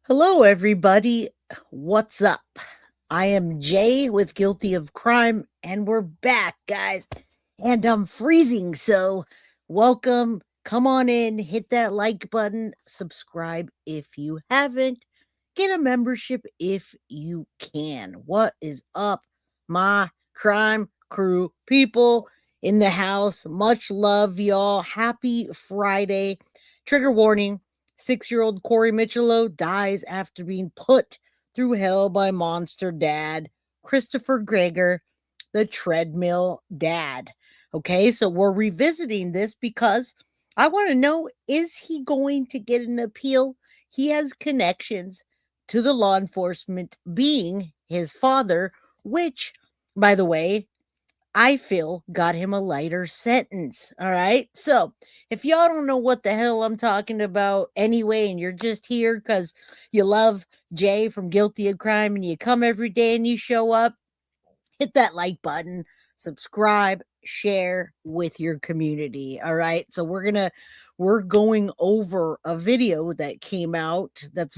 Hello, everybody. What's up? I am Jay with Guilty of Crime, and we're back, guys. And I'm freezing, so welcome. Come on in, hit that like button, subscribe if you haven't, get a membership if you can. What is up, my crime crew people in the house? Much love, y'all. Happy Friday. Trigger warning. 6-year-old Corey Micciolo dies after being put through hell by monster dad, Christopher Gregor, the treadmill dad. Okay, so we're revisiting this because I want to know, is he going to get an appeal? He has connections to the law enforcement, being his father, which, by the way, I feel got him a lighter sentence. All right. So if y'all don't know what the hell I'm talking about anyway, and you're just here because you love Jay from Guilty of Crime and you come every day and you show up, hit that like button, subscribe, share with your community. All right. So we're going over a video that came out it's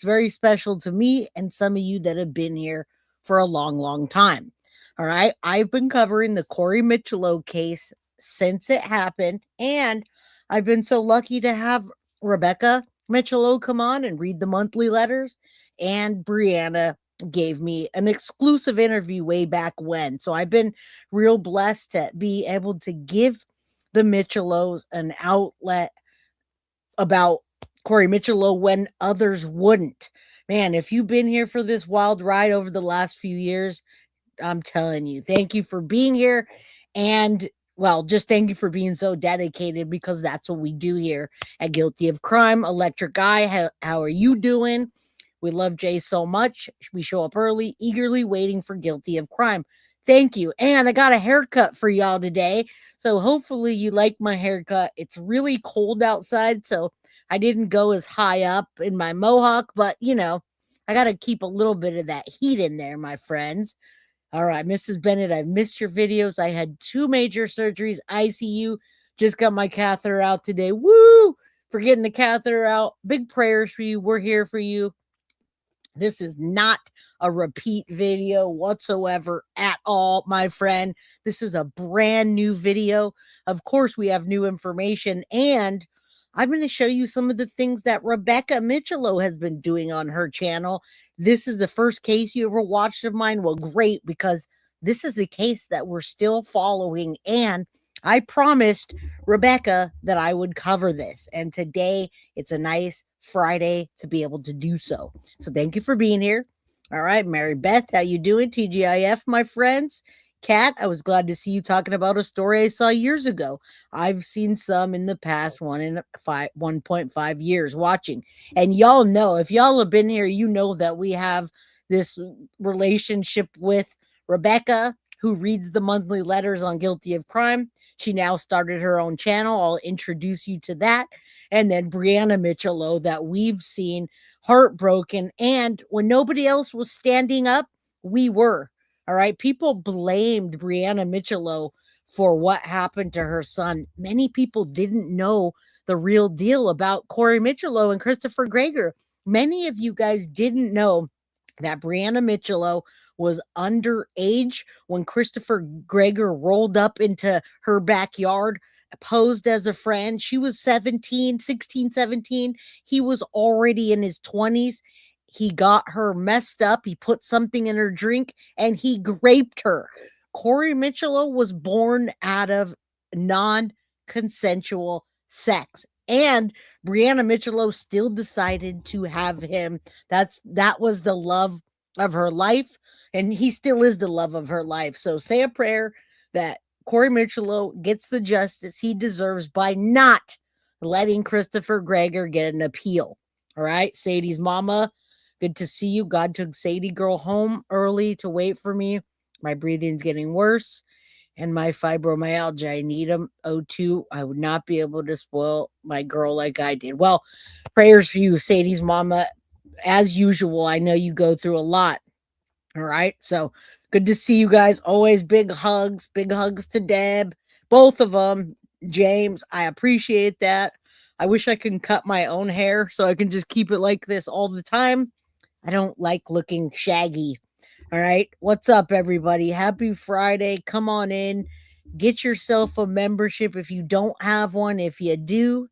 very special to me and some of you that have been here for a long, long time. All right. I've been covering the Corey Micciolo case since it happened, and I've been so lucky to have Rebecca Micciolo come on and read the monthly letters, and Brianna gave me an exclusive interview way back when. So I've been real blessed to be able to give the Michelos an outlet about Corey Micciolo when others wouldn't. Man, if you've been here for this wild ride over the last few years, I'm telling you, thank you for being here. And well, just thank you for being so dedicated, because that's what we do here at Guilty of Crime. Electric Eye, how are you doing? We love Jay so much. We show up early, eagerly waiting for Guilty of Crime. Thank you. And I got a haircut for y'all today. So hopefully you like my haircut. It's really cold outside, so I didn't go as high up in my mohawk, but I got to keep a little bit of that heat in there, my friends. All right, Mrs. Bennett, I missed your videos. I had 2 major surgeries, ICU. Just got my catheter out today. Woo! For getting the catheter out. Big prayers for you. We're here for you. This is not a repeat video whatsoever at all, my friend. This is a brand new video. Of course, we have new information, and I'm going to show you some of the things that Rebecca Micciolo has been doing on her channel. This is the first case you ever watched of mine. Well, great, because this is a case that we're still following, and I promised Rebecca that I would cover this, and today it's a nice Friday to be able to do so. So thank you for being here. All right, Mary Beth, how you doing? TGIF, my friends. Kat, I was glad to see you talking about a story I saw years ago. I've seen some in the past 1.5 years watching. And y'all know, if y'all have been here, you know that we have this relationship with Rebecca, who reads the monthly letters on Guilty of Crime. She now started her own channel. I'll introduce you to that. And then Brianna Micciolo, that we've seen heartbroken. And when nobody else was standing up, we were. All right. People blamed Brianna Micciolo for what happened to her son. Many people didn't know the real deal about Corey Micciolo and Christopher Gregor. Many of you guys didn't know that Brianna Micciolo was underage when Christopher Gregor rolled up into her backyard, posed as a friend. She was 17, 16, 17. He was already in his 20s. He got her messed up. He put something in her drink and he raped her. Corey Micciolo was born out of non-consensual sex. And Brianna Micciolo still decided to have him. That was the love of her life, and he still is the love of her life. So say a prayer that Corey Micciolo gets the justice he deserves by not letting Christopher Gregor get an appeal. All right, Sadie's mama, good to see you. God took Sadie girl home early to wait for me. My breathing's getting worse, and my fibromyalgia, I need them. O2, I would not be able to spoil my girl like I did. Well, prayers for you, Sadie's mama. As usual, I know you go through a lot. All right. So good to see you guys. Always big hugs to Deb. Both of them. James, I appreciate that. I wish I can cut my own hair so I can just keep it like this all the time. I don't like looking shaggy. All right. What's up, everybody? Happy Friday. Come on in. Get yourself a membership if you don't have one. If you do,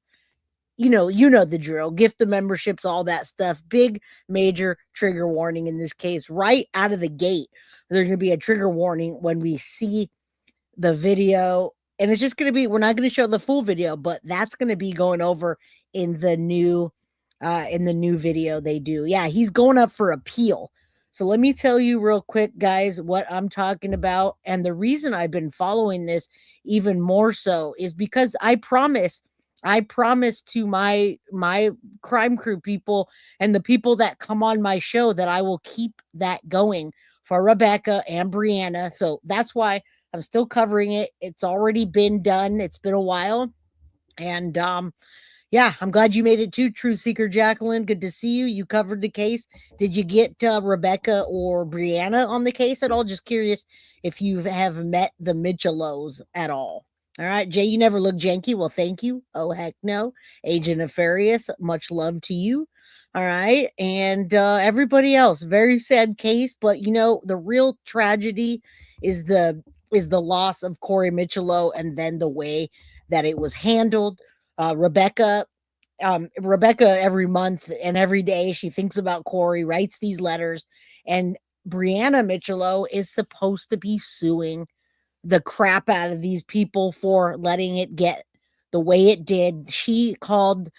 you know the drill. Gift the memberships, all that stuff. Big major trigger warning in this case, right out of the gate. There's going to be a trigger warning when we see the video, and it's just going to be, we're not going to show the full video, but that's going to be going over in the new video they do. Yeah, he's going up for appeal. So let me tell you real quick, guys, what I'm talking about. And the reason I've been following this even more so is because I promise to my crime crew people and the people that come on my show that I will keep that going for Rebecca and Brianna. So that's why I'm still covering it. It's already been done. It's been a while. And yeah, I'm glad you made it too, Truth Seeker Jacqueline. Good to see you. You covered the case. Did you get Rebecca or Brianna on the case at all? Just curious if you have met the Michelos at all. All right, Jay, you never look janky. Well, thank you. Oh, heck no. Agent Nefarious, much love to you. All right. And everybody else, very sad case. But, the real tragedy is the loss of Corey Micciolo and then the way that it was handled. Rebecca every month and every day, she thinks about Corey, writes these letters, and Brianna Micciolo is supposed to be suing the crap out of these people for letting it get the way it did. She called,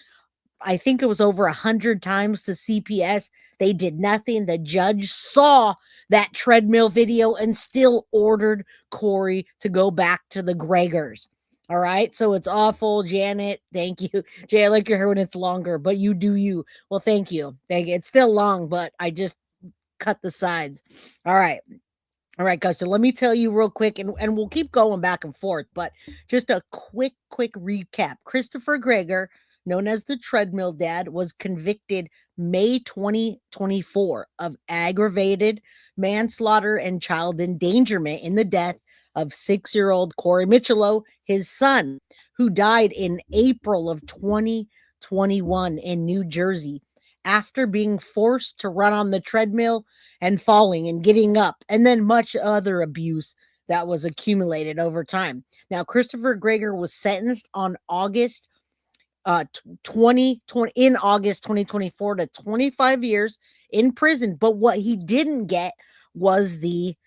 I think it was over 100 times to CPS. They did nothing. The judge saw that treadmill video and still ordered Corey to go back to the Gregors. All right. So it's awful. Janet, thank you. Jay, I like your hair when it's longer, but you do you. Well, thank you. Thank you. It's still long, but I just cut the sides. All right. All right, guys. So let me tell you real quick, and we'll keep going back and forth, but just a quick recap. Christopher Gregor, known as the treadmill dad, was convicted May 2024 of aggravated manslaughter and child endangerment in the death of 6-year-old Corey Micciolo, his son, who died in April of 2021 in New Jersey after being forced to run on the treadmill and falling and getting up, and then much other abuse that was accumulated over time. Now, Christopher Gregor was sentenced on August 2024 to 25 years in prison, but what he didn't get was the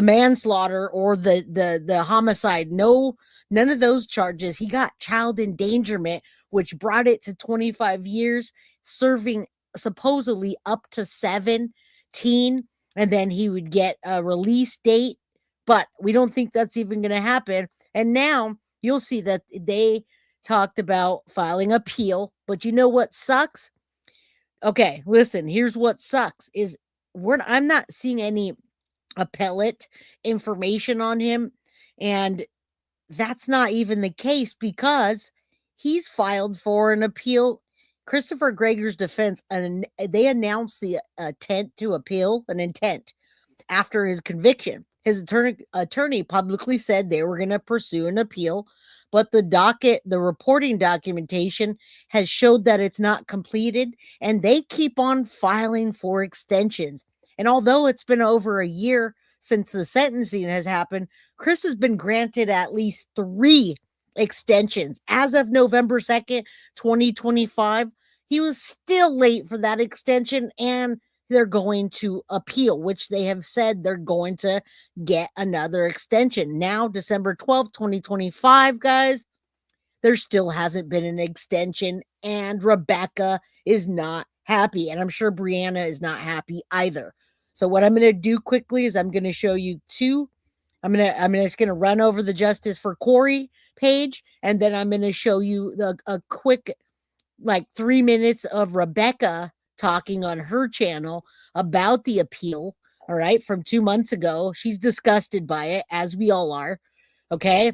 manslaughter or the homicide. No, none of those charges. He got child endangerment, which brought it to 25 years, serving supposedly up to 17, and then he would get a release date, but we don't think that's even going to happen. And now you'll see that they talked about filing appeal, but you know what sucks? Okay, listen, here's what sucks is I'm not seeing any appellate information on him, and that's not even the case because he's filed for an appeal. Christopher Gregor's defense, and they announced the intent to appeal, an intent after his conviction. His attorney publicly said they were going to pursue an appeal, but the reporting documentation has showed that it's not completed, and they keep on filing for extensions. And although it's been over a year since the sentencing has happened, Chris has been granted at least 3 extensions. As of November 2nd, 2025, he was still late for that extension, and they're going to appeal, which they have said they're going to get another extension. Now, December 12th, 2025, guys, there still hasn't been an extension, and Rebecca is not happy, and I'm sure Brianna is not happy either. So what I'm going to do quickly is I'm going to show you 2. I'm just going to run over the Justice for Corey page, and then I'm going to show you a quick, like 3 minutes of Rebecca talking on her channel about the appeal. All right, from 2 months ago. She's disgusted by it, as we all are. Okay.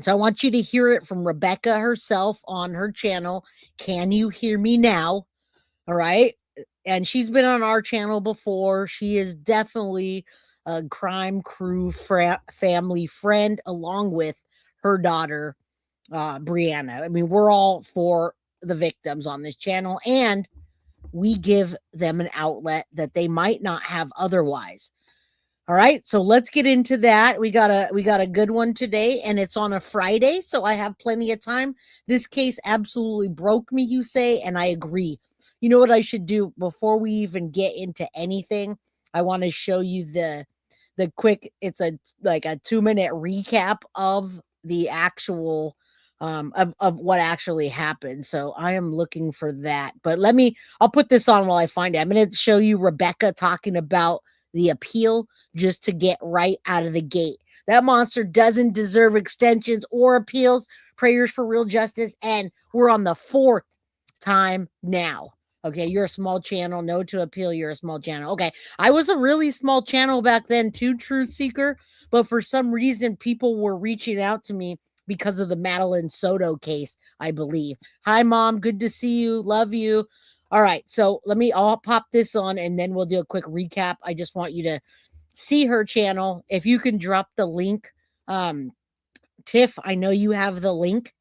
So I want you to hear it from Rebecca herself on her channel. Can you hear me now? All right. And she's been on our channel before. She is definitely a crime crew family friend, along with her daughter, Brianna. I mean, we're all for the victims on this channel, and we give them an outlet that they might not have otherwise. All right, so let's get into that. We got a good one today, and it's on a Friday, so I have plenty of time. This case absolutely broke me, you say, and I agree. You know what I should do before we even get into anything? I want to show you the quick. It's a like a 2-minute recap of the actual of what actually happened. So I am looking for that. But I'll put this on while I find it. I'm going to show you Rebecca talking about the appeal just to get right out of the gate. That monster doesn't deserve extensions or appeals. Prayers for real justice. And we're on the 4th time now. Okay, you're a small channel. No to appeal. You're a small channel. Okay, I was a really small channel back then too, Truth Seeker. But for some reason, people were reaching out to me because of the Madeline Soto case, I believe. Hi, Mom. Good to see you. Love you. All right, so I'll pop this on and then we'll do a quick recap. I just want you to see her channel. If you can drop the link, Tiff, I know you have the link.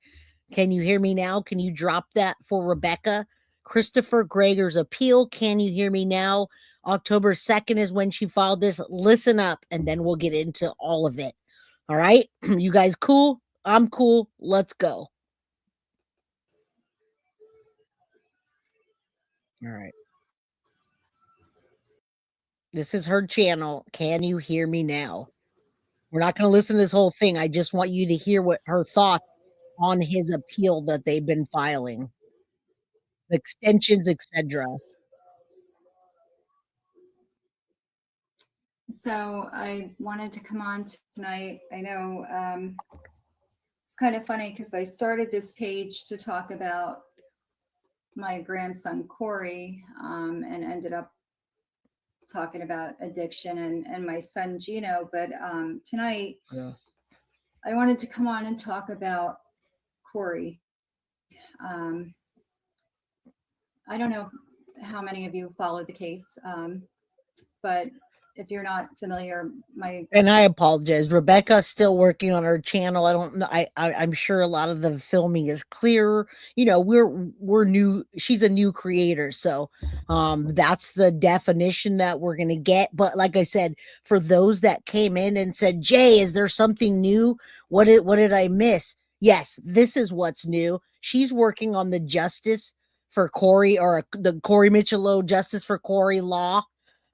Can you hear me now? Can you drop that for Rebecca? Christopher Gregor's appeal. Can you hear me now? October 2nd is when she filed this. Listen up, and then we'll get into all of it. All right? You guys cool? I'm cool. Let's go. All right. This is her channel. Can you hear me now? We're not going to listen to this whole thing. I just want you to hear what her thoughts on his appeal that they've been filing, extensions, etc. So I wanted to come on tonight. I know it's kind of funny because I started this page to talk about my grandson Corey and ended up talking about addiction and my son Gino. But tonight I wanted to come on and talk about Corey. I don't know how many of you followed the case, but if you're not familiar, and I apologize. Rebecca's still working on her channel. I don't know. I'm sure a lot of the filming is clearer. You know, we're new. She's a new creator, so that's the definition that we're gonna get. But like I said, for those that came in and said, "Jay, is there something new? What did I miss?" Yes, this is what's new. She's working on the justice for Corey, or the Corey Micciolo justice for Corey law.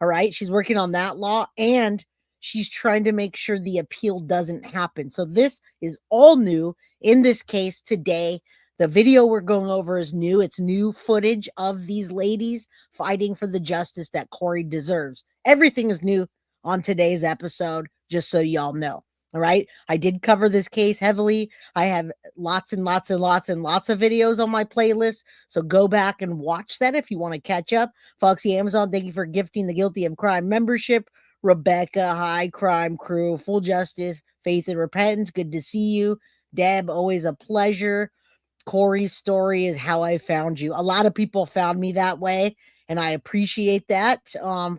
All right. She's working on that law, and she's trying to make sure the appeal doesn't happen. So this is all new in this case today. The video we're going over is new. It's new footage of these ladies fighting for the justice that Corey deserves. Everything is new on today's episode, just so y'all know. All right. I did cover this case heavily. I have lots and lots and lots and lots of videos on my playlist. So go back and watch that if you want to catch up. Foxy Amazon, thank you for gifting the Guilty of Crime membership. Rebecca, hi, crime crew, full justice, faith and repentance. Good to see you. Deb, always a pleasure. Corey's story is how I found you. A lot of people found me that way, and I appreciate that.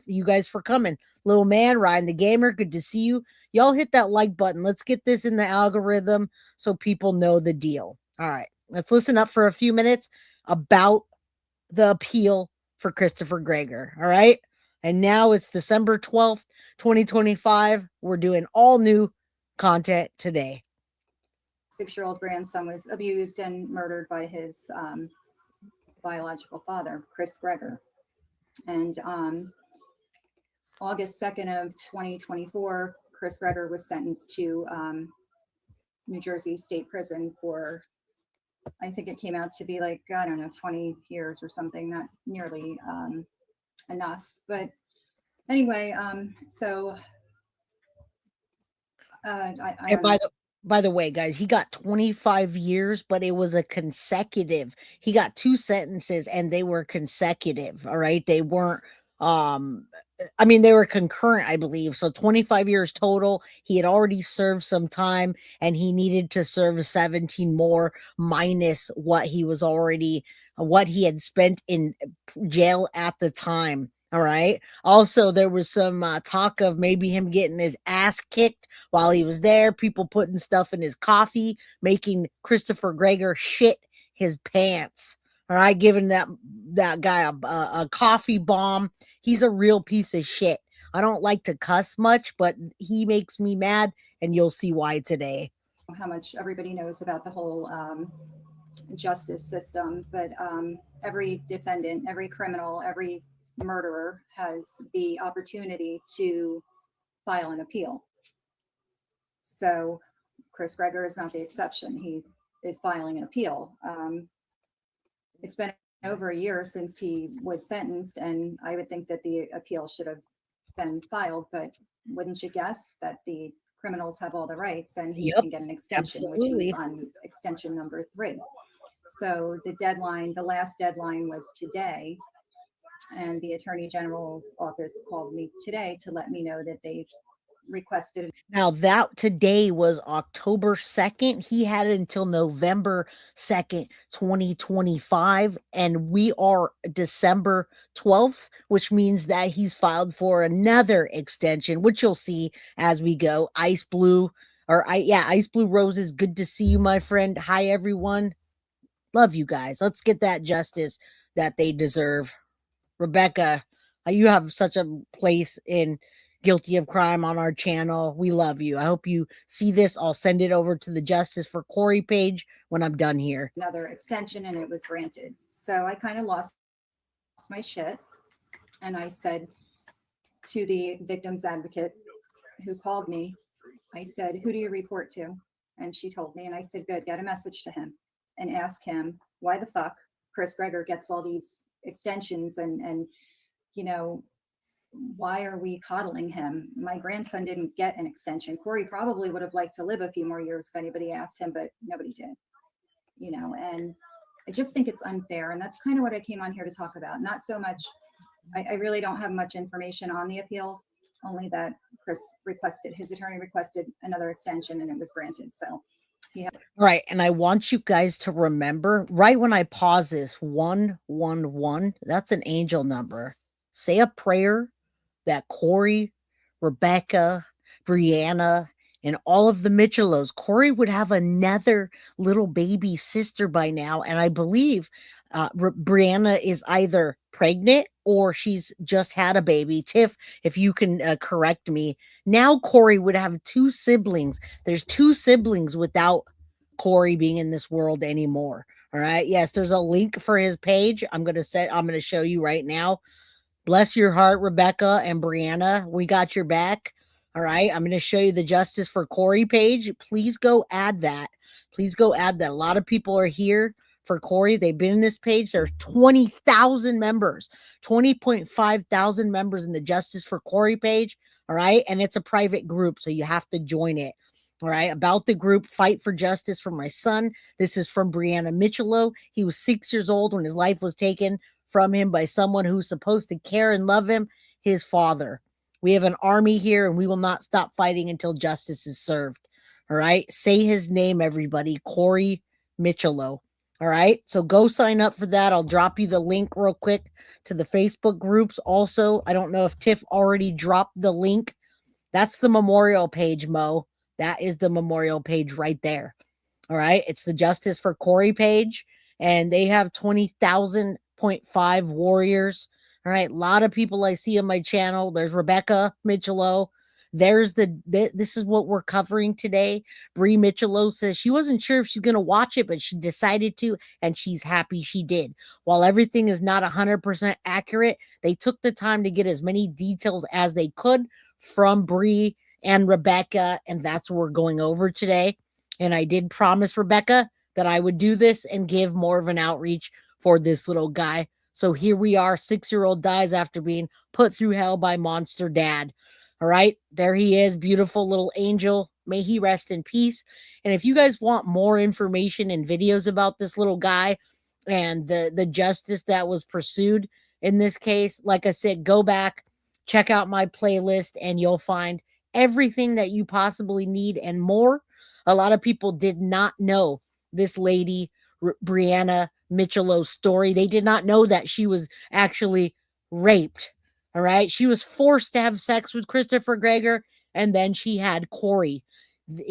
You guys for coming. Little man, Ryan the Gamer, good to see you. Y'all hit that like button. Let's get this in the algorithm so people know the deal. All right, let's listen up for a few minutes about the appeal for Christopher Gregor. All right. And now it's December 12th, 2025. We're doing all new content today. 6-year-old grandson was abused and murdered by his biological father, Chris Gregor. And August 2nd of 2024, Chris Gregor was sentenced to New Jersey State Prison for, I think it came out to be like, I don't know, 20 years or something, not nearly enough. But anyway, so I by the way, guys, he got 25 years, but it was a consecutive. He got 2 sentences and they were consecutive. All right. They weren't, they were concurrent, I believe. So 25 years total. He had already served some time and he needed to serve 17 more minus what he had spent in jail at the time. All right. Also, there was some talk of maybe him getting his ass kicked while he was there. People putting stuff in his coffee, making Christopher Gregor shit his pants. All right, giving that guy a coffee bomb. He's a real piece of shit. I don't like to cuss much, but he makes me mad, and you'll see why today. How much everybody knows about the whole justice system, but every defendant, every criminal, every murderer has the opportunity to file an appeal. So Chris Gregor is not the exception. He is filing an appeal. It's been over a year since he was sentenced, and I would think that the appeal should have been filed, but wouldn't you guess that the criminals have all the rights and he can get an extension, absolutely. which is on extension number 3. So the deadline, the last deadline was today, and the Attorney General's office called me today to let me know that they've requested. Now that today was October 2nd. He had it until November 2nd, 2025. And we are December 12th, which means that he's filed for another extension, which you'll see as we go. Ice Blue Roses. Good to see you, my friend. Hi, everyone. Love you guys. Let's get that justice that they deserve. Rebecca, you have such a place in Guilty of Crime on our channel. We love you. I hope you see this. I'll send it over to the Justice for Corey page when I'm done here. Another extension, and it was granted. So I kind of lost my shit. And I said to the victim's advocate who called me, I said, who do you report to? And she told me, and I said, good, get a message to him and ask him why the fuck Chris Gregor gets all these extensions and you know, why are we coddling him? My grandson didn't get an extension. Corey probably would have liked to live a few more years if anybody asked him, but nobody did, you know, and I just think it's unfair. And that's kind of what I came on here to talk about. Not so much, I really don't have much information on the appeal, only that his attorney requested another extension and it was granted. So yeah. Right. And I want you guys to remember right when I pause this 111, that's an angel number. Say a prayer that Corey, Rebecca, Brianna, and all of the Micciolos, Corey would have another little baby sister by now. And I believe Brianna is either pregnant or she's just had a baby. Tiff, if you can correct me. Now Corey would have 2 siblings. There's 2 siblings without Corey being in this world anymore. All right. Yes, there's a link for his page. I'm going to show you right now. Bless your heart, Rebecca and Brianna. We got your back. All right. I'm going to show you the Justice for Corey page. Please go add that. Please go add that. A lot of people are here for Corey. They've been in this page. There's 20,000 members, 20.5 thousand members in the Justice for Corey page. All right. And it's a private group, so you have to join it. All right. About the group, Fight for Justice for My Son. This is from Brianna Micciolo. He was 6 years old when his life was taken from him by someone who's supposed to care and love him, his father. We have an army here, and we will not stop fighting until justice is served. All right. Say his name, everybody. Corey Micciolo. All right. So go sign up for that. I'll drop you the link real quick to the Facebook groups. Also, I don't know if Tiff already dropped the link. That's the memorial page, Mo. That is the memorial page right there. All right. It's the Justice for Corey page, and they have 20,000.5 warriors. All right. A lot of people I see on my channel. There's Rebecca Micciolo. This is what we're covering today. Bree Micciolo says she wasn't sure if she's going to watch it, but she decided to, and she's happy she did. While everything is not 100% accurate, they took the time to get as many details as they could from Bree and Rebecca, and that's what we're going over today. And I did promise Rebecca that I would do this and give more of an outreach for this little guy. So here we are. 6-year-old dies after being put through hell by monster dad. All right, there he is, beautiful little angel. May he rest in peace. And if you guys want more information and videos about this little guy and the justice that was pursued in this case, like I said, go back, check out my playlist, and you'll find everything that you possibly need and more. A lot of people did not know this lady, Brianna Micciolo's story. They did not know that she was actually raped All right. She was forced to have sex with Christopher Gregor, and then she had Corey.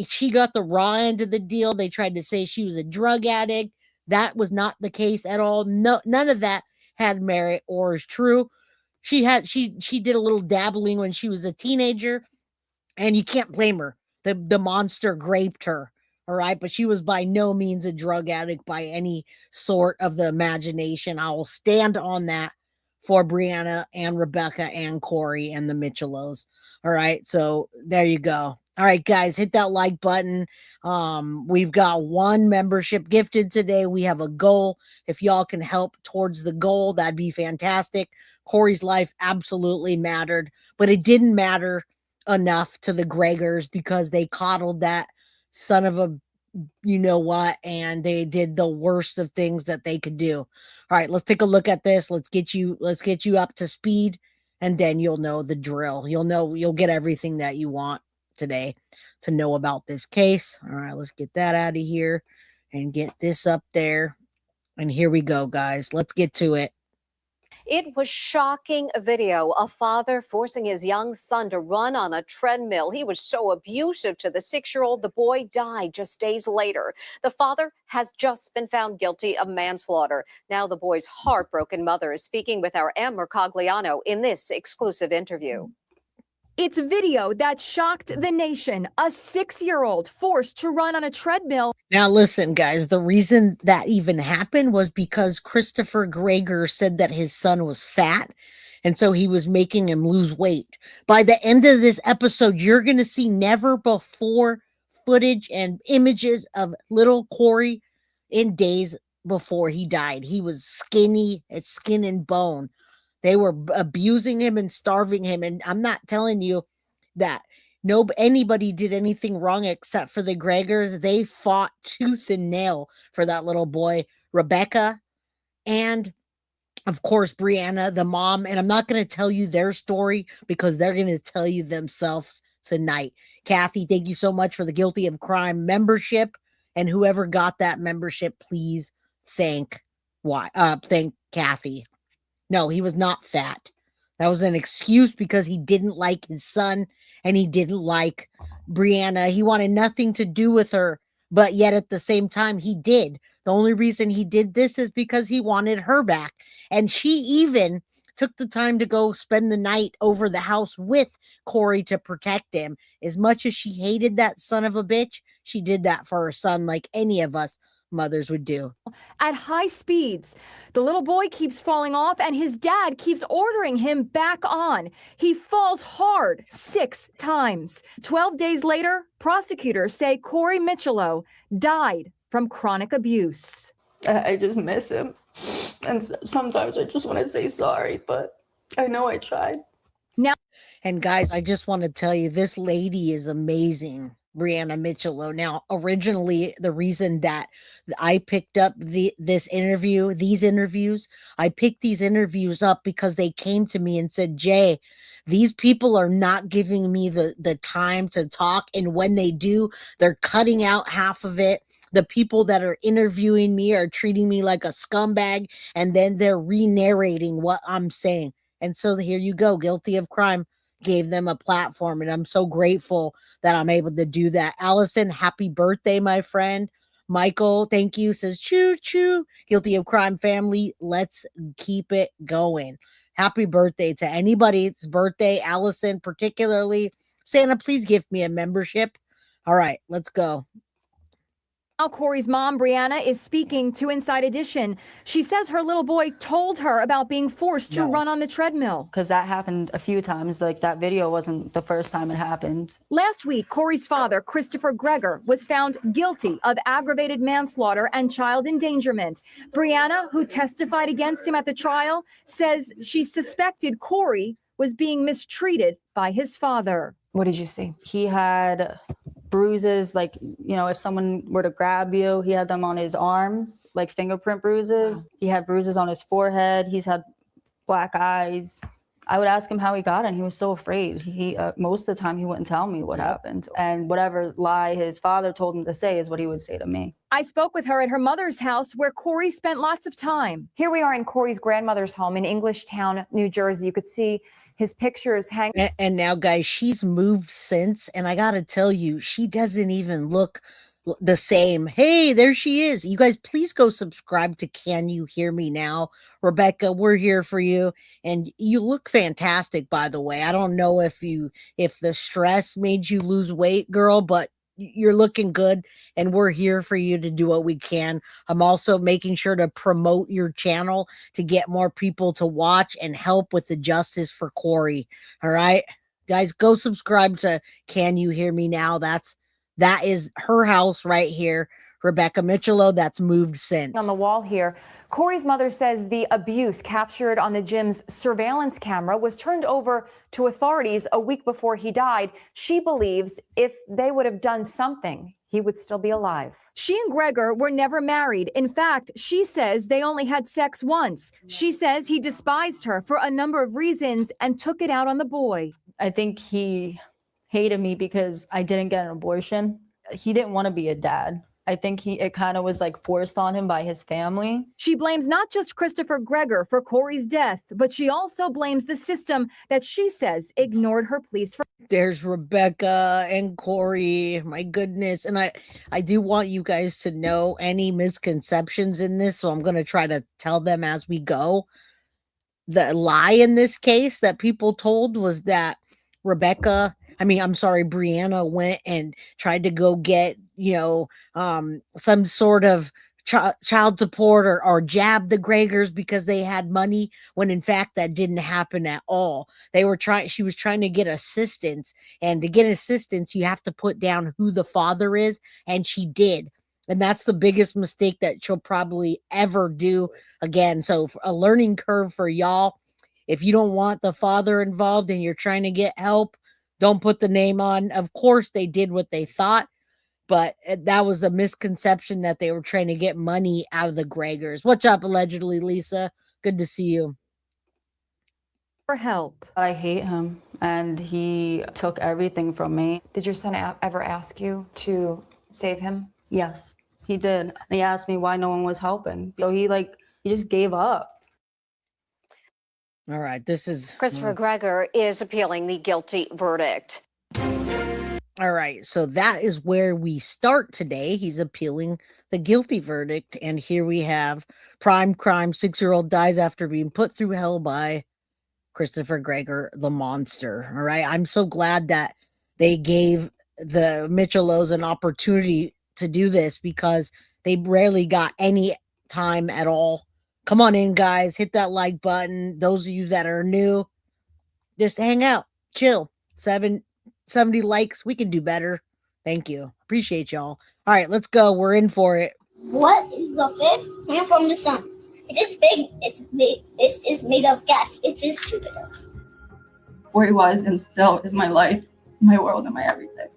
She got the raw end of the deal. They tried to say she was a drug addict. That was not the case at all. No, none of that had merit or is true. She did a little dabbling when she was a teenager, and you can't blame her. The monster raped her. All right, but she was by no means a drug addict by any sort of the imagination. I will stand on that for Brianna and Rebecca and Corey and the Micciolos. All right, so there you go. All right, guys, hit that like button. We've got one membership gifted today. We have a goal. If y'all can help towards the goal, that'd be fantastic. Corey's life absolutely mattered, but it didn't matter enough to the Gregors because they coddled that son of a you know what, and they did the worst of things that they could do. All right, let's take a look at this. Let's get you up to speed, and then you'll know the drill. You'll get everything that you want today to know about this case. All right, let's get that out of here and get this up there. And here we go, guys. Let's get to it. It was shocking video. A father forcing his young son to run on a treadmill. He was so abusive to the 6-year-old. The boy died just days later. The father has just been found guilty of manslaughter. Now the boy's heartbroken mother is speaking with our Ann Mercogliano in this exclusive interview. It's video that shocked the nation. A 6-year-old forced to run on a treadmill. Now, listen, guys, the reason that even happened was because Christopher Gregor said that his son was fat, and so he was making him lose weight. By the end of this episode, you're going to see never before footage and images of little Corey in days before he died. He was skinny as skin and bone. They were abusing him and starving him. And I'm not telling you that anybody did anything wrong except for the Gregors. They fought tooth and nail for that little boy, Rebecca, and of course, Brianna, the mom. And I'm not going to tell you their story because they're going to tell you themselves tonight. Kathy, thank you so much for the Guilty of Crime membership. And whoever got that membership, please thank Kathy. No, he was not fat. That was an excuse because he didn't like his son and he didn't like Brianna. He wanted nothing to do with her, but yet at the same time, he did. The only reason he did this is because he wanted her back. And she even took the time to go spend the night over the house with Corey to protect him. As much as she hated that son of a bitch, she did that for her son like any of us mothers would do. At high speeds, the little boy keeps falling off and his dad keeps ordering him back on. He falls hard 6 times. 12 days later, prosecutors say Corey Micciolo died from chronic abuse. I just miss him. And sometimes I just want to say sorry, but I know I tried. And guys, I just want to tell you, this lady is amazing. Brianna Micciolo. Now, originally, the reason that I picked up these interviews, I picked these interviews up because they came to me and said, Jay, these people are not giving me the time to talk. And when they do, they're cutting out half of it. The people that are interviewing me are treating me like a scumbag, and then they're re-narrating what I'm saying. And so here you go, Guilty of Crime gave them a platform, and I'm so grateful that I'm able to do that. Allison, happy birthday, my friend. Michael, thank you, says choo choo. Guilty of Crime family, let's keep it going. Happy birthday to anybody's birthday, Allison particularly. Santa, please give me a membership. All right, let's go. Now Corey's mom, Brianna, is speaking to Inside Edition. She says her little boy told her about being forced to run on the treadmill. Because that happened a few times. Like, that video wasn't the first time it happened. Last week, Corey's father, Christopher Gregor, was found guilty of aggravated manslaughter and child endangerment. Brianna, who testified against him at the trial, says she suspected Corey was being mistreated by his father. What did you see? He had bruises, like, you know, if someone were to grab you, he had them on his arms, like fingerprint bruises. He had bruises on his forehead. He's had black eyes. I would ask him how he got it, and he was so afraid. He most of the time he wouldn't tell me what happened, and whatever lie his father told him to say is what he would say to me. I spoke with her at her mother's house, where Corey spent lots of time. Here we are in Corey's grandmother's home in Englishtown, New Jersey. You could see His pictures hang. And now, guys, she's moved since, and I gotta tell you, she doesn't even look the same. Hey, there she is. You guys, please go subscribe to Can You Hear Me Now? Rebecca, we're here for you, and you look fantastic, by the way. I don't know if the stress made you lose weight, girl, but you're looking good, and we're here for you to do what we can. I'm also making sure to promote your channel to get more people to watch and help with the justice for Corey. All right, guys, go subscribe to Can You Hear Me Now? That is her house right here. Rebecca Micciolo, that's moved since. On the wall here, Corey's mother says the abuse captured on the gym's surveillance camera was turned over to authorities a week before he died. She believes if they would have done something, he would still be alive. She and Gregor were never married. In fact, she says they only had sex once. She says he despised her for a number of reasons and took it out on the boy. I think he hated me because I didn't get an abortion. He didn't want to be a dad. I think it kind of was like forced on him by his family. She blames not just Christopher Gregor for Corey's death, but she also blames the system that she says ignored her pleas for. There's Rebecca and Corey. My goodness. And I do want you guys to know any misconceptions in this, so I'm going to try to tell them as we go. The lie in this case that people told was that Brianna went and tried to go get, some sort of child support or jab the Gregors because they had money, when in fact that didn't happen at all. She was trying to get assistance, and to get assistance, you have to put down who the father is, and she did. And that's the biggest mistake that she'll probably ever do again. So a learning curve for y'all. If you don't want the father involved and you're trying to get help, don't put the name on. Of course, they did what they thought, but that was a misconception that they were trying to get money out of the Gregors. What's up, allegedly, Lisa? Good to see you. For help. I hate him, and he took everything from me. Did your son ever ask you to save him? Yes, he did. And he asked me why no one was helping. So he just gave up. All right, this is Christopher Gregor is appealing the guilty verdict. All right, so that is where we start today. He's appealing the guilty verdict, and here we have prime crime, 6-year-old dies after being put through hell by Christopher Gregor, the monster. All right, I'm so glad that they gave the Micciolos an opportunity to do this, because they rarely got any time at all. Come on in, guys. Hit that like button. Those of you that are new, just hang out, chill. 70 likes. We can do better. Thank you. Appreciate y'all. All right, let's go. We're in for it. What is the fifth planet from the sun? It is big. It's big. It is made of gas. It is Jupiter. Corey was and still is my life, my world, and my everything.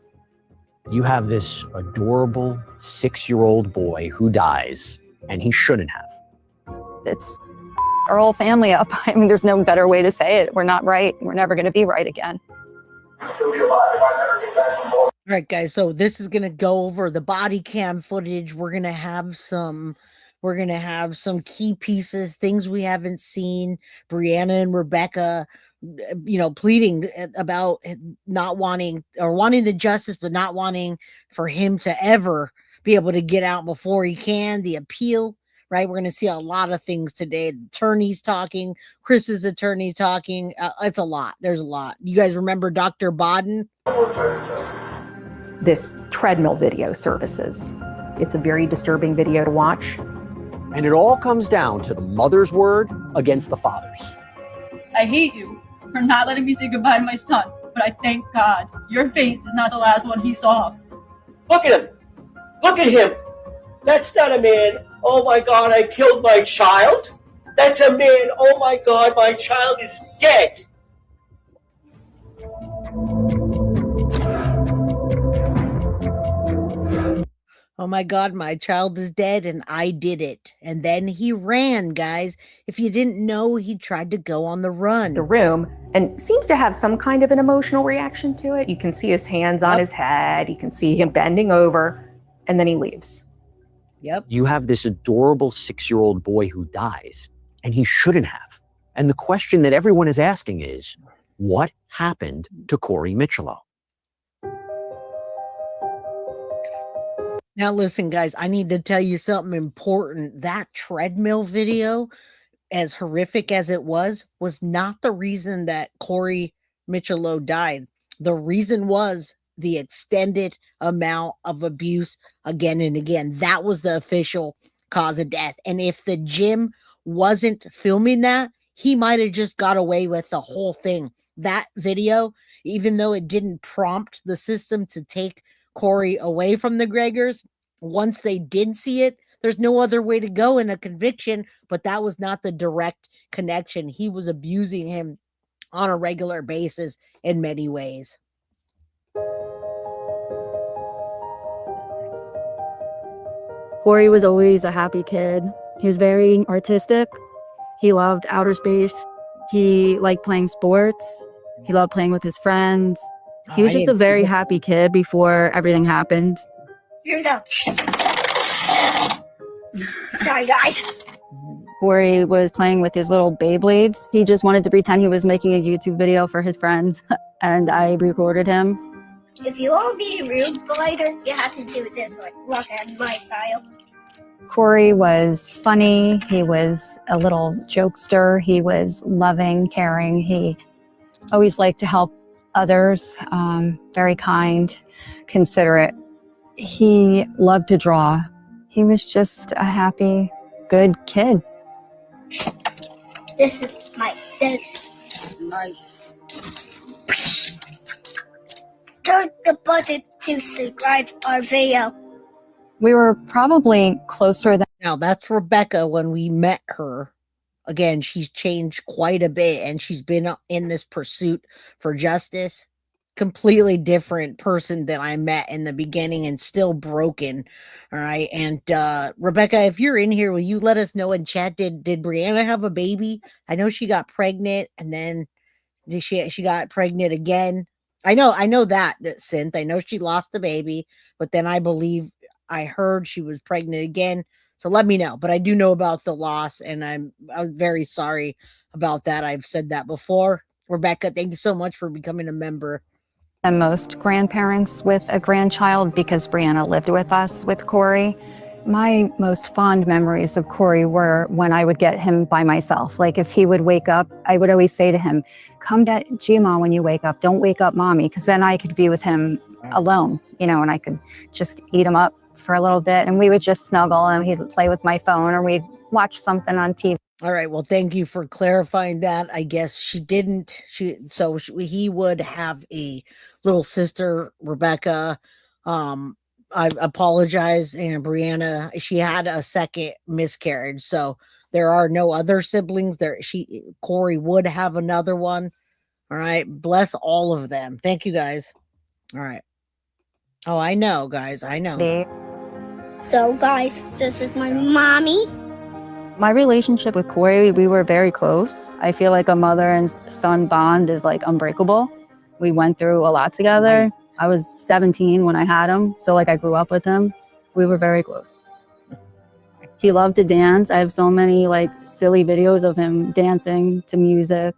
You have this adorable 6-year-old boy who dies, and he shouldn't have. It's our whole family up. I mean, there's no better way to say it. We're not right. We're never going to be right again. All right, guys. So this is going to go over the body cam footage. We're going to have some key pieces, things we haven't seen. Brianna and Rebecca, pleading about not wanting the justice, but not wanting for him to ever be able to get out before he can. The appeal. Right, we're going to see a lot of things today. The attorney's talking, Chris's attorney talking. It's a lot. There's a lot. You guys remember Dr. Bodden? This treadmill video surfaces. It's a very disturbing video to watch. And it all comes down to the mother's word against the father's. I hate you for not letting me say goodbye to my son, but I thank God your face is not the last one he saw. Look at him. Look at him. That's not a man. Oh my God, I killed my child. That's a man. Oh my God, my child is dead. Oh my God, my child is dead and I did it. And then he ran, guys. If you didn't know, he tried to go on the run. The room, and seems to have some kind of an emotional reaction to it. You can see his hands on his head. You can see him bending over, and then he leaves. Yep. You have this adorable 6-year-old boy who dies, and he shouldn't have. And the question that everyone is asking is, What happened to Corey Micciolo? Now, listen, guys, I need to tell you something important. That treadmill video, as horrific as it was not the reason that Corey Micciolo died. The reason was the extended amount of abuse again and again. That was the official cause of death. And if the gym wasn't filming that, he might have just got away with the whole thing. That video, even though it didn't prompt the system to take Corey away from the Gregors, once they did see it, there's no other way to go in a conviction, but that was not the direct connection. He was abusing him on a regular basis in many ways. Corey was always a happy kid. He was very artistic. He loved outer space. He liked playing sports. He loved playing with his friends. He was just a very happy kid before everything happened. Here we go. Sorry, guys. Corey was playing with his little Beyblades. He just wanted to pretend he was making a YouTube video for his friends, and I recorded him. If you want to be rude later, you have to do it this way. Look at my style. Corey was funny. He was a little jokester. He was loving, caring. He always liked to help others, very kind, considerate. He loved to draw. He was just a happy, good kid. This is my face. Nice. Click the button to subscribe our video. We were probably closer than. Now, that's Rebecca when we met her. Again, she's changed quite a bit, and she's been in this pursuit for justice. Completely different person than I met in the beginning, and still broken. All right. And Rebecca, if you're in here, will you let us know in chat, did Brianna have a baby? I know she got pregnant, and then she got pregnant again. I know that, Synth. I know she lost the baby, but then I believe I heard she was pregnant again. So let me know. But I do know about the loss, and I'm very sorry about that. I've said that before. Rebecca, thank you so much for becoming a member. And most grandparents with a grandchild, because Brianna lived with us with Corey. My most fond memories of Corey were when I would get him by myself. Like if he would wake up, I would always say to him, come to Gma when you wake up. Don't wake up mommy, because then I could be with him alone, and I could just eat him up for a little bit, and we would just snuggle, and he'd play with my phone, or we'd watch something on TV. All right. Well, thank you for clarifying that. I guess he would have a little sister, Rebecca. I apologize. And Brianna, she had a second miscarriage. So there are no other siblings there. Corey would have another one. All right. Bless all of them. Thank you guys. All right. Oh, I know, guys. I know. So, guys, this is my mommy. My relationship with Corey, we were very close. I feel like a mother and son bond is like unbreakable. We went through a lot together. I was 17 when I had him, so I grew up with him. We were very close. He loved to dance. I have so many silly videos of him dancing to music.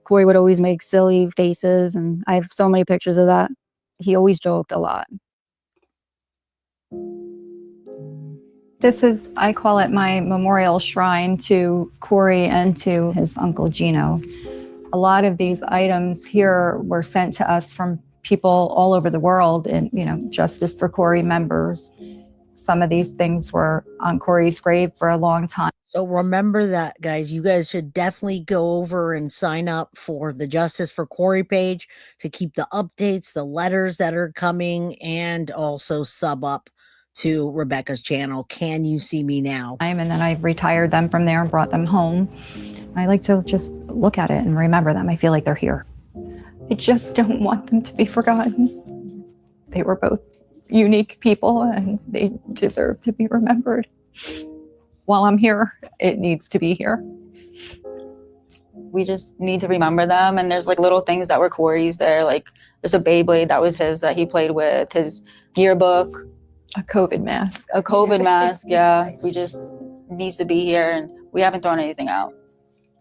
Corey would always make silly faces, and I have so many pictures of that. He always joked a lot. This is, I call it my memorial shrine to Corey and to his uncle Gino. A lot of these items here were sent to us from people all over the world, and Justice for Corey members. Some of these things were on Corey's grave for a long time. So remember that, guys. You guys should definitely go over and sign up for the Justice for Corey page to keep the updates, the letters that are coming, and also sub up to Rebecca's channel, Can You See Me Now? And then I've retired them from there and brought them home. I like to just look at it and remember them. I feel like they're here. I just don't want them to be forgotten. They were both unique people, and they deserve to be remembered. While I'm here, it needs to be here. We just need to remember them. And there's little things that were Corey's there. There's a Beyblade that was his that he played with, his yearbook. A COVID mask. A COVID mask, yeah. We just needs to be here, and we haven't thrown anything out.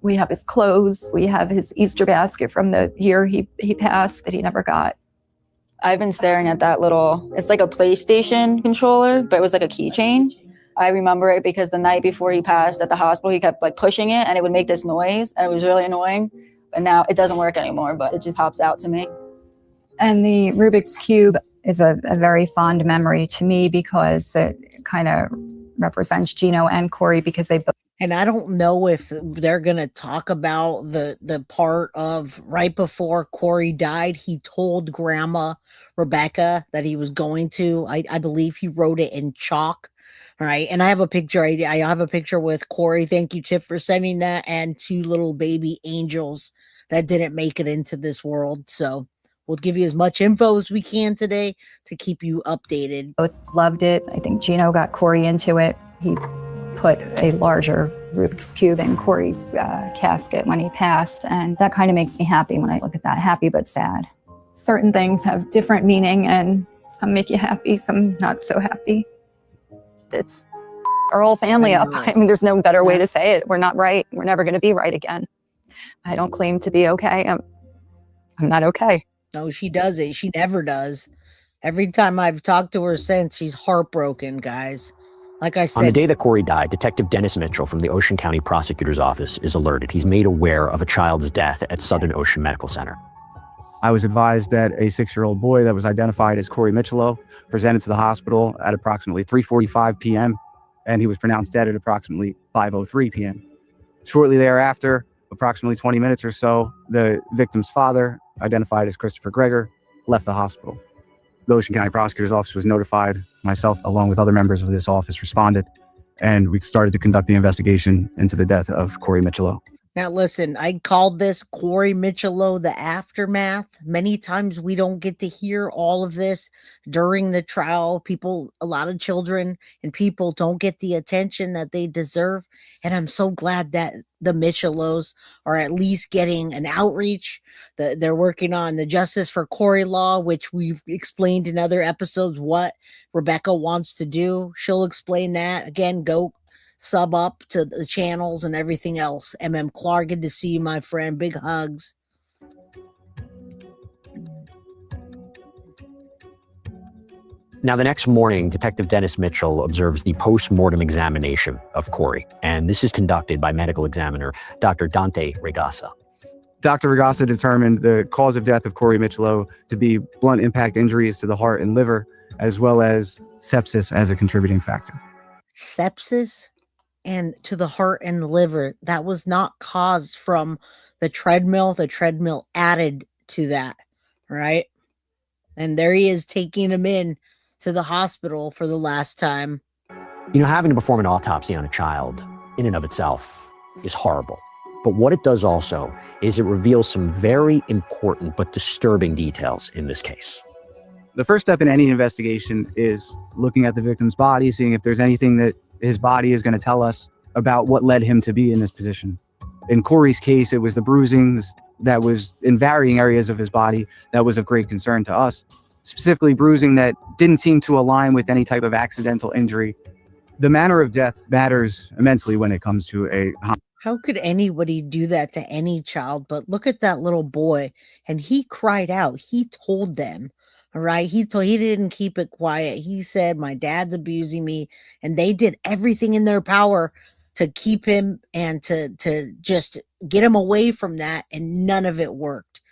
We have his clothes. We have his Easter basket from the year he passed that he never got. I've been staring at that it's like a PlayStation controller, but it was like a keychain. I remember it because the night before he passed at the hospital, he kept like pushing it and it would make this noise and it was really annoying. But now it doesn't work anymore, but it just pops out to me. And the Rubik's Cube is a very fond memory to me because it kind of represents Gino and Corey because they both. And I don't know if they're going to talk about the part of right before Corey died, he told Grandma Rebecca that he was going to, I believe he wrote it in chalk. Right. And I have a picture. I have a picture with Corey. Thank you, Chip, for sending that. And 2 little baby angels that didn't make it into this world. So we'll give you as much info as we can today to keep you updated. Both loved it. I think Gino got Corey into it. He put a larger Rubik's Cube in Corey's casket when he passed. And that kind of makes me happy when I look at that. Happy but sad. Certain things have different meaning and some make you happy, some not so happy. It's our whole family up. I mean, there's no better way to say it. We're not right. We're never going to be right again. I don't claim to be okay. I'm not okay. No, she doesn't. She never does. Every time I've talked to her since, she's heartbroken, guys. Like I said, on the day that Corey died, Detective Dennis Mitchell from the Ocean County Prosecutor's Office is alerted. He's made aware of a child's death at Southern Ocean Medical Center. I was advised that a 6-year-old boy that was identified as Corey Micciolo presented to the hospital at approximately 3:45 p.m. and he was pronounced dead at approximately 5:03 p.m. Shortly thereafter, approximately 20 minutes or so, the victim's father, identified as Christopher Gregor, left the hospital. The Ocean County Prosecutor's Office was notified. Myself, along with other members of this office, responded, and we started to conduct the investigation into the death of Corey Micciolo. now listen, I called this Corey Micciolo the aftermath. Many times we don't get to hear all of this during the trial. A lot of children and people don't get the attention that they deserve. And I'm so glad that the Micciolos are at least getting an outreach. They're working on the Justice for Corey law, which we've explained in other episodes what Rebecca wants to do. She'll explain that. Again, go sub up to the channels and everything else. Clark, good to see you, my friend. Big hugs. Now, the next morning, Detective Dennis Mitchell observes the post-mortem examination of Corey, and this is conducted by medical examiner Dr. Dante Regassa. Dr. Regassa determined the cause of death of Corey Micciolo to be blunt impact injuries to the heart and liver, as well as sepsis as a contributing factor. Sepsis and to the heart and the liver, that was not caused from the treadmill. The treadmill added to that, right? And there he is taking him in to the hospital for the last time. You know, having to perform an autopsy on a child in and of itself is horrible. But what it does also is it reveals some very important but disturbing details in this case. The first step in any investigation is looking at the victim's body, seeing if there's anything that his body is going to tell us about what led him to be in this position. In Corey's case, it was the bruisings that was in varying areas of his body that was of great concern to us, specifically bruising that didn't seem to align with any type of accidental injury. The manner of death matters immensely when it comes to a homicide. How could anybody do that to any child? But look at that little boy, and he cried out. He told them. All right. He didn't keep it quiet. He said, my dad's abusing me. And they did everything in their power to keep him and to just get him away from that. And none of it worked.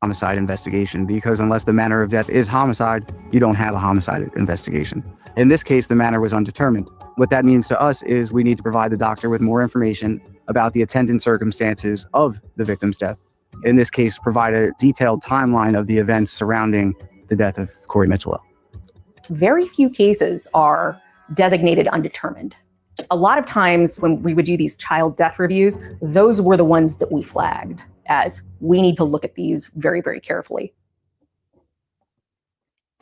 Homicide investigation, because unless the manner of death is homicide, you don't have a homicide investigation. In this case, the manner was undetermined. What that means to us is we need to provide the doctor with more information about the attendant circumstances of the victim's death. In this case, provide a detailed timeline of the events surrounding the death of Corey Micciolo. Very few cases are designated undetermined. A lot of times when we would do these child death reviews, those were the ones that we flagged as we need to look at these very, very carefully.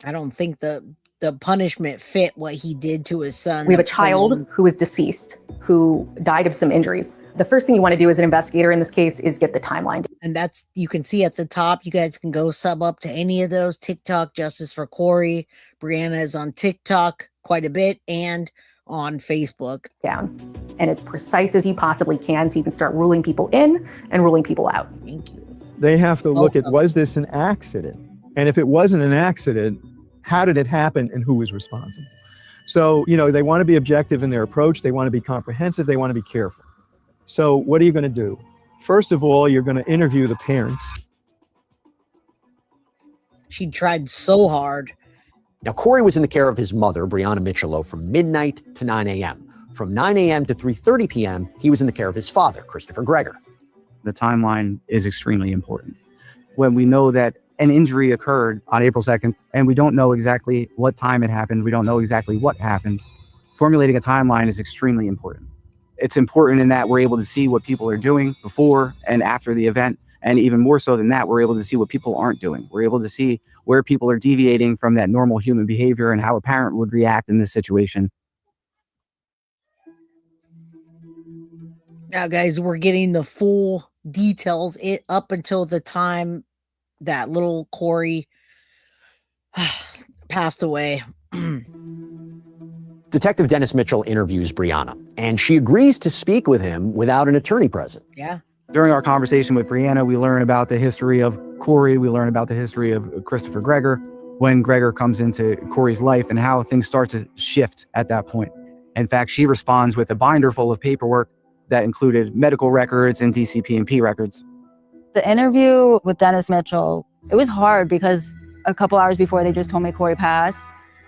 I don't think the punishment fit what he did to his son. We have a child who is deceased, who died of some injuries. The first thing you want to do as an investigator in this case is get the timeline. And that's, you can see at the top, you guys can go sub up to any of those. TikTok, Justice for Corey. Brianna is on TikTok quite a bit and on Facebook. Down. and as precise as you possibly can so you can start ruling people in and ruling people out. Thank you. They have to look at, was this an accident? And if it wasn't an accident, how did it happen and who was responsible? So, they want to be objective in their approach. They want to be comprehensive. They want to be careful. So what are you going to do? First of all, you're going to interview the parents. She tried so hard. Now, Corey was in the care of his mother, Brianna Micciolo, from midnight to 9 a.m. From 9 a.m. to 3:30 p.m., he was in the care of his father, Christopher Gregor. The timeline is extremely important. When we know that an injury occurred on April 2nd, and we don't know exactly what time it happened, we don't know exactly what happened, formulating a timeline is extremely important. It's important in that we're able to see what people are doing before and after the event. And even more so than that, we're able to see what people aren't doing. We're able to see where people are deviating from that normal human behavior and how a parent would react in this situation. Now, guys, we're getting the full details up until the time that little Corey passed away. Detective Dennis Mitchell interviews Brianna, and she agrees to speak with him without an attorney present. Yeah. During our conversation with Brianna, we learn about the history of Corey. We learn about the history of Christopher Gregor, when Gregor comes into Corey's life and how things start to shift at that point. In fact, she responds with a binder full of paperwork that included medical records and DCP&P records. The interview with Dennis Mitchell, it was hard because a couple hours before they just told me Corey passed,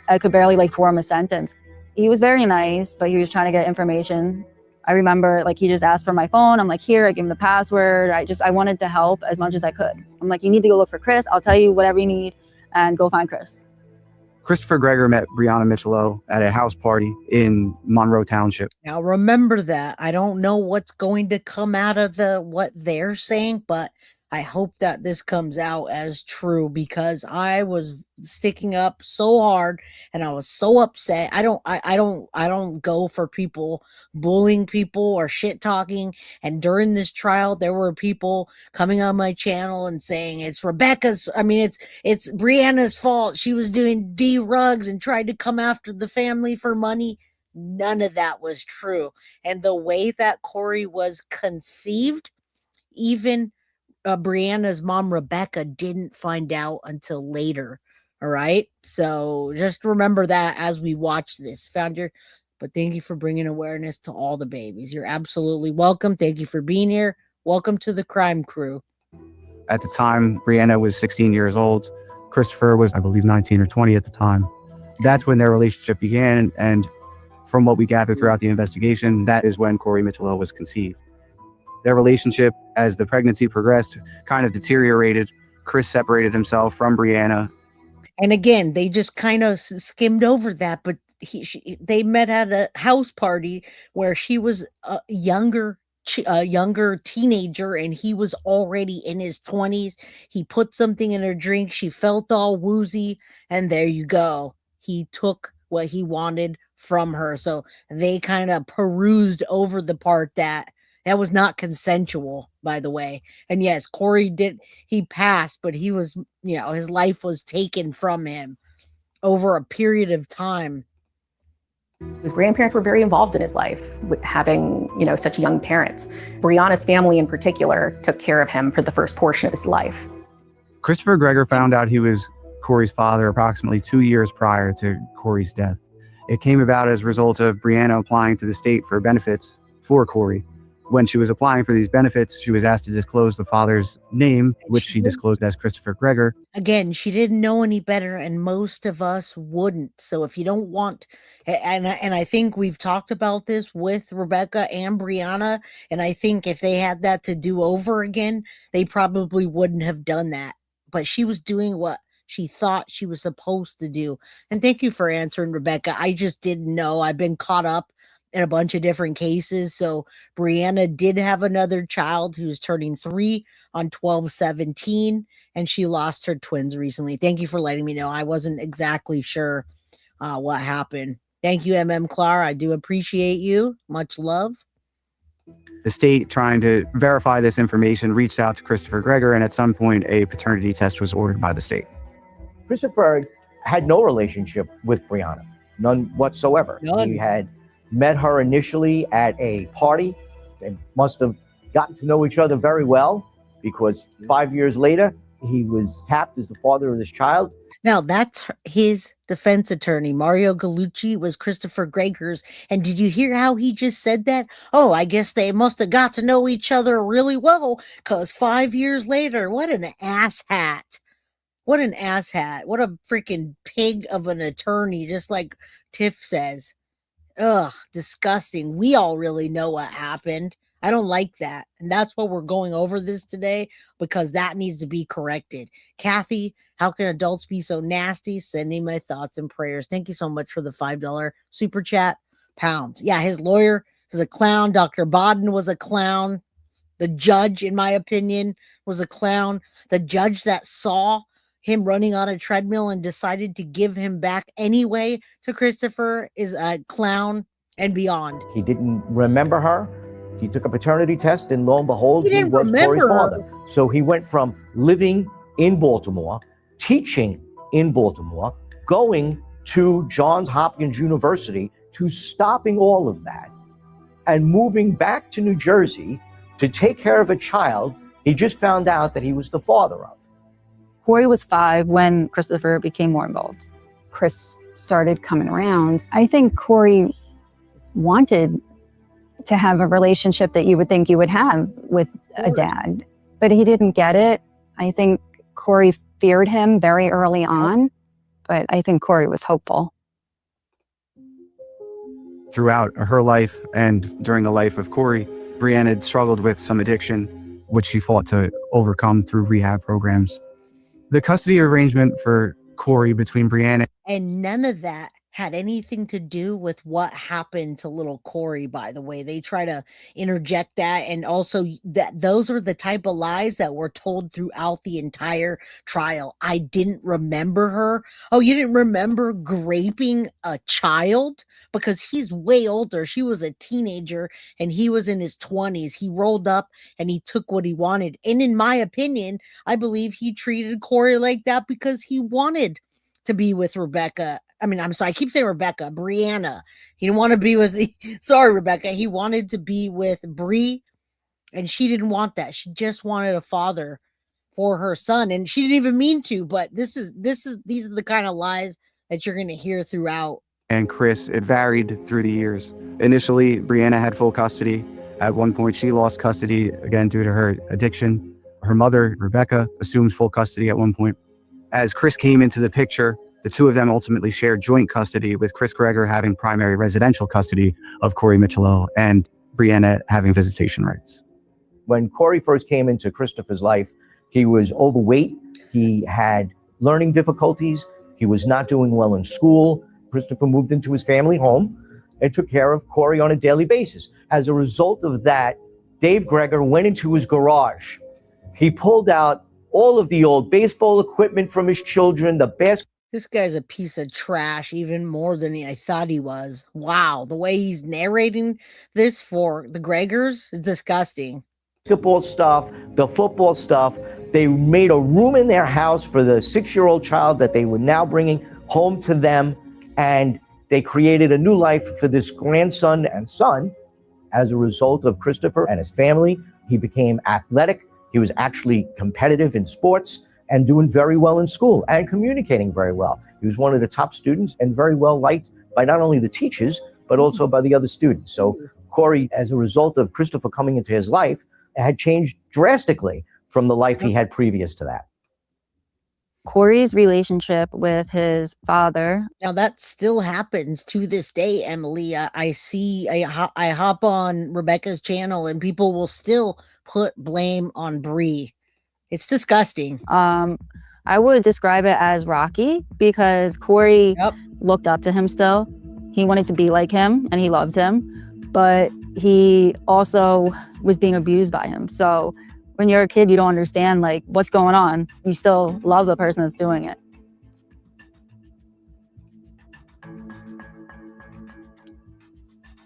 I could barely form a sentence. He was very nice, but he was trying to get information. I remember he just asked for my phone. I'm here, I gave him the password. I wanted to help as much as I could. I'm you need to go look for Chris. I'll tell you whatever you need and go find Chris. Christopher Gregor met Brianna Micciolo at a house party in Monroe Township. Now, remember that. I don't know what's going to come out of what they're saying, but I hope that this comes out as true because I was sticking up so hard and I was so upset. I don't go for people bullying people or shit talking. And during this trial, there were people coming on my channel and saying it's it's Brianna's fault. She was doing drugs and tried to come after the family for money. None of that was true. And the way that Corey was conceived, even Brianna's mom, Rebecca, didn't find out until later. All right. So just remember that as we watch this. But thank you for bringing awareness to all the babies. You're absolutely welcome. Thank you for being here. Welcome to the crime crew. At the time, Brianna was 16 years old. Christopher was, I believe, 19 or 20 at the time. That's when their relationship began. And from what we gathered throughout the investigation, that is when Corey Micciolo was conceived. Their relationship, as the pregnancy progressed, kind of deteriorated. Chris separated himself from Brianna. And again, they just kind of skimmed over that, but they met at a house party where she was a younger teenager and he was already in his 20s. He put something in her drink. She felt all woozy, and there you go. He took what he wanted from her. So they kind of perused over the part that was not consensual, by the way. And yes, Corey he passed, but he was, his life was taken from him over a period of time. His grandparents were very involved in his life with having, such young parents. Brianna's family in particular took care of him for the first portion of his life. Christopher Gregor found out he was Corey's father approximately 2 years prior to Corey's death. It came about as a result of Brianna applying to the state for benefits for Corey. When she was applying for these benefits, she was asked to disclose the father's name, which she disclosed as Christopher Gregor. Again, she didn't know any better, and most of us wouldn't. So if you don't want, and I think we've talked about this with Rebecca and Brianna, and I think if they had that to do over again, they probably wouldn't have done that. But she was doing what she thought she was supposed to do. And thank you for answering, Rebecca. I just didn't know. I've been caught up in a bunch of different cases. So Brianna did have another child who's turning 3 on 12/17, and she lost her twins recently. Thank you for letting me know. I wasn't exactly sure what happened. Thank you, MM Clara. I do appreciate you. Much love. The state, trying to verify this information, reached out to Christopher Gregor, and at some point a paternity test was ordered by the state. Christopher had no relationship with Brianna, none whatsoever. None. He had met her initially at a party and must have gotten to know each other very well, because 5 years later, he was tapped as the father of this child. Now, that's his defense attorney. Mario Gallucci was Christopher Gregor's. And did you hear how he just said that? Oh, I guess they must have got to know each other really well, because 5 years later, what an asshat. What an asshat. What a freaking pig of an attorney, just like Tiff says. Ugh, disgusting. We all really know what happened. I don't like that. And that's why we're going over this today, because that needs to be corrected. Kathy, how can adults be so nasty? Sending my thoughts and prayers. Thank you so much for the $5 super chat. Pounds. Yeah, his lawyer is a clown. Dr. Bodden was a clown. The judge, in my opinion, was a clown. The judge that saw him running on a treadmill and decided to give him back anyway to Christopher is a clown and beyond. He didn't remember her. He took a paternity test, and lo and behold, he was Corey's father. So he went from living in Baltimore, teaching in Baltimore, going to Johns Hopkins University, to stopping all of that and moving back to New Jersey to take care of a child he just found out that he was the father of. Corey was 5 when Christopher became more involved. Chris started coming around. I think Corey wanted to have a relationship that you would think you would have with a dad, but he didn't get it. I think Corey feared him very early on, but I think Corey was hopeful. Throughout her life and during the life of Corey, Brianna had struggled with some addiction, which she fought to overcome through rehab programs. The custody arrangement for Corey between Brianna and none of that had anything to do with what happened to little Corey, by the way. They try to interject that, and also that those are the type of lies that were told throughout the entire trial. I didn't remember her. Oh, you didn't remember graping a child? Because he's way older. She was a teenager and he was in his 20s. He rolled up and he took what he wanted. And in my opinion, I believe he treated Corey like that because he wanted to be with Rebecca. I mean, I'm sorry, I keep saying Rebecca, Brianna. He didn't want to be with, sorry, Rebecca. He wanted to be with Bree, and she didn't want that. She just wanted a father for her son, and she didn't even mean to, but these are the kind of lies that you're going to hear throughout. and Chris, it varied through the years. Initially, Brianna had full custody. At one point, she lost custody, again, due to her addiction. Her mother, Rebecca, assumes full custody at one point. As Chris came into the picture, the two of them ultimately shared joint custody, with Chris Gregor having primary residential custody of Corey Micciolo and Brianna having visitation rights. When Corey first came into Christopher's life, he was overweight. He had learning difficulties. He was not doing well in school. Christopher moved into his family home and took care of Corey on a daily basis. As a result of that, Dave Gregor went into his garage. He pulled out all of the old baseball equipment from his children, the basketball. This guy's a piece of trash, even more than I thought he was. Wow, the way he's narrating this for the Gregors is disgusting. Basketball stuff, the football stuff. They made a room in their house for the 6-year-old child that they were now bringing home to them. And they created a new life for this grandson and son. As a result of Christopher and his family, he became athletic. He was actually competitive in sports and doing very well in school and communicating very well. He was one of the top students and very well liked by not only the teachers, but also by the other students. So Corey, as a result of Christopher coming into his life, had changed drastically from the life he had previous to that. Corey's relationship with his father. Now that still happens to this day, Emily. I hop on Rebecca's channel and people will still put blame on Bree. It's disgusting. I would describe it as rocky because Corey looked up to him still. He wanted to be like him and he loved him, but he also was being abused by him. So when you're a kid, you don't understand like what's going on. You still love the person that's doing it.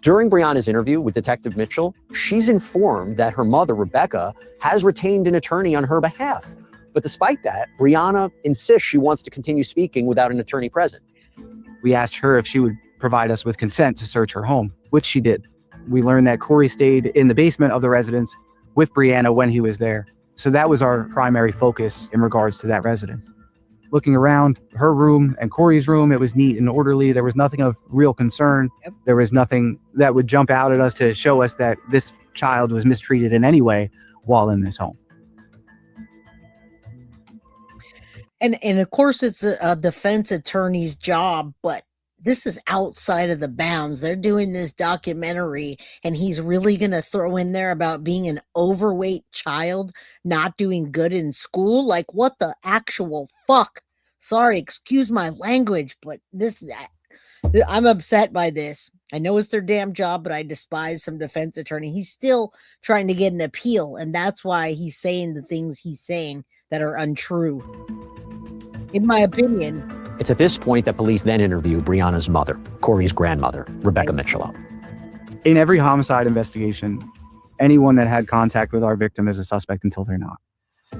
During Brianna's interview with Detective Mitchell, she's informed that her mother, Rebecca, has retained an attorney on her behalf. But despite that, Brianna insists she wants to continue speaking without an attorney present. We asked her if she would provide us with consent to search her home, which she did. We learned that Corey stayed in the basement of the residence with Brianna when he was there. So that was our primary focus in regards to that residence. Looking around her room and Corey's room, it was neat and orderly. There was nothing of real concern. There was nothing that would jump out at us to show us that this child was mistreated in any way while in this home. And of course, it's a defense attorney's job, but this is outside of the bounds. They're doing this documentary, and he's really going to throw in there about being an overweight child, not doing good in school. Like, what the actual fuck? Sorry, excuse my language, but I'm upset by this. I know it's their damn job, but I despise some defense attorney. He's still trying to get an appeal, and that's why he's saying the things he's saying that are untrue. In my opinion. It's at this point that police then interview Brianna's mother, Corey's grandmother, Rebecca Micciolo. In every homicide investigation, anyone that had contact with our victim is a suspect until they're not.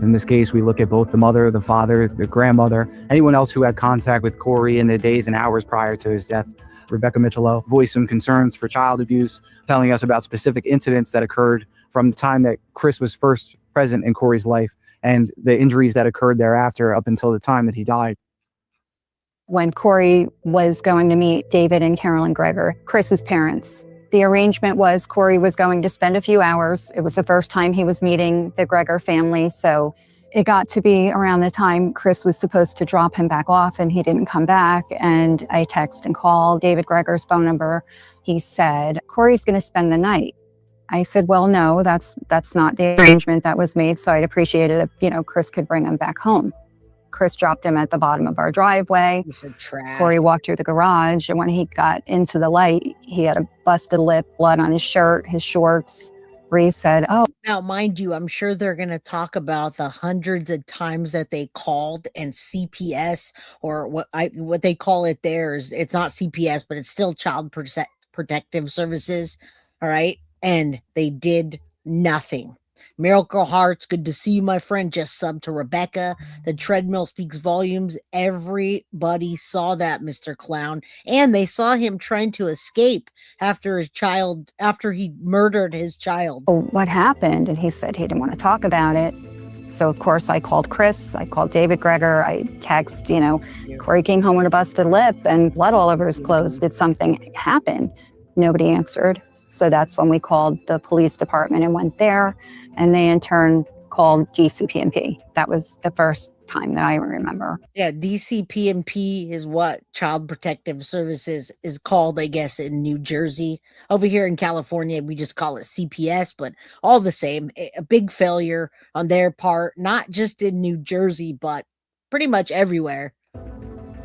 In this case, we look at both the mother, the father, the grandmother, anyone else who had contact with Corey in the days and hours prior to his death. Rebecca Micciolo voiced some concerns for child abuse, telling us about specific incidents that occurred from the time that Chris was first present in Corey's life and the injuries that occurred thereafter up until the time that he died. When Corey was going to meet David and Carolyn Gregor, Chris's parents, the arrangement was Corey was going to spend a few hours. It was the first time he was meeting the Gregor family, so it got to be around the time Chris was supposed to drop him back off, and he didn't come back. And I text and called David Gregor's phone number. He said, Corey's going to spend the night. I said, well, no, that's not the arrangement that was made. So I'd appreciate it if, Chris could bring him back home. Chris dropped him at the bottom of our driveway. Corey walked through the garage, and when he got into the light, he had a busted lip, blood on his shirt, his shorts. Bree said, oh. Now, mind you, I'm sure they're going to talk about the hundreds of times that they called, and CPS, or what they call it there, is it's not CPS, but it's still Child Protective Services. All right. And they did nothing. Miracle Hearts, good to see you, my friend. Just sub to Rebecca. The treadmill speaks volumes. Everybody saw that, Mr. Clown. And they saw him trying to escape after he murdered his child. What happened? And he said he didn't want to talk about it. So, of course, I called Chris. I called David Gregor. I text, Corey came home with a busted lip and blood all over his clothes. Did something happen? Nobody answered. So that's when we called the police department and went there, and they in turn called DCP&P. That was the first time that I remember. Yeah, DCP&P is what Child Protective Services is called, I guess, in New Jersey. Over here in California, we just call it CPS, but all the same, a big failure on their part, not just in New Jersey, but pretty much everywhere.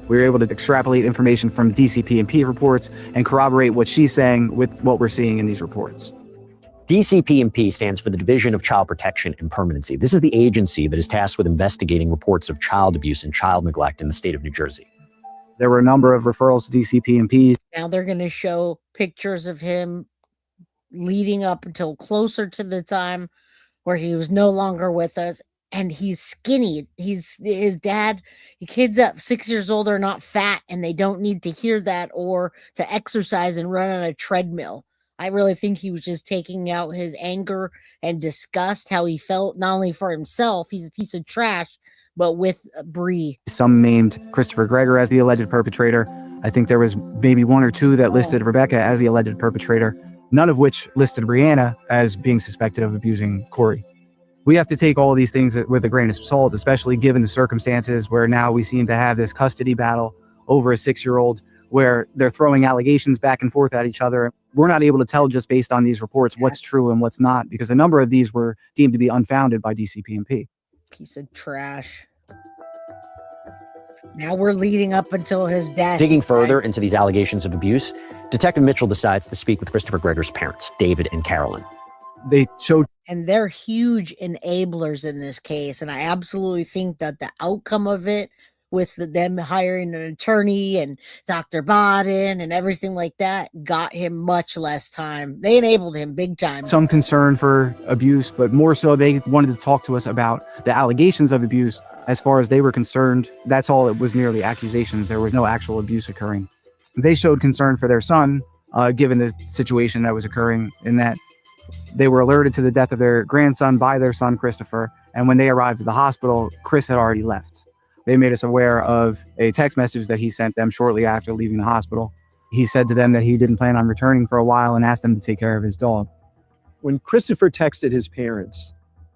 We were able to extrapolate information from DCP&P reports and corroborate what she's saying with what we're seeing in these reports. DCP&P stands for the Division of Child Protection and Permanency. This is the agency that is tasked with investigating reports of child abuse and child neglect in the state of New Jersey. There were a number of referrals to DCP&P. Now they're going to show pictures of him leading up until closer to the time where he was no longer with us. And he's skinny. His dad, kids at 6 years old are not fat, and they don't need to hear that or to exercise and run on a treadmill. I really think he was just taking out his anger and disgust, how he felt, not only for himself, he's a piece of trash, but with Bree. Some named Christopher Gregor as the alleged perpetrator. I think there was maybe one or two that listed Rebecca as the alleged perpetrator, none of which listed Brianna as being suspected of abusing Corey. We have to take all of these things with a grain of salt, especially given the circumstances where now we seem to have this custody battle over a 6-year-old where they're throwing allegations back and forth at each other. We're not able to tell just based on these reports what's true and what's not, because a number of these were deemed to be unfounded by DCP&P. Piece of trash. Now we're leading up until his death. Digging further into these allegations of abuse, Detective Mitchell decides to speak with Christopher Gregor's parents, David and Carolyn. They showed, and they're huge enablers in this case, and I absolutely think that the outcome of it, with them hiring an attorney and Dr. Baden and everything like that, got him much less time. They enabled him big time. Some concern for abuse, but more so they wanted to talk to us about the allegations of abuse. As far as they were concerned, that's all. It was merely accusations. There was no actual abuse occurring. They showed concern for their son, given the situation that was occurring, in that they were alerted to the death of their grandson by their son, Christopher. And when they arrived at the hospital, Chris had already left. They made us aware of a text message that he sent them shortly after leaving the hospital. He said to them that he didn't plan on returning for a while and asked them to take care of his dog. When Christopher texted his parents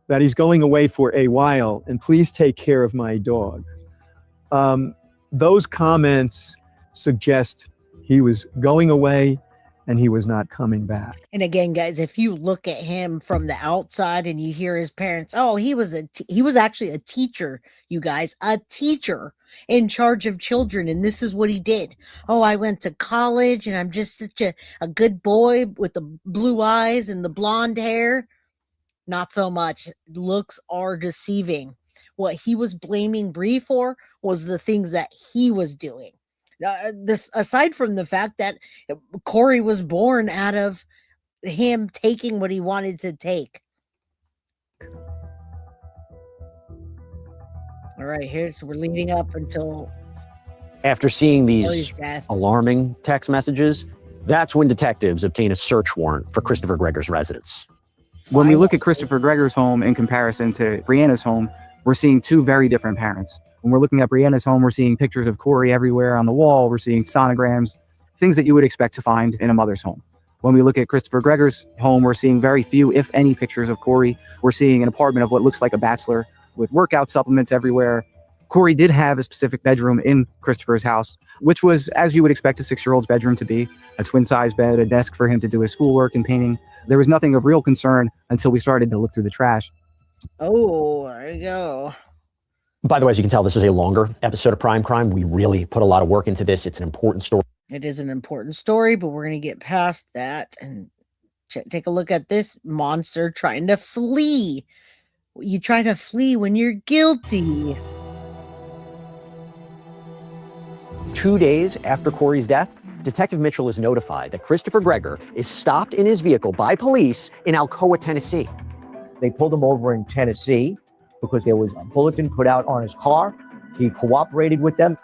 that he's going away for a while and please take care of my dog, those comments suggest he was going away and he was not coming back. And again, guys, if you look at him from the outside and you hear his parents, oh, he was actually a teacher, you guys, a teacher in charge of children. And this is what he did. Oh, I went to college and I'm just such a good boy with the blue eyes and the blonde hair. Not so much. Looks are deceiving. What he was blaming Bree for was the things that he was doing. This aside from the fact that Corey was born out of him taking what he wanted to take. All right, so we're leading up until after seeing these Corey's death. Alarming text messages, that's when detectives obtain a search warrant for Christopher Gregor's residence. When we look at Christopher Gregor's home in comparison to Brianna's home, we're seeing two very different parents. When we're looking at Brianna's home, we're seeing pictures of Corey everywhere on the wall. We're seeing sonograms, things that you would expect to find in a mother's home. When we look at Christopher Gregor's home, we're seeing very few, if any, pictures of Corey. We're seeing an apartment of what looks like a bachelor with workout supplements everywhere. Corey did have a specific bedroom in Christopher's house, which was, as you would expect a 6-year-old's bedroom to be, a twin-size bed, a desk for him to do his schoolwork and painting. There was nothing of real concern until we started to look through the trash. Oh, there you go. By the way, as you can tell, this is a longer episode of Prime Crime. We really put a lot of work into this. It's an important story. It is an important story, but we're going to get past that and take a look at this monster trying to flee. You try to flee when you're guilty. 2 days after Corey's death, Detective Mitchell is notified that Christopher Gregor is stopped in his vehicle by police in Alcoa, Tennessee. They pulled him over in Tennessee because there was a bulletin put out on his car. He cooperated with them.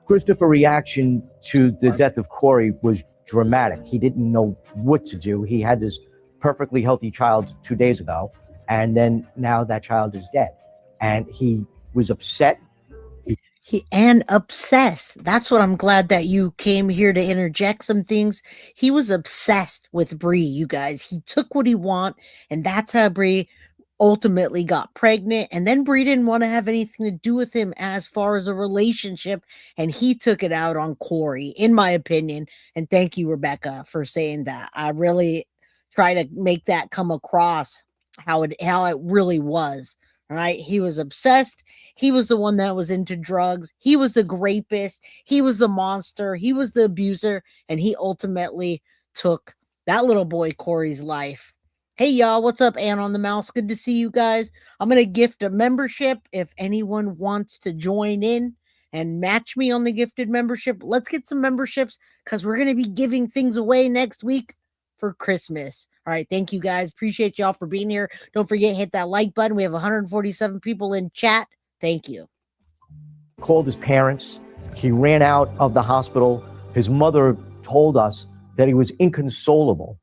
Christopher's reaction to the death of Corey was dramatic. He didn't know what to do. He had this perfectly healthy child 2 days ago, and then now that child is dead. And he was upset. And obsessed. That's what I'm glad that you came here to interject some things. He was obsessed with Bree, you guys. He took what he want, and that's how Bree ultimately got pregnant. And then Bree didn't want to have anything to do with him as far as a relationship, and he took it out on Corey, in my opinion. And thank you, Rebecca, for saying that. I really try to make that come across how it really was. Right? He was obsessed. He was the one that was into drugs. He was the rapist. He was the monster. He was the abuser. And he ultimately took that little boy Corey's life. Hey, y'all. What's up, Ann on the Mouse? Good to see you guys. I'm going to gift a membership if anyone wants to join in and match me on the gifted membership. Let's get some memberships because we're going to be giving things away next week for Christmas. All right. Thank you guys. Appreciate y'all for being here. Don't forget, hit that like button. We have 147 people in chat. Thank you. Called his parents. He ran out of the hospital. His mother told us that he was inconsolable.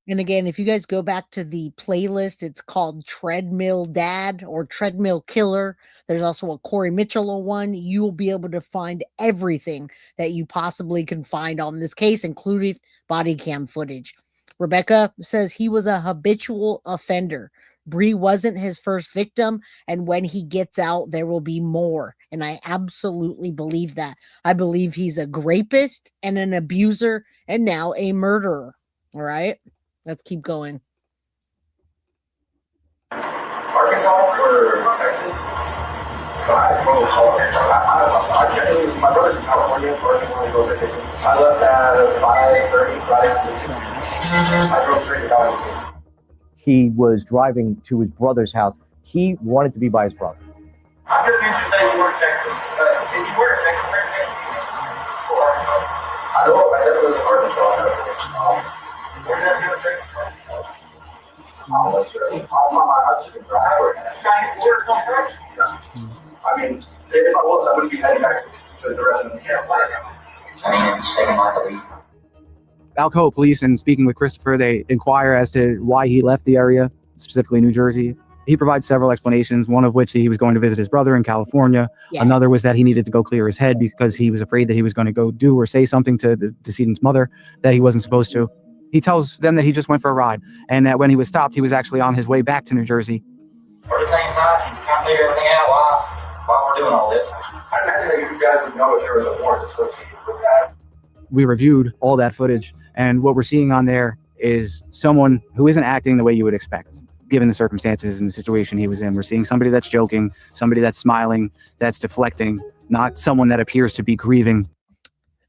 And again, if you guys go back to the playlist, it's called Treadmill Dad or Treadmill Killer. There's also a Corey Micciolo one. You will be able to find everything that you possibly can find on this case, including body cam footage. Rebecca says he was a habitual offender. Bree wasn't his first victim, and when he gets out, there will be more. And I absolutely believe that. I believe he's a rapist and an abuser and now a murderer. All right? Let's keep going. Arkansas or Texas? My brother's in California. I left at 5:30 Friday. I drove straight to Dallas. He was driving to his brother's house. He wanted to be by his brother. I could you say you were in Texas. If you were in Texas, where in Texas? Or Arkansas? I know, I definitely was in Arkansas. I'll just been driving. I mean, if I was, I wouldn't be heading back to the rest of the camp. I mean, it's taking like a week. Alcoa police, and speaking with Christopher, they inquire as to why he left the area, specifically New Jersey. He provides several explanations, one of which he was going to visit his brother in California. Yes. Another was that he needed to go clear his head because he was afraid that he was going to go do or say something to the decedent's mother that he wasn't supposed to. He tells them that he just went for a ride and that when he was stopped, he was actually on his way back to New Jersey. For the same time, you can't figure everything out while we're doing all this. I imagine that you guys would know if there was a warrant associated with that. We reviewed all that footage, and what we're seeing on there is someone who isn't acting the way you would expect, given the circumstances and the situation he was in. We're seeing somebody that's joking, somebody that's smiling, that's deflecting, not someone that appears to be grieving.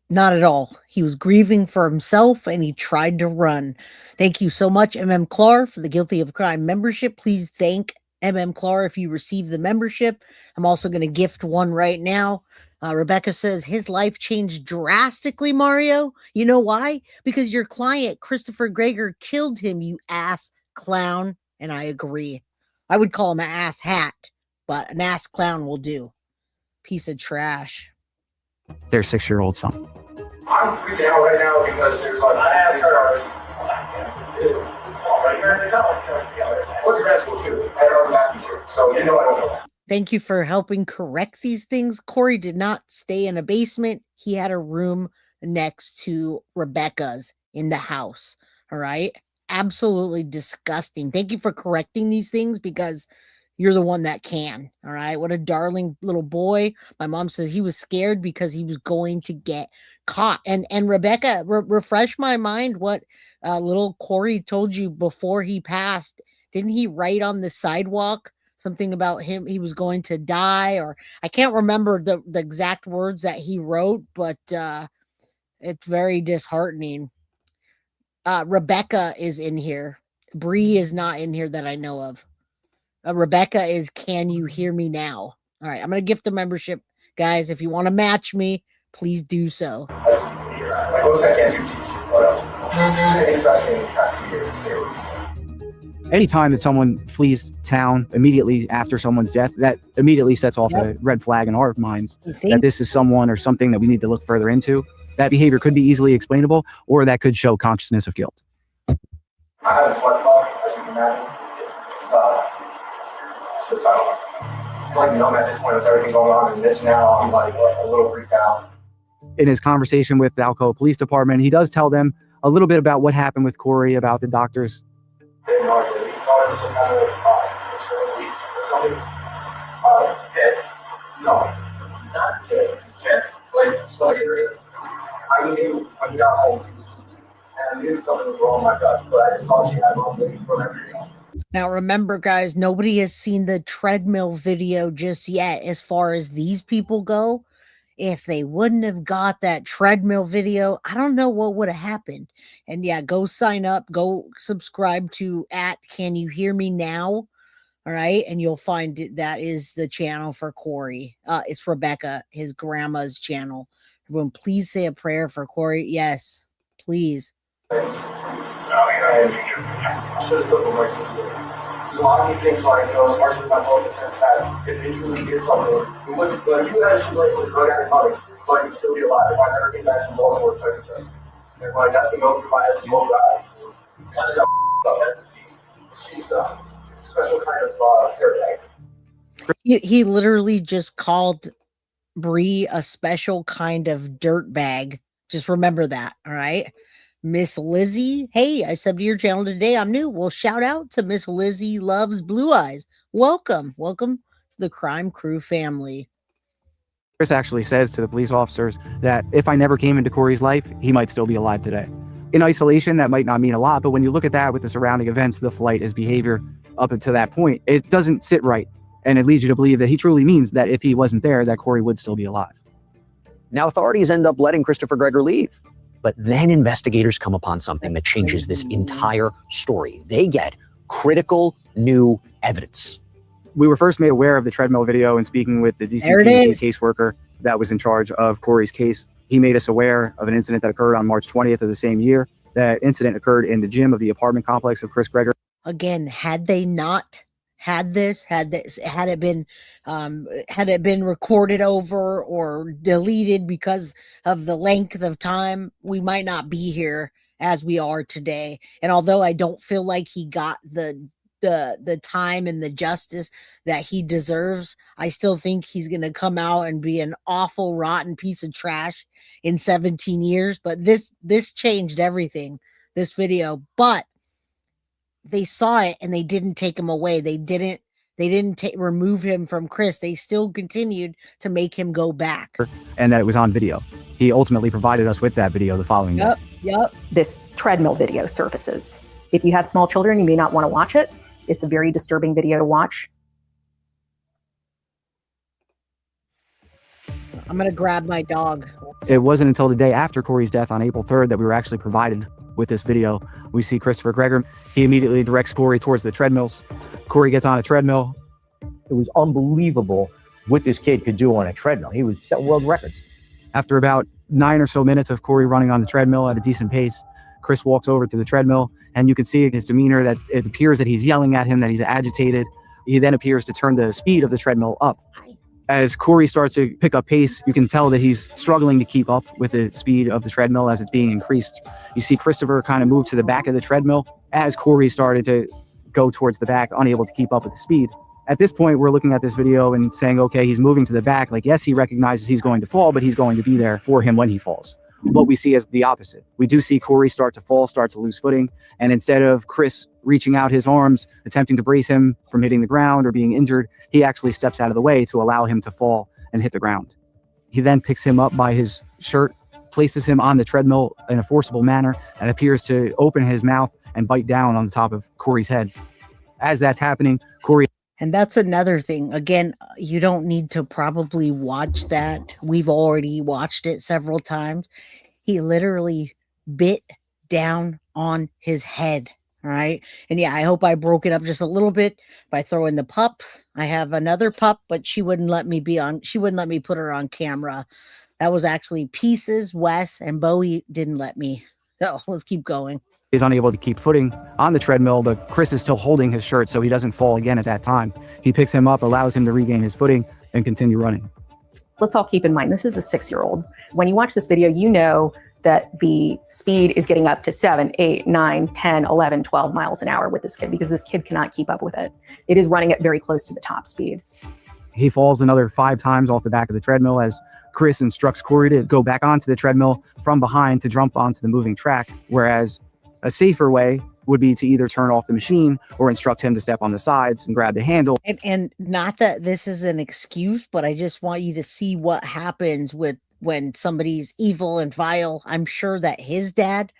Not at all. He was grieving for himself and he tried to run. Thank you so much, MM Clar, for the Guilty of Crime membership. Please thank MM Clar if you receive the membership. I'm also going to gift one right now. Rebecca says his life changed drastically, Mario. You know why? Because your client, Christopher Gregor, killed him, you ass clown. And I agree. I would call him an ass hat, but an ass clown will do. Piece of trash. Their 6-year-old son. I'm freaking out right now because there's like these cars. What's your best school too? I was a math teacher, so you know I don't know that. Thank you for helping correct these things. Corey did not stay in a basement. He had a room next to Rebecca's in the house. All right. Absolutely disgusting. Thank you for correcting these things because you're the one that can. All right. What a darling little boy. My mom says he was scared because he was going to get caught. And Rebecca, refresh my mind what little Corey told you before he passed. Didn't he write on the sidewalk something about him? He was going to die, or I can't remember the exact words that he wrote, but it's very disheartening. Rebecca is in here. Bree is not in here that I know of. Rebecca is, can you hear me now? All right, I'm going to gift a membership. Guys, if you want to match me, please do so. Anytime that someone flees town immediately after someone's death, that immediately sets off a red flag in our minds that this is someone or something that we need to look further into. That behavior could be easily explainable, or that could show consciousness of guilt. I haven't slept well, as you can imagine. It's just, I don't know. Like, numb at this point with everything going on, and this now, I'm like a little freaked out. In his conversation with the Alcoa Police Department, he does tell them a little bit about what happened with Corey, about the doctors. They had no idea. He thought it was some kind of something. Dead. No, he's not dead. Just like surgery. I knew when he got home, and I knew something was wrong with my gut, but I just thought she had one thing from everything. Now, remember, guys, nobody has seen the treadmill video just yet as far as these people go. If they wouldn't have got that treadmill video, I don't know what would have happened. And yeah, go sign up, go subscribe to @Can You Hear Me Now? All right. And you'll find that is the channel for Corey. It's Rebecca, his grandma's channel. Everyone, please say a prayer for Corey. Yes, please. I should have took him right this way. There's a lot of things, like, you know, it's partially my fault in the sense that if they truly did something, we would, but if you actually like was drug addict money, but you'd still be alive if I never came back from Baltimore type of thing. And like that's the motive if I had this whole guy. She's a special kind of dirtbag. He literally just called Bree a special kind of dirtbag. Just remember that, all right? Miss Lizzie, hey, I subbed to your channel today. I'm new. Well, shout out to Miss Lizzie Loves Blue Eyes. Welcome to the Crime Crew family. Chris actually says to the police officers that if I never came into Corey's life, he might still be alive today. In isolation, that might not mean a lot, but when you look at that with the surrounding events, the flight, his behavior up until that point, it doesn't sit right. And it leads you to believe that he truly means that if he wasn't there, that Corey would still be alive. Now authorities end up letting Christopher Gregor leave. But then investigators come upon something that changes this entire story. They get critical new evidence. We were first made aware of the treadmill video and speaking with the DCPD caseworker that was in charge of Corey's case. He made us aware of an incident that occurred on March 20th of the same year. That incident occurred in the gym of the apartment complex of Chris Gregor. again, had they not had it been recorded over or deleted because of the length of time, we might not be here as we are today. And although I don't feel like he got the time and the justice that he deserves, I still think he's going to come out and be an awful, rotten piece of trash in 17 years. But this changed everything, this video. But they saw it and they didn't take him away. They didn't remove him from Chris. They still continued to make him go back. And that it was on video. He ultimately provided us with that video the following day. Yep. This treadmill video surfaces. If you have small children, you may not want to watch it. It's a very disturbing video to watch. I'm going to grab my dog. It wasn't until the day after Corey's death on April 3rd that we were actually provided with this video. We see Christopher Gregor. He immediately directs Corey towards the treadmills. Corey gets on a treadmill. It was unbelievable what this kid could do on a treadmill. He was setting world records. After about 9 or so minutes of Corey running on the treadmill at a decent pace, Chris walks over to the treadmill, and you can see in his demeanor that it appears that he's yelling at him, that he's agitated. He then appears to turn the speed of the treadmill up. As Corey starts to pick up pace, you can tell that he's struggling to keep up with the speed of the treadmill as it's being increased. You see Christopher kind of move to the back of the treadmill as Corey started to go towards the back, unable to keep up with the speed. At this point, we're looking at this video and saying, okay, he's moving to the back. Like, yes, he recognizes he's going to fall, but he's going to be there for him when he falls. What we see is the opposite. We do see Corey start to fall, start to lose footing. And instead of Chris reaching out his arms, attempting to brace him from hitting the ground or being injured, he actually steps out of the way to allow him to fall and hit the ground. He then picks him up by his shirt, places him on the treadmill in a forcible manner, and appears to open his mouth and bite down on the top of Corey's head. As that's happening, Corey... And that's another thing. Again, you don't need to probably watch that. We've already watched it several times. He literally bit down on his head. All right. And yeah, I hope I broke it up just a little bit by throwing the pups. I have another pup, but she wouldn't let me put her on camera. That was actually Pieces, Wes, and Bowie didn't let me. So let's keep going. He's unable to keep footing on the treadmill, but Chris is still holding his shirt so he doesn't fall again at that time. He picks him up, allows him to regain his footing, and continue running. Let's all keep in mind, this is a 6-year-old. When you watch this video, you know that the speed is getting up to 7, 8, 9, 10, 11, 12 miles an hour with this kid because this kid cannot keep up with it. It is running at very close to the top speed. He falls another 5 times off the back of the treadmill as Chris instructs Corey to go back onto the treadmill from behind to jump onto the moving track, whereas a safer way would be to either turn off the machine or instruct him to step on the sides and grab the handle. And not that this is an excuse, but I just want you to see what happens when somebody's evil and vile. I'm sure that his dad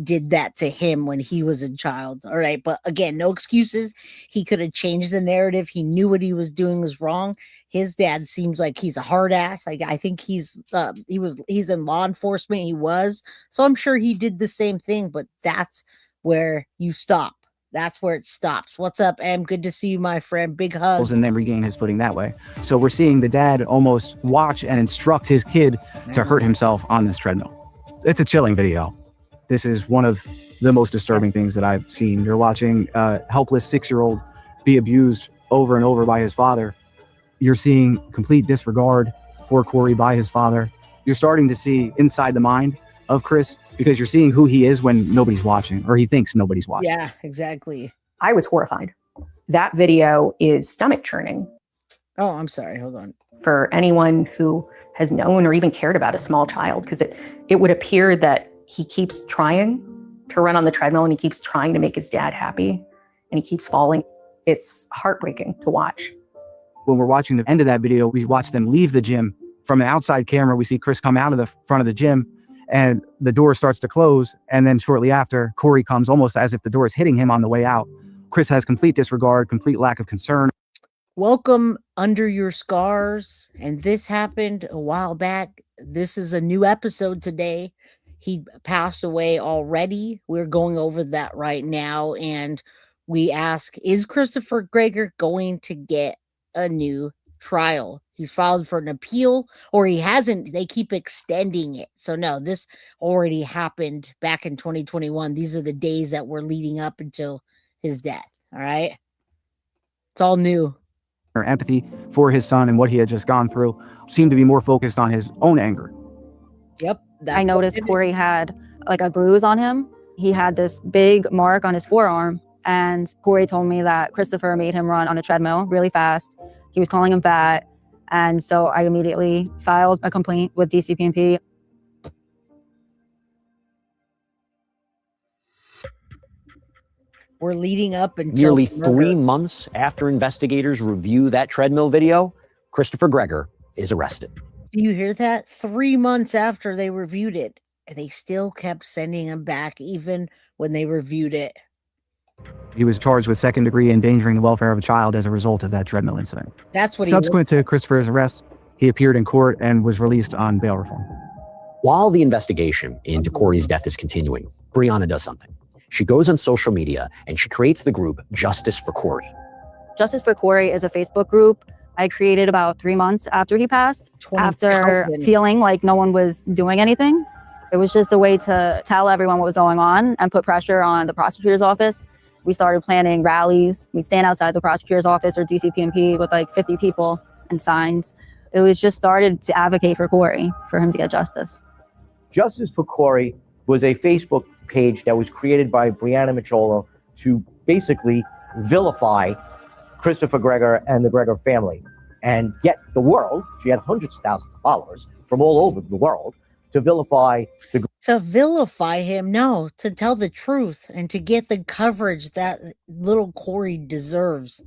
did that to him when he was a child. All right. But again, no excuses. He could have changed the narrative. He knew what he was doing was wrong. His dad seems like he's a hard ass. Like, I think he's in law enforcement. He was. So I'm sure he did the same thing, but that's where you stop. That's where it stops. What's up, Em? Good to see you, my friend. Big hugs. And then regain his footing that way. So we're seeing the dad almost watch and instruct his kid to hurt himself on this treadmill. It's a chilling video. This is one of the most disturbing things that I've seen. You're watching a helpless 6-year-old be abused over and over by his father. You're seeing complete disregard for Corey by his father. You're starting to see inside the mind of Chris because you're seeing who he is when nobody's watching, or he thinks nobody's watching. Yeah, exactly. I was horrified. That video is stomach churning. Oh, I'm sorry. Hold on. For anyone who has known or even cared about a small child, because it would appear that he keeps trying to run on the treadmill and he keeps trying to make his dad happy and he keeps falling. It's heartbreaking to watch. When we're watching the end of that video, we watch them leave the gym. From an outside camera, we see Chris come out of the front of the gym and the door starts to close. And then shortly after, Corey comes almost as if the door is hitting him on the way out. Chris has complete disregard, complete lack of concern. Welcome Under Your Scars. And this happened a while back. This is a new episode today. He passed away already. We're going over that right now. And we ask, is Christopher Gregor going to get a new trial? He's filed for an appeal, or he hasn't. They keep extending it. So no, this already happened back in 2021. These are the days that we're leading up until his death. All right. It's all new. Or empathy for his son and what he had just gone through, seemed to be more focused on his own anger. Yep. I noticed Corey had like a bruise on him. He had this big mark on his forearm. And Corey told me that Christopher made him run on a treadmill really fast. He was calling him fat. And so I immediately filed a complaint with DCPMP. We're leading up until Nearly 3 months after investigators review that treadmill video, Christopher Gregor is arrested. Do you hear that? 3 months after they reviewed it, they still kept sending him back even when they reviewed it. He was charged with second-degree endangering the welfare of a child as a result of that treadmill incident. That's what Subsequent to Christopher's arrest, he appeared in court and was released on bail reform. While the investigation into Corey's death is continuing, Brianna does something. She goes on social media and she creates the group Justice for Corey. Justice for Corey is a Facebook group I created about 3 months after he passed, after feeling like no one was doing anything. It was just a way to tell everyone what was going on and put pressure on the prosecutor's office. We started planning rallies. We'd stand outside the prosecutor's office or DCPMP with like 50 people and signs. It was just started to advocate for Corey, for him to get justice. Justice for Corey was a Facebook page that was created by Brianna Micciolo to basically vilify Christopher Gregor and the Gregor family and get the world, she had hundreds of thousands of followers from all over the world, to vilify the... To vilify him, no, to tell the truth and to get the coverage that little Corey deserves.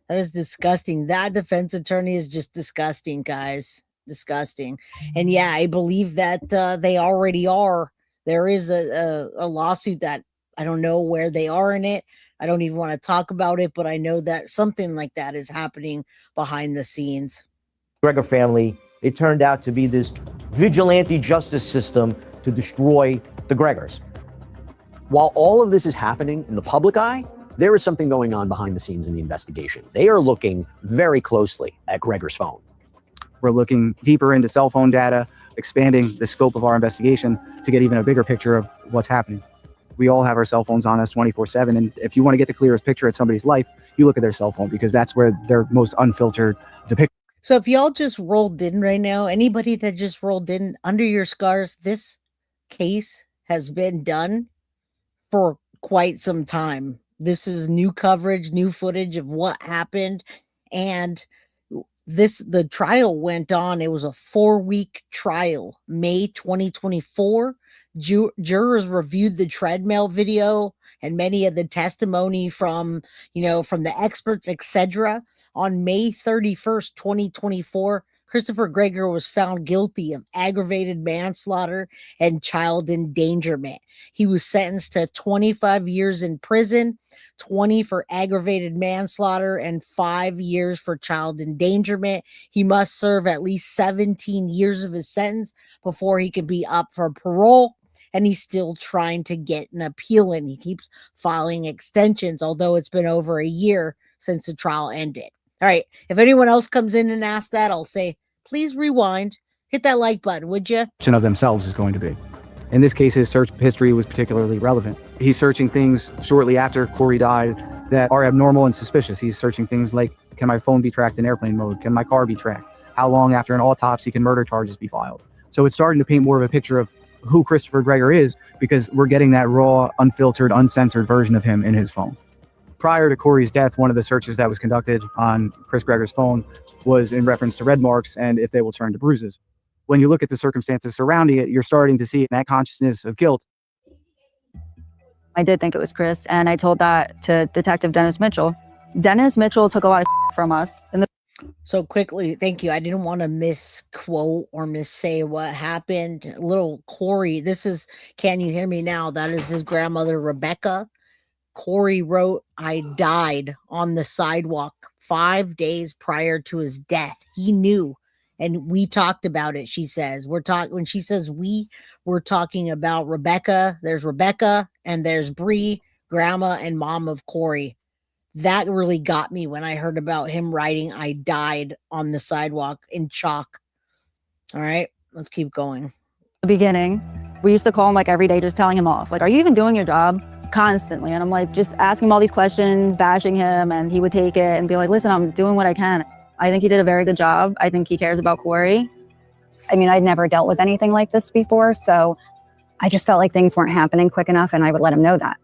That is disgusting. That defense attorney is just disgusting, guys. Disgusting. And yeah, I believe that they already are. There is a lawsuit that I don't know where they are in it. I don't even want to talk about it, but I know that something like that is happening behind the scenes. Gregor family, it turned out to be this vigilante justice system to destroy the Gregors. While all of this is happening in the public eye, there is something going on behind the scenes in the investigation. They are looking very closely at Gregor's phone. We're looking deeper into cell phone data, expanding the scope of our investigation to get even a bigger picture of what's happening. We all have our cell phones on us 24/7. And if you want to get the clearest picture of somebody's life, you look at their cell phone because that's where their most unfiltered depiction. So if y'all just rolled in right now, anybody that just rolled in under your scars, this case has been done for quite some time. This is new coverage, new footage of what happened. And the trial went on. It was a 4-week trial, May 2024. Jurors reviewed the treadmill video and many of the testimony from the experts, etc. On May 31st, 2024, Christopher Gregor was found guilty of aggravated manslaughter and child endangerment. He was sentenced to 25 years in prison, 20 for aggravated manslaughter, and 5 years for child endangerment. He must serve at least 17 years of his sentence before he can be up for parole. And he's still trying to get an appeal in. He keeps filing extensions, although it's been over a year since the trial ended. All right. If anyone else comes in and asks that, I'll say, please rewind. Hit that like button, would you? Of themselves is going to be. In this case, his search history was particularly relevant. He's searching things shortly after Corey died that are abnormal and suspicious. He's searching things like, can my phone be tracked in airplane mode? Can my car be tracked? How long after an autopsy can murder charges be filed? So it's starting to paint more of a picture of who Christopher Gregor is because we're getting that raw, unfiltered, uncensored version of him in his phone. Prior to Corey's death, one of the searches that was conducted on Chris Gregor's phone was in reference to red marks and if they will turn to bruises. When you look at the circumstances surrounding it, you're starting to see that consciousness of guilt. I did think it was Chris, and I told that to Detective Dennis Mitchell. Dennis Mitchell took a lot of from us. So quickly, thank you. I didn't want to misquote or missay what happened. Little Corey, this is, can you hear me now? That is his grandmother, Rebecca. Corey wrote, I died on the sidewalk 5 days prior to his death. He knew. And we talked about it, she says. When she says we're talking about Rebecca. There's Rebecca and there's Bree, grandma and mom of Corey. That really got me when I heard about him writing, I died on the sidewalk in chalk. All right, let's keep going. The beginning, we used to call him like every day, just telling him off. Like, are you even doing your job? constantly. And I'm like, just asking him all these questions, bashing him, and he would take it and be like, listen, I'm doing what I can. I think he did a very good job. I think he cares about Corey. I mean, I'd never dealt with anything like this before, so I just felt like things weren't happening quick enough, and I would let him know that.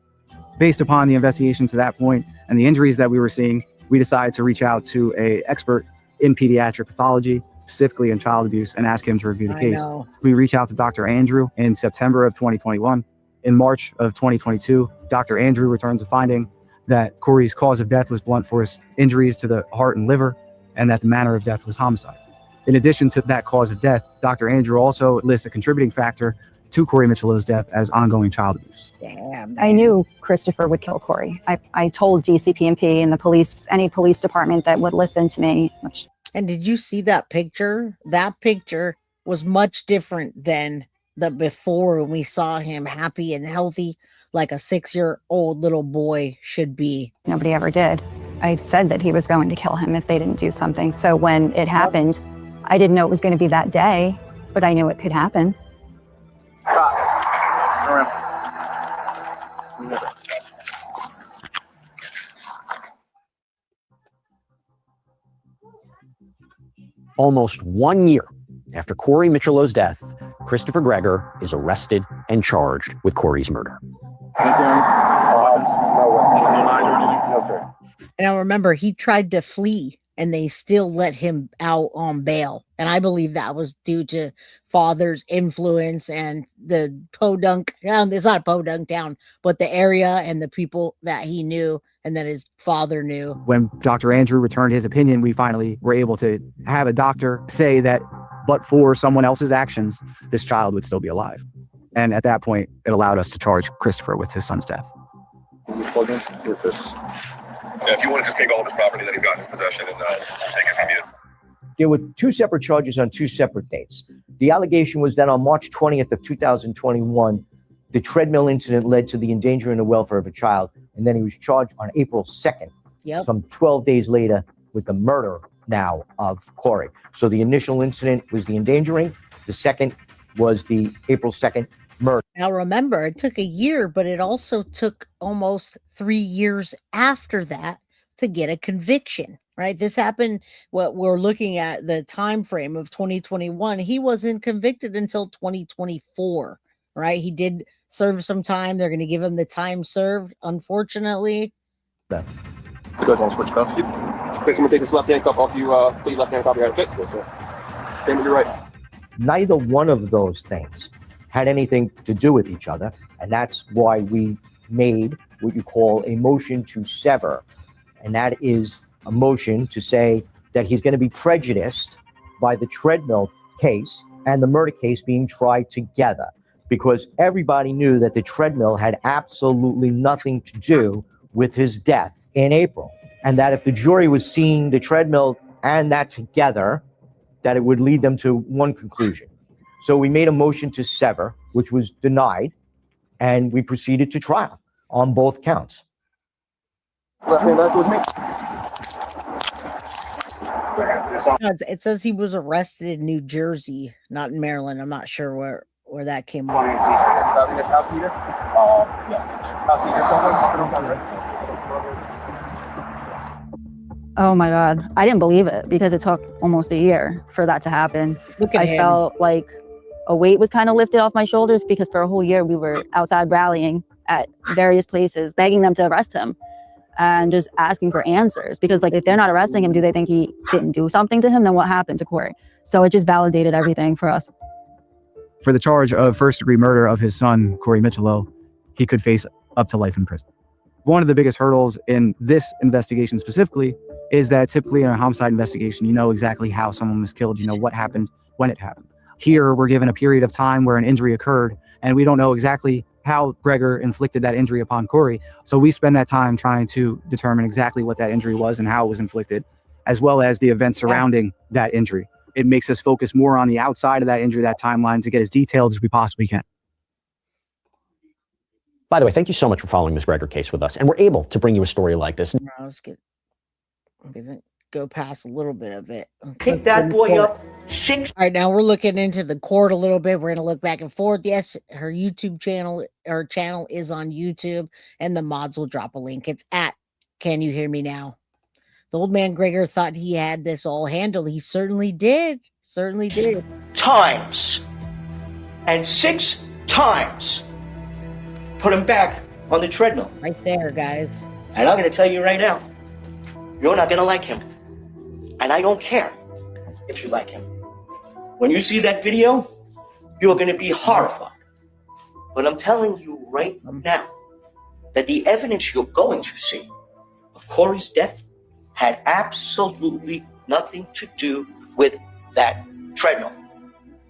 Based upon the investigation to that point and the injuries that we were seeing, we decided to reach out to an expert in pediatric pathology, specifically in child abuse, and ask him to review the case. We reached out to Dr. Andrew in September of 2021. In March of 2022, Dr. Andrew returns a finding that Corey's cause of death was blunt force injuries to the heart and liver, and that the manner of death was homicide. In addition to that cause of death, Dr. Andrew also lists a contributing factor to Corey Micciolo's death as ongoing child abuse. Damn, I knew Christopher would kill Corey. I told DCP&P and the police, any police department that would listen to me. And did you see that picture? That picture was much different than the before when we saw him happy and healthy, like a 6-year-old little boy should be. Nobody ever did. I said that he was going to kill him if they didn't do something. So when it happened, I didn't know it was going to be that day, but I knew it could happen. Almost 1 year after Corey Micciolo's death, Christopher Gregor is arrested and charged with Corey's murder. No, sir. And I remember he tried to flee and they still let him out on bail. And I believe that was due to father's influence and the podunk, it's not podunk town, but the area and the people that he knew and that his father knew. When Dr. Andrew returned his opinion, we finally were able to have a doctor say that, but for someone else's actions, this child would still be alive. And at that point, it allowed us to charge Christopher with his son's death. Yeah, if you want to just take all of his property that he's got in his possession and take it from you. There were 2 separate charges on 2 separate dates. The allegation was that on March 20th of 2021, the treadmill incident led to the endangering the welfare of a child, and then he was charged on April 2nd, some 12 days later, with the murder now of Corey. So the initial incident was the endangering, the second was the April 2nd murder. Now remember, it took a year, but it also took almost 3 years after that to get a conviction, right? This happened, what we're looking at the time frame of 2021. He wasn't convicted until 2024, right? He did serve some time. They're going to give him the time served, unfortunately. You guys want to switch cuffs? Okay, so I'm going to take this left hand cuff off you, put your left hand cuff behind. Okay, yes, sir. Same with your right. Neither one of those things had anything to do with each other, and that's why we made what you call a motion to sever. And that is a motion to say that he's going to be prejudiced by the treadmill case and the murder case being tried together, because everybody knew that the treadmill had absolutely nothing to do with his death in April. And that if the jury was seeing the treadmill and that together, that it would lead them to one conclusion. So we made a motion to sever, which was denied, and we proceeded to trial on both counts. Left hand back with me. It says he was arrested in New Jersey, not in Maryland. I'm not sure where that came from. House leader? Yes. House leader, someone. Oh my God. I didn't believe it because it took almost a year for that to happen. Look at I him. felt like a weight was kind of lifted off my shoulders because for a whole year we were outside rallying at various places, begging them to arrest him and just asking for answers. Because like, if they're not arresting him, do they think he didn't do something to him? Then what happened to Corey? So it just validated everything for us. For the charge of first-degree murder of his son, Corey Micciolo, he could face up to life in prison. One of the biggest hurdles in this investigation specifically is that typically in a homicide investigation, you know exactly how someone was killed, you know what happened, when it happened. Here, we're given a period of time where an injury occurred, and we don't know exactly how Gregor inflicted that injury upon Corey. So we spend that time trying to determine exactly what that injury was and how it was inflicted, as well as the events surrounding that injury. It makes us focus more on the outside of that injury, that timeline, to get as detailed as we possibly can. By the way, thank you so much for following this Gregor case with us. And we're able to bring you a story like this. Let's get go past a little bit of it. Pick that boy up 6. All right, now we're looking into the court a little bit. We're going to look back and forth. Yes, her YouTube channel, her channel is on YouTube, and the mods will drop a link. It's at Can You Hear Me Now? The old man Gregor thought he had this all handled. He certainly did. Certainly did. Times. And 6 times. Put him back on the treadmill. Right there, guys. And I'm going to tell you right now, you're not going to like him. And I don't care if you like him. When you see that video, you're going to be horrified. But I'm telling you right now that the evidence you're going to see of Corey's death had absolutely nothing to do with that treadmill.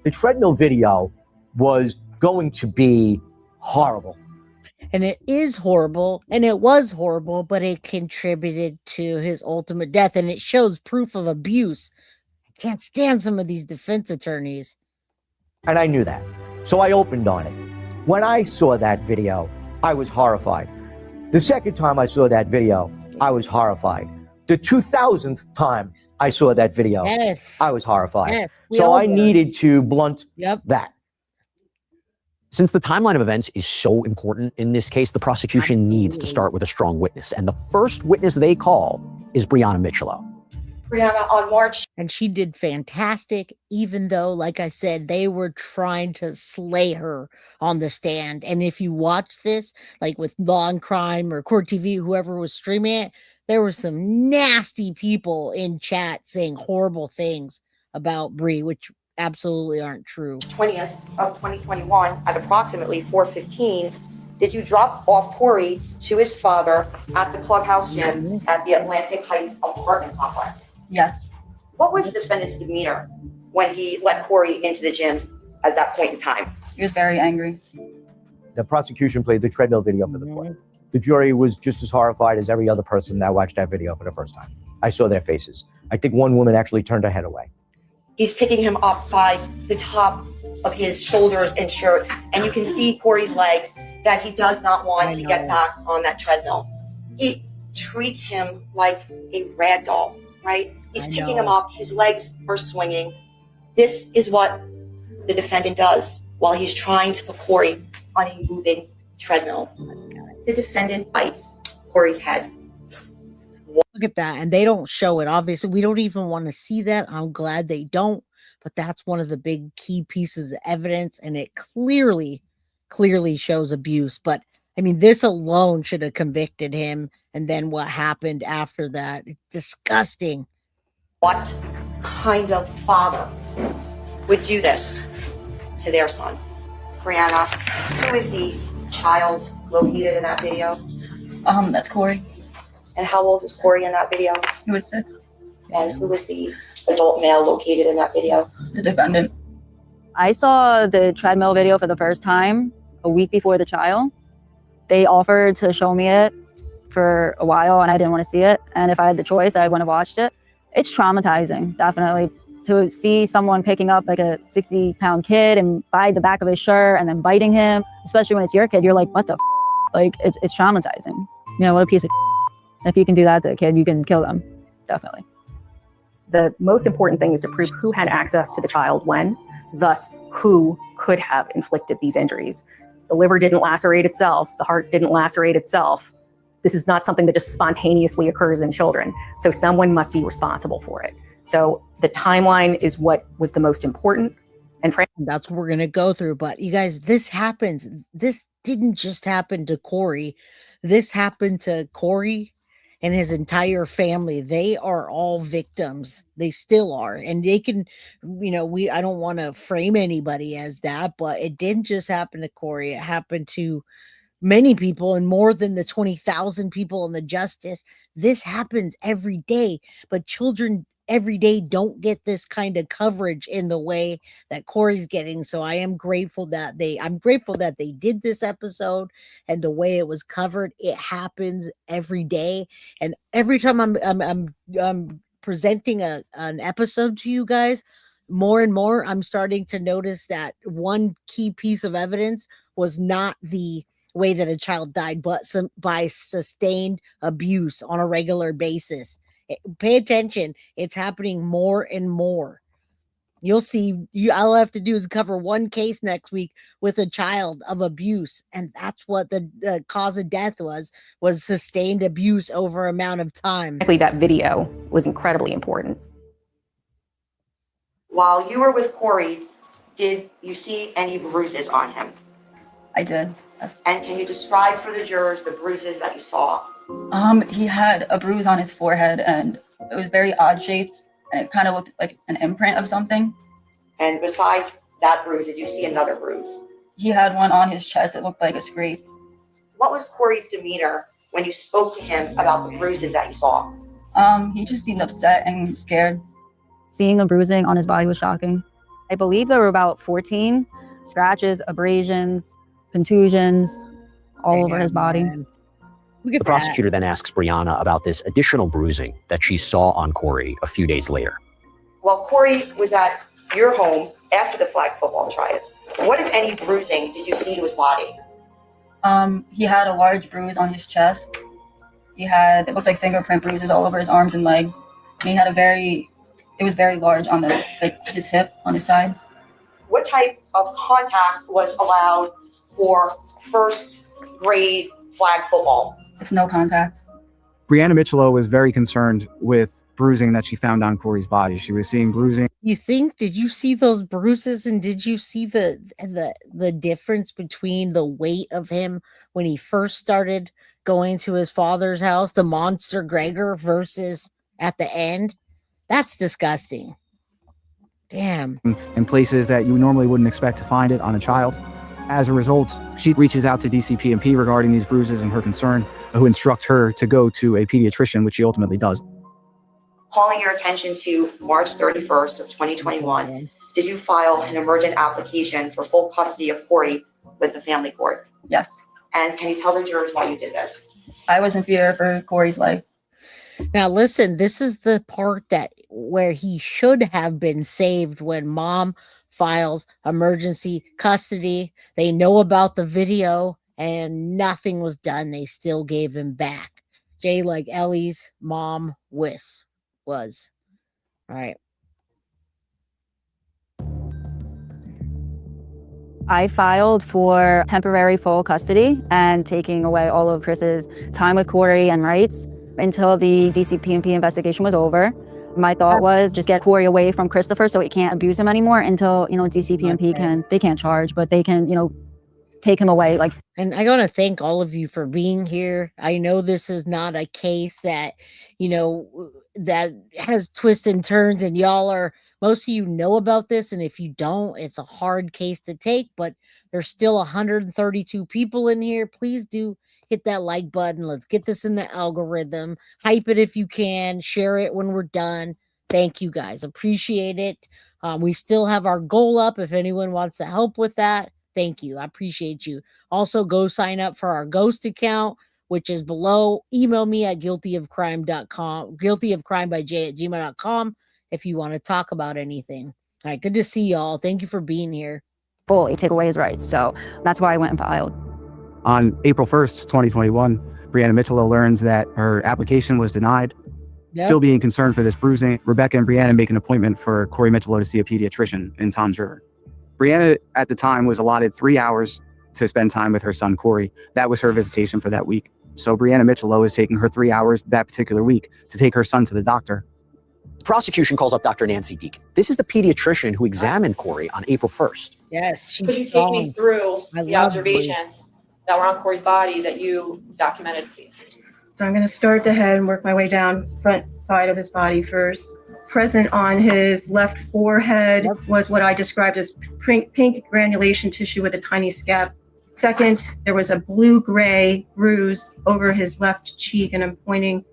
The treadmill video was going to be horrible. And it is horrible, and it was horrible, but it contributed to his ultimate death, and it shows proof of abuse. I can't stand some of these defense attorneys. And I knew that. So I opened on it. When I saw that video, I was horrified. The second time I saw that video, I was horrified. The 2000th time I saw that video, I was horrified. Yes, so I needed to blunt that. Since the timeline of events is so important in this case, the prosecution needs to start with a strong witness. And the first witness they call is Brianna Micciolo. Brianna on March. And she did fantastic, even though, like I said, they were trying to slay her on the stand. And if you watch this, like with Law and Crime or Court TV, whoever was streaming it, there were some nasty people in chat saying horrible things about Bree, which absolutely aren't true. 20th of 2021 at approximately 4:15, did you drop off Corey to his father at the clubhouse gym at the Atlantic Heights apartment complex? Yes. What was the defendant's demeanor when he let Corey into the gym at that point in time? He was very angry. The prosecution played the treadmill video for the court. The jury was just as horrified as every other person that watched that video for the first time. I saw their faces. I think one woman actually turned her head away. He's picking him up by the top of his shoulders and shirt, and you can see Corey's legs that he does not want to get back on that treadmill. He treats him like a rag doll, right? He's picking him up, his legs are swinging. This is what the defendant does while he's trying to put Corey on a moving treadmill. The defendant bites Corey's head. Look at that. And they don't show it. Obviously, we don't even want to see that. I'm glad they don't. But that's one of the big key pieces of evidence. And it clearly shows abuse. But I mean, this alone should have convicted him. And then what happened after that? It's disgusting. What kind of father would do this to their son? Brianna, who is the child located in that video? That's Corey. And how old was Corey in that video? He was 6. And who was the adult male located in that video? The defendant. I saw the treadmill video for the first time a week before the trial. They offered to show me it for a while and I didn't want to see it. And if I had the choice, I wouldn't have watched it. It's traumatizing, definitely. To see someone picking up like a 60-pound kid and by the back of his shirt and then biting him, especially when it's your kid, you're like, what the f? Like, it's traumatizing. Yeah, what a piece of If you can do that to a kid, you can kill them, definitely. The most important thing is to prove who had access to the child when, thus who could have inflicted these injuries. The liver didn't lacerate itself. The heart didn't lacerate itself. This is not something that just spontaneously occurs in children. So someone must be responsible for it. So the timeline is what was the most important. And frankly, that's what we're going to go through. But you guys, this happens. This didn't just happen to Corey. This happened to Corey and his entire family. They are all victims. They still are. And they can, I don't want to frame anybody as that, but it didn't just happen to Corey. It happened to many people and more than the 20,000 people in the justice. This happens every day, but children every day don't get this kind of coverage in the way that Corey's getting. So I'm grateful that they did this episode and the way it was covered. It happens every day. And every time I'm presenting an episode to you guys, more and more, I'm starting to notice that one key piece of evidence was not the way that a child died, but by sustained abuse on a regular basis. Pay attention. It's happening more and more. You'll see. All I have to do is cover one case next week with a child of abuse, and that's what the cause of death was sustained abuse over amount of time. That video was incredibly important. While you were with Corey, did you see any bruises on him? I did. Yes. And can you describe for the jurors the bruises that you saw? He had a bruise on his forehead, and it was very odd shaped, and it kind of looked like an imprint of something. And besides that bruise, did you see another bruise? He had one on his chest that looked like a scrape. What was Corey's demeanor when you spoke to him about the bruises that you saw? He just seemed upset and scared. Seeing the bruising on his body was shocking. I believe there were about 14 scratches, abrasions, contusions all over his body. The prosecutor then asks Brianna about this additional bruising that she saw on Corey a few days later. While Corey was at your home after the flag football tryouts, what, if any, bruising did you see to his body? He had a large bruise on his chest. It looked like fingerprint bruises all over his arms and legs. And he had it was very large on his hip on his side. What type of contact was allowed for first grade flag football? It's no contact. Brianna Micciolo was very concerned with bruising that she found on Corey's body. She was seeing bruising. Did you see those bruises, and did you see the difference between the weight of him when he first started going to his father's house, the monster Gregor, versus at the end? That's disgusting. Damn. In places that you normally wouldn't expect to find it on a child. As a result, she reaches out to DCP&P regarding these bruises and her concern, who instruct her to go to a pediatrician, which she ultimately does. Calling your attention to March 31st of 2021, did you file an emergent application for full custody of Corey with the family court? Yes. And can you tell the jurors why you did this? I was in fear for Corey's life. Now listen, this is the part where he should have been saved when mom files emergency custody. They know about the video and nothing was done. They still gave him back. Jay, like Ellie's mom was. All right. I filed for temporary full custody and taking away all of Chris's time with Corey and rights until the DCP&P investigation was over. My thought was just get Corey away from Christopher so he can't abuse him anymore until, DCP&P they can't charge, but they can, take him away. And I want to thank all of you for being here. I know this is not a case that, that has twists and turns, and most of you know about this. And if you don't, it's a hard case to take, but there's still 132 people in here. Please do hit that like button. Let's get this in the algorithm. Hype it if you can. Share it when we're done. Thank you guys. Appreciate it. We still have our goal up if anyone wants to help with that. Thank you. I appreciate you. Also, go sign up for our ghost account, which is below. Email me at guiltyofcrime.com, guiltyofcrimeby@gmail.com if you want to talk about anything. All right. Good to see y'all. Thank you for being here. Fully take away his rights. So that's why I went and filed. On April 1st, 2021, Brianna Micciolo learns that her application was denied. Yep. Still being concerned for this bruising, Rebecca and Brianna make an appointment for Corey Micciolo to see a pediatrician in Tom's River. Brianna, at the time, was allotted 3 hours to spend time with her son, Corey. That was her visitation for that week. So Brianna Micciolo is taking her 3 hours that particular week to take her son to the doctor. The prosecution calls up Dr. Nancy Deacon. This is the pediatrician who examined Corey on April 1st. Yes. Could you take me through the observations that were on Corey's body that you documented, please? So I'm going to start the head and work my way down front side of his body first. Present on his left forehead was what I described as pink granulation tissue with a tiny scab. Second, there was a blue-gray bruise over his left cheek, and I'm pointing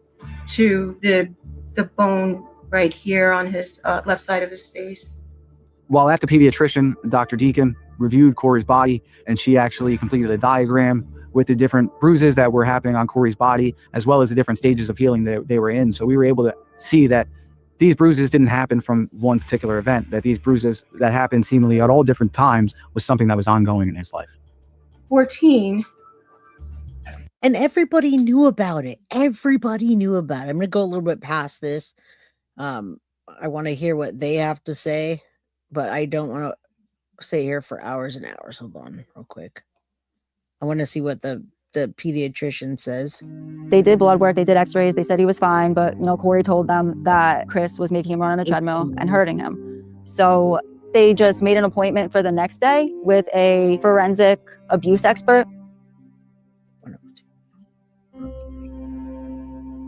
to the bone right here on his left side of his face. While at the pediatrician, Dr. Deacon reviewed Corey's body, and she actually completed a diagram with the different bruises that were happening on Corey's body, as well as the different stages of healing that they were in. So we were able to see that these bruises didn't happen from one particular event, that these bruises that happened seemingly at all different times was something that was ongoing in his life. 14. And everybody knew about it. Everybody knew about it. I'm going to go a little bit past this. I want to hear what they have to say, but I don't want to stay here for hours and hours. Hold on real quick. I want to see what the pediatrician says. They did blood work, they did x-rays, they said he was fine, but Corey told them that Chris was making him run on a treadmill and hurting him. So they just made an appointment for the next day with a forensic abuse expert.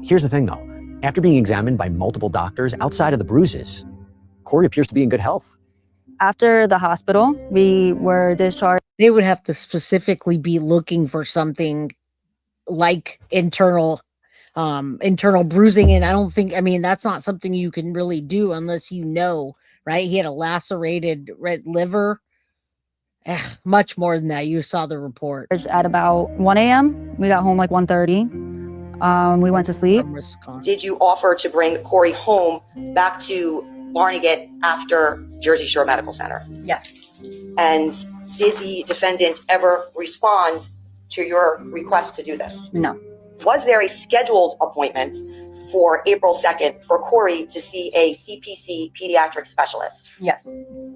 Here's the thing though, after being examined by multiple doctors outside of the bruises, Corey appears to be in good health. After the hospital, we were discharged. They would have to specifically be looking for something like internal bruising. And I don't think, that's not something you can really do unless right? He had a lacerated red liver. Much more than that. You saw the report. At about 1 a.m. We got home like 1:30. We went to sleep. Did you offer to bring Corey home back to Barnegat after Jersey Shore Medical Center? Yes. And did the defendant ever respond to your request to do this? No. Was there a scheduled appointment for April 2nd for Corey to see a CPC pediatric specialist? Yes.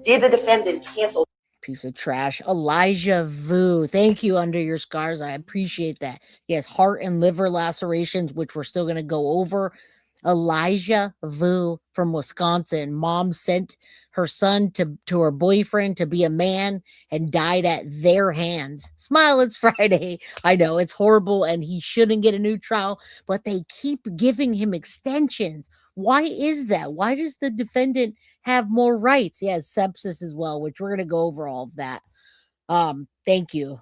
Did the defendant cancel? Piece of trash. Elijah Vu. Thank you, Under Your Scars. I appreciate that. He has heart and liver lacerations, which we're still going to go over. Elijah Vu from Wisconsin. Mom sent her son to her boyfriend to be a man and died at their hands. Smile, it's Friday. I know it's horrible and he shouldn't get a new trial, but they keep giving him extensions. Why is that? Why does the defendant have more rights? He has sepsis as well, which we're going to go over all of that. Thank you.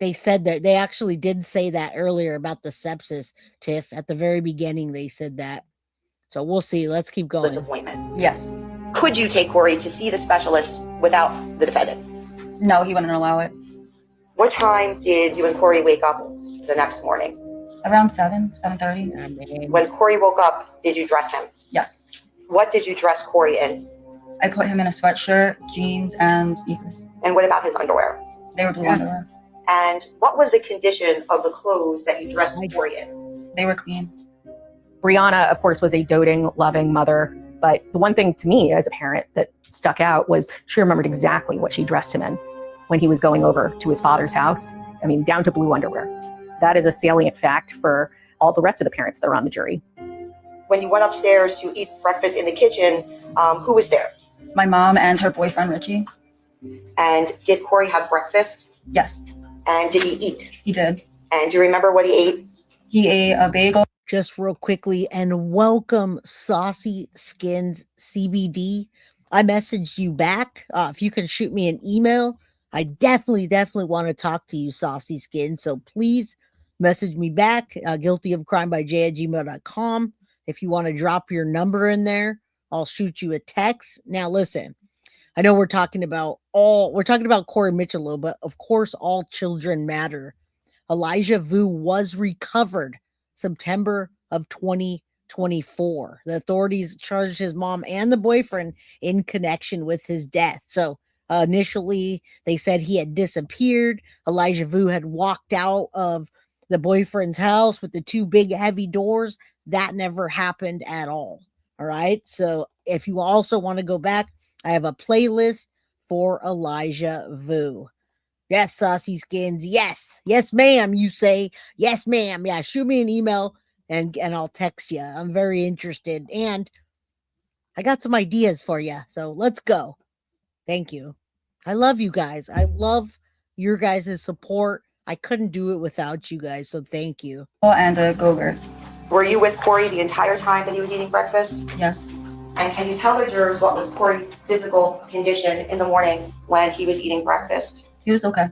They said that they actually did say that earlier about the sepsis, Tiff. At the very beginning, they said that. So we'll see. Let's keep going. This appointment. Yes. Could you take Corey to see the specialist without the defendant? No, he wouldn't allow it. What time did you and Corey wake up the next morning? Around 7:30. When Corey woke up, did you dress him? Yes. What did you dress Corey in? I put him in a sweatshirt, jeans, and sneakers. And what about his underwear? They were blue underwear. And what was the condition of the clothes that you dressed Corey in? They were clean. Brianna, of course, was a doting, loving mother. But the one thing to me as a parent that stuck out was she remembered exactly what she dressed him in when he was going over to his father's house. I mean, down to blue underwear. That is a salient fact for all the rest of the parents that are on the jury. When you went upstairs to eat breakfast in the kitchen, who was there? My mom and her boyfriend, Richie. And did Corey have breakfast? Yes. And did he eat? He did. And do you remember what he ate? He ate a bagel. Just real quickly, and welcome Saucy Skins CBD. I messaged you back. If you can shoot me an email, I definitely want to talk to you, Saucy Skins. So please message me back, guiltyofcrimeby@gmail.com. If you want to drop your number in there, I'll shoot you a text. Now listen, I know we're talking about Corey Micciolo, but of course all children matter. Elijah Vu was recovered September of 2024. The authorities charged his mom and the boyfriend in connection with his death. So initially they said he had disappeared. Elijah Vu had walked out of the boyfriend's house with the two big heavy doors. That never happened at all. All right. So if you also want to go back, I have a playlist for Elijah Vu. Yes, Saucy Skins. Yes. Yes, ma'am. You say, yes, ma'am. Yeah, shoot me an email and I'll text you. I'm very interested. And I got some ideas for you. So let's go. Thank you. I love you guys. I love your guys' support. I couldn't do it without you guys. So thank you. And a Gregor. Were you with Corey the entire time that he was eating breakfast? Yes. And can you tell the jurors what was Corey's physical condition in the morning when he was eating breakfast? He was okay.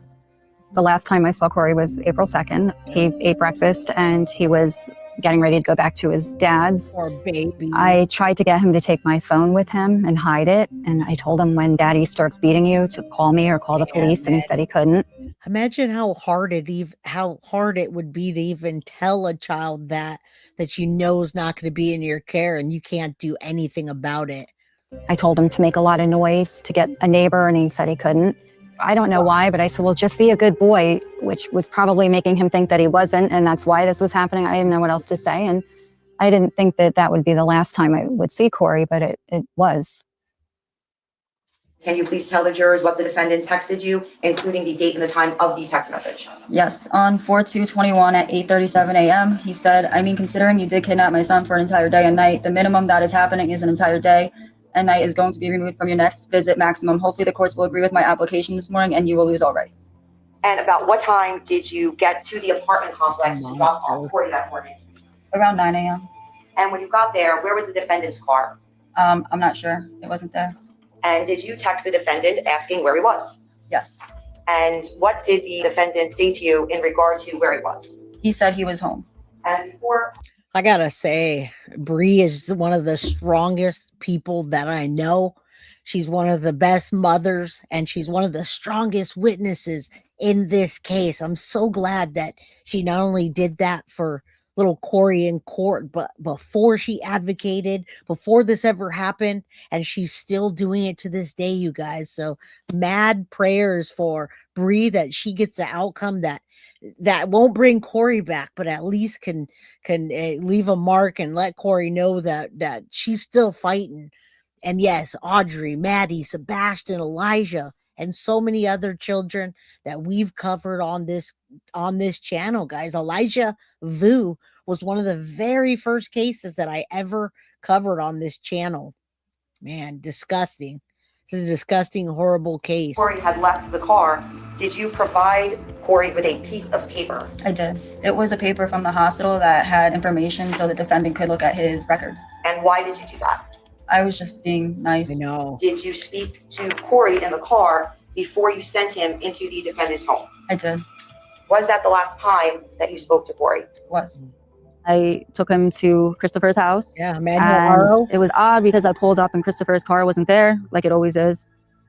The last time I saw Corey was April 2nd. He ate breakfast and he was getting ready to go back to his dad's. Poor baby. I tried to get him to take my phone with him and hide it. And I told him when daddy starts beating you to call me or call the police, and he said he couldn't. Imagine how hard it would be to even tell a child that you know is not going to be in your care and you can't do anything about it. I told him to make a lot of noise to get a neighbor, and he said he couldn't. I don't know why, but I said, well, just be a good boy, which was probably making him think that he wasn't, and that's why this was happening. I didn't know what else to say, and I didn't think that that would be the last time I would see Corey, but it was. Can you please tell the jurors what the defendant texted you, including the date and the time of the text message? Yes, on 4/2/21 at 8:37 a.m., he said, I mean, considering you did kidnap my son for an entire day and night, the minimum that is happening is an entire day and night is going to be removed from your next visit maximum. Hopefully the courts will agree with my application this morning and you will lose all rights. And about what time did you get to the apartment complex to drop off Corey that morning? Around 9 a.m. And when you got there, where was the defendant's car? I'm not sure. It wasn't there. And did you text the defendant asking where he was? Yes. And what did the defendant say to you in regard to where he was? He said he was home. And before... I gotta say, Bree is one of the strongest people that I know. She's one of the best mothers, and she's one of the strongest witnesses in this case. I'm so glad that she not only did that for little Corey in court, but before she advocated, before this ever happened, and she's still doing it to this day, you guys. So mad prayers for Bree that she gets the outcome that won't bring Corey back, but at least can leave a mark and let Corey know that she's still fighting. And yes, Audrey, Maddie, Sebastian, Elijah, and so many other children that we've covered on this channel, guys. Elijah Vu was one of the very first cases that I ever covered on this channel. Man, disgusting. This is a disgusting, horrible case. Corey had left the car. Did you provide Corey with a piece of paper? I did. It was a paper from the hospital that had information so the defendant could look at his records. And why did you do that? I was just being nice. I know. Did you speak to Corey in the car before you sent him into the defendant's home? I did. Was that the last time that you spoke to Corey? It was. I took him to Christopher's house. Yeah, Manuel. It was odd because I pulled up and Christopher's car wasn't there, like it always is.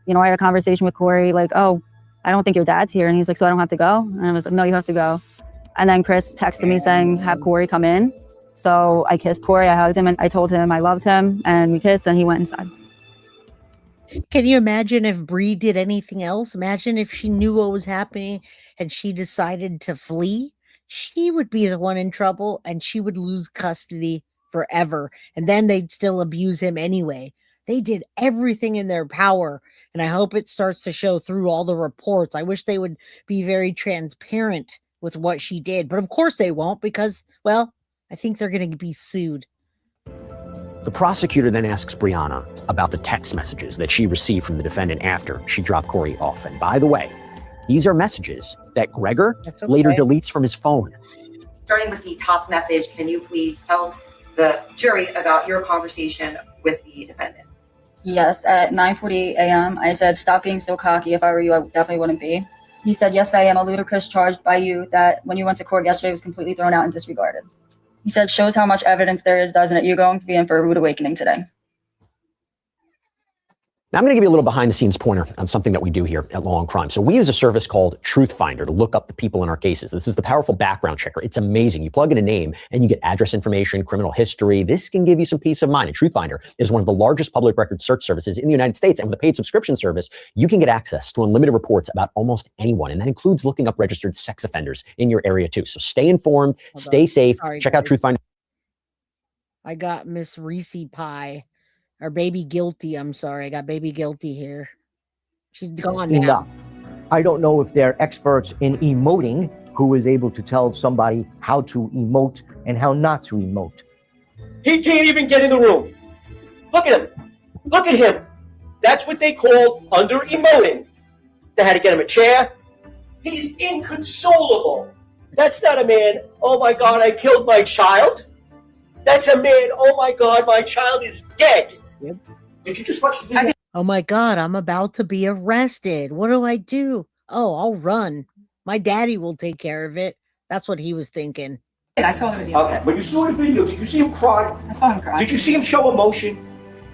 You know, I had a conversation with Corey, like, oh, I don't think your dad's here. And he's like, so I don't have to go? And I was like, no, you have to go. And then Chris texted me saying, have Corey come in. So I kissed Corey, I hugged him, and I told him I loved him, and we kissed, and he went inside. Can you imagine if Bree did anything else? Imagine if she knew what was happening and she decided to flee. She would be the one in trouble, and she would lose custody forever. And then they'd still abuse him anyway. They did everything in their power, and I hope it starts to show through all the reports. I wish they would be very transparent with what she did, but of course they won't because, well, I think they're going to be sued. The prosecutor then asks Brianna about the text messages that she received from the defendant after she dropped Corey off. And by the way, these are messages that Gregor later deletes from his phone. Starting with the top message, can you please tell the jury about your conversation with the defendant? Yes, at 9:48 a.m., I said, stop being so cocky. If I were you, I definitely wouldn't be. He said, yes, I am a ludicrous charge by you that when you went to court yesterday was completely thrown out and disregarded. He said, shows how much evidence there is, doesn't it? You're going to be in for a rude awakening today. Now, I'm going to give you a little behind-the-scenes pointer on something that we do here at Law and Crime. So we use a service called Truth Finder to look up the people in our cases. This is the powerful background checker. It's amazing. You plug in a name and you get address information, criminal history. This can give you some peace of mind. And Truth Finder is one of the largest public record search services in the United States. And with a paid subscription service, you can get access to unlimited reports about almost anyone. And that includes looking up registered sex offenders in your area too. So stay informed, stay safe. Check out Truth Finder. I got Miss Reese Pie. Or Baby Guilty, I'm sorry. I got Baby Guilty here. She's gone now. Enough. I don't know if they're experts in emoting who is able to tell somebody how to emote and how not to emote. He can't even get in the room. Look at him. Look at him. That's what they call under emoting. They had to get him a chair. He's inconsolable. That's not a man, oh my God, I killed my child. That's a man, oh my God, my child is dead. Yep. Did you just watch the video? Oh my God, I'm about to be arrested. What do I do? Oh, I'll run. My daddy will take care of it. That's what he was thinking. I saw the video. Okay, when you saw the video, did you see him cry? I saw him cry. Did you see him show emotion?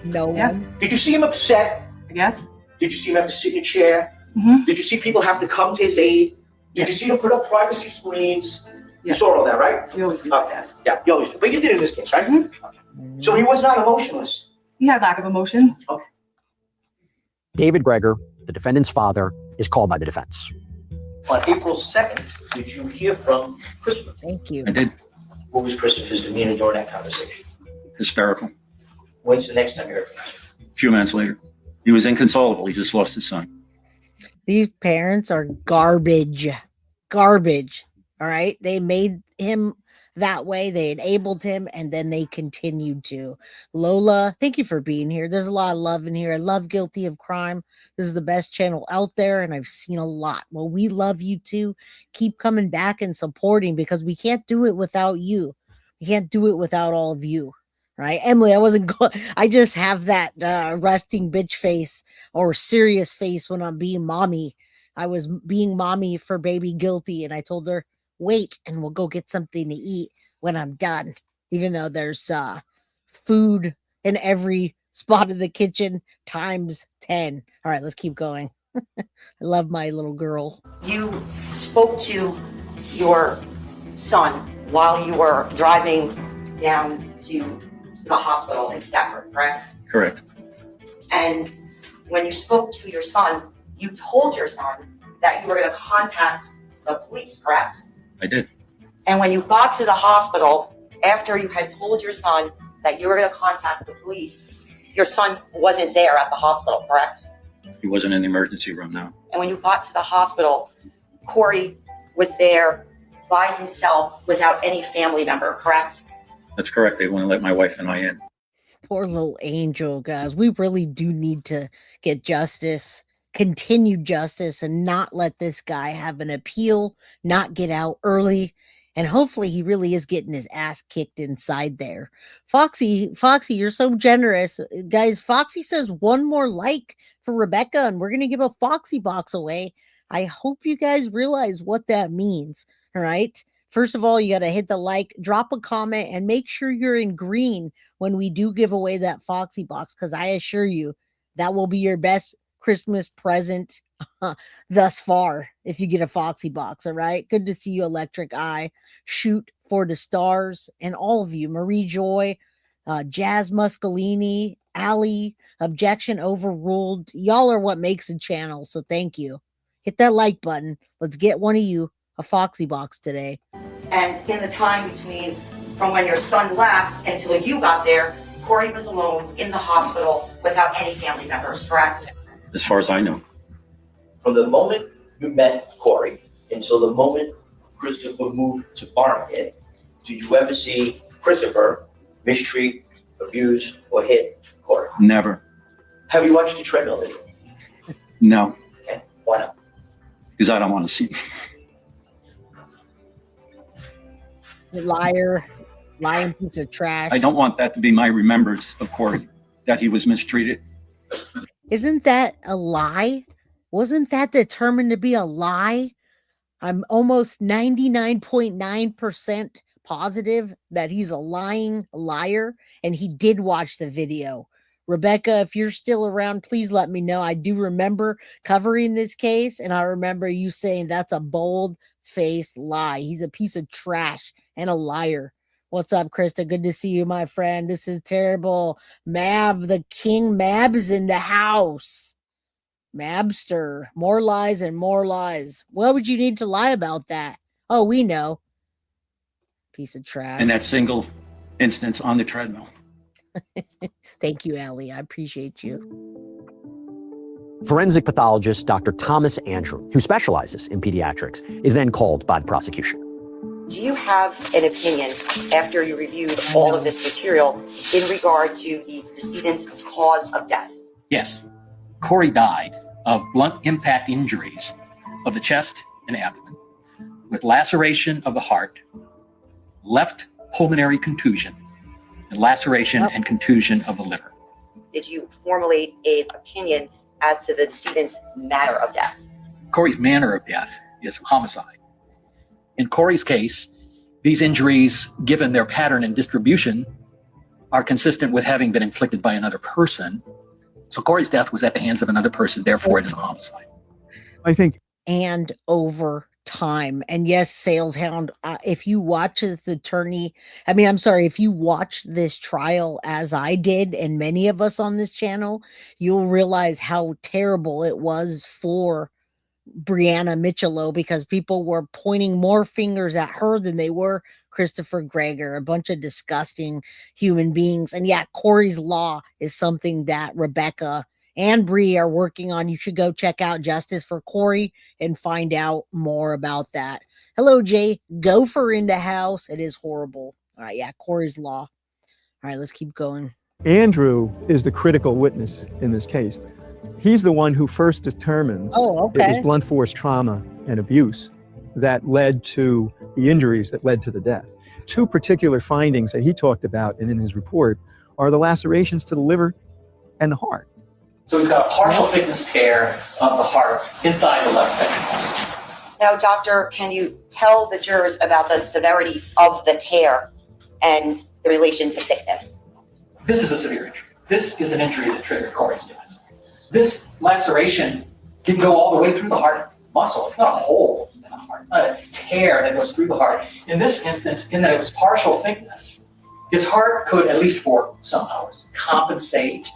No. Yeah. Did you see him upset? Yes. Did you see him have to sit in a chair? Mm-hmm. Did you see people have to come to his aid? Did you see him put up privacy screens? You saw all that, right? You always do that. Yeah, you always do. But you did in this case, right? Okay. So he was not emotionless. He had lack of emotion. Okay. David Gregor the defendant's father is called by the defense. On April 2nd, did you hear from Christopher? Thank you. I did. What was Christopher's demeanor during that conversation? Hysterical. When's the next time you heard from him? A few minutes later. He was inconsolable. He just lost his son. These parents are garbage. Garbage. All right. They made him that way. They enabled him and then they continued to. Lola, thank you for being here. There's a lot of love in here. I love Guilty of Crime. This is the best channel out there and I've seen a lot. Well, we love you too. Keep coming back and supporting because we can't do it without you. We can't do it without all of you. Right, Emily, I just have that resting bitch face or serious face when I'm being mommy. I was being mommy for baby Guilty and I told her, wait, and we'll go get something to eat when I'm done. Even though there's food in every spot of the kitchen times 10. All right, let's keep going. I love my little girl. You spoke to your son while you were driving down to the hospital in Stafford, correct? Correct. And when you spoke to your son, you told your son that you were going to contact the police, correct? I did. And when you got to the hospital, after you had told your son that you were going to contact the police, your son wasn't there at the hospital, correct? He wasn't in the emergency room, no. And when you got to the hospital, Corey was there by himself without any family member, correct? That's correct. They wouldn't let my wife and I in. Poor little angel, guys. We really do need to get justice, continued justice, and not let this guy have an appeal, not get out early. And hopefully he really is getting his ass kicked inside there. Foxy, you're so generous. Guys, Foxy says one more like for Rebecca, and we're going to give a Foxy box away. I hope you guys realize what that means. All right. First of all, you got to hit the like, drop a comment, and make sure you're in green when we do give away that Foxy box, because I assure you that will be your best Christmas present thus far if you get a Foxy box. All right. Good to see you, Electric Eye. Shoot for the stars. And all of you, Marie Joy, Jazz Muscolini, Allie, Objection Overruled. Y'all are what makes the channel. So thank you. Hit that like button. Let's get one of you a Foxy box today. And in the time between from when your son left until you got there, Corey was alone in the hospital without any family members, correct? As far as I know. From the moment you met Corey until the moment Christopher moved to Barnegat, did you ever see Christopher mistreat, abuse, or hit Corey? Never. Have you watched the treadmill video? No. Okay, why not? Because I don't want to see. Liar, lying piece of trash. I don't want that to be my remembrance of Corey, that he was mistreated. Isn't that a lie? Wasn't that determined to be a lie? I'm almost 99.9% positive that he's a lying liar, and he did watch the video. Rebecca, if you're still around, please let me know. I do remember covering this case, and I remember you saying that's a bold-faced lie. He's a piece of trash and a liar. What's up, Krista? Good to see you, my friend. This is terrible. Mab, the King Mab is in the house. Mabster. More lies and more lies. What would you need to lie about that? Oh, we know. Piece of trash. And that single instance on the treadmill. Thank you, Allie. I appreciate you. Forensic pathologist Dr. Thomas Andrew, who specializes in pediatrics, is then called by the prosecution. Do you have an opinion after you reviewed all of this material in regard to the decedent's cause of death? Yes. Corey died of blunt impact injuries of the chest and abdomen with laceration of the heart, left pulmonary contusion, and laceration and contusion of the liver. Did you formulate an opinion as to the decedent's manner of death? Corey's manner of death is homicide. In Corey's case, these injuries, given their pattern and distribution, are consistent with having been inflicted by another person. So Corey's death was at the hands of another person, therefore it is a homicide. I think. And over time. And yes, Sales Hound, if you watch this attorney, if you watch this trial as I did and many of us on this channel, you'll realize how terrible it was for Brianna Micciolo, because people were pointing more fingers at her than they were Christopher Gregor, a bunch of disgusting human beings. And yeah, Corey's Law is something that Rebecca and Bree are working on. You should go check out Justice for Corey and find out more about that. Hello, Jay. Gopher in the house. It is horrible. All right, yeah, Corey's Law. All right, let's keep going. Andrew is the critical witness in this case. He's the one who first determines it was blunt force trauma and abuse that led to the injuries that led to the death. Two particular findings that he talked about and in his report are the lacerations to the liver and the heart. So he's got a partial thickness tear of the heart inside the left ventricle. Now, doctor, can you tell the jurors about the severity of the tear and the relation to thickness? This is a severe injury. This is an injury that triggered Corey's death. This laceration didn't go all the way through the heart muscle. It's not a hole in the heart. It's not a tear that goes through the heart. In this instance, in that it was partial thickness, his heart could, at least for some hours, compensate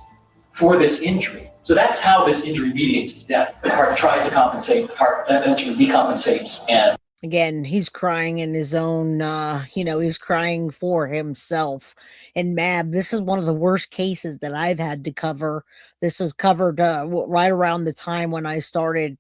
for this injury. So that's how this injury mediates his death. The heart tries to compensate, the heart eventually decompensates. And again, he's crying in his own, he's crying for himself. And Mab, this is one of the worst cases that I've had to cover. This was covered right around the time when I started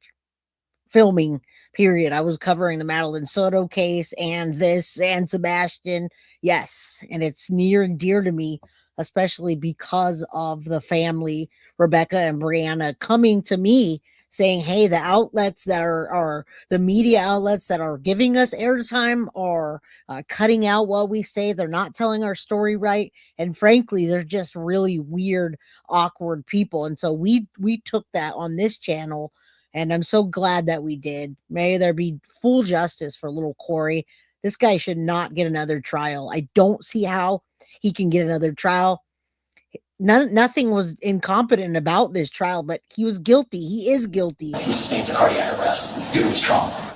filming, period. I was covering the Madeline Soto case and this and Sebastian. Yes, and it's near and dear to me, especially because of the family, Rebecca and Brianna, coming to me saying, hey, the outlets that are the media outlets that are giving us airtime are cutting out what we say. They're not telling our story right. And frankly, they're just really weird, awkward people. And so we took that on this channel, and I'm so glad that we did. May there be full justice for little Corey. This guy should not get another trial. I don't see how he can get another trial. Nothing was incompetent about this trial, but he was guilty. He is guilty. He sustains a cardiac arrest due to his trauma.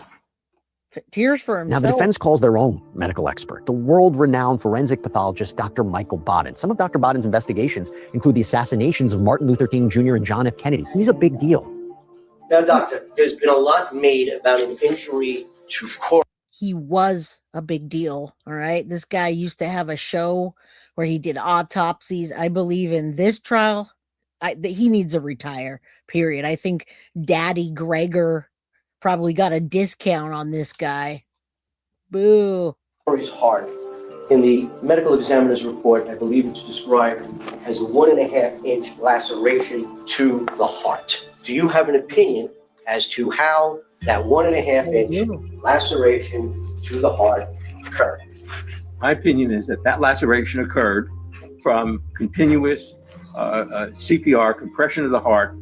Tears for himself. Now, the defense calls their own medical expert, the world-renowned forensic pathologist, Dr. Michael Baden. Some of Dr. Baden's investigations include the assassinations of Martin Luther King Jr. and John F. Kennedy. He's a big deal. Now, doctor, there's been a lot made about an injury to Corey. He was a big deal. All right. This guy used to have a show where he did autopsies. I believe in this trial, he needs to retire, period. I think Daddy Gregor probably got a discount on this guy. Boo. Corey's heart. In the medical examiner's report, I believe it's described as a 1.5-inch laceration to the heart. Do you have an opinion as to how that 1.5-inch laceration to the heart occurred? My opinion is that that laceration occurred from continuous CPR, compression of the heart,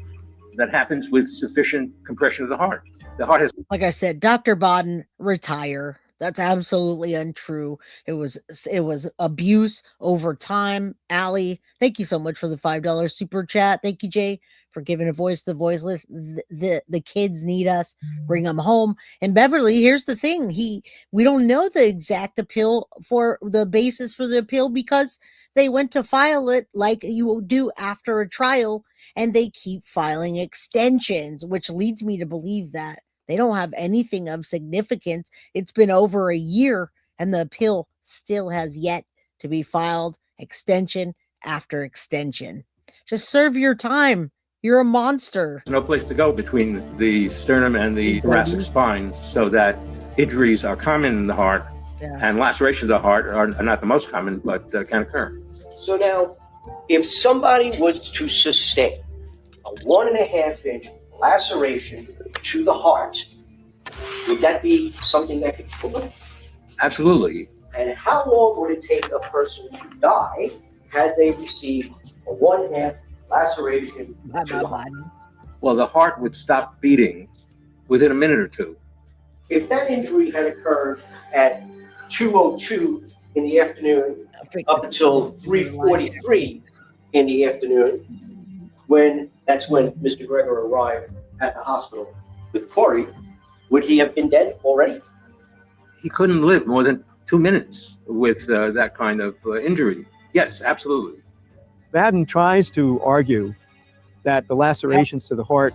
that happens with sufficient compression of the heart. The heart has, like I said, Dr. Baden, retire. That's absolutely untrue. It was abuse over time. Allie, thank you so much for the $5 super chat. Thank you, Jay, for giving a voice to the voiceless. The kids need us. Bring them home. And Beverly, here's the thing. We don't know the exact appeal for the basis for the appeal, because they went to file it like you do after a trial, and they keep filing extensions, which leads me to believe that they don't have anything of significance. It's been over a year, and the appeal still has yet to be filed, extension after extension. Just serve your time. You're a monster. no place to go between the sternum and the thoracic spine, so that injuries are common in the heart, and lacerations of the heart are not the most common, but can occur. So now, if somebody was to sustain a 1.5-inch laceration to the heart, would that be something that could kill them? Absolutely. And how long would it take a person to die had they received a 1/2 laceration to the heart? Well, the heart would stop beating within a minute or two. If that injury had occurred at 2:02 in the afternoon up until 3:43 in the afternoon, that's when Mr. Gregor arrived at the hospital with Corey, would he have been dead already? He couldn't live more than 2 minutes with that kind of injury. Yes, absolutely. Madden tries to argue that the lacerations to the heart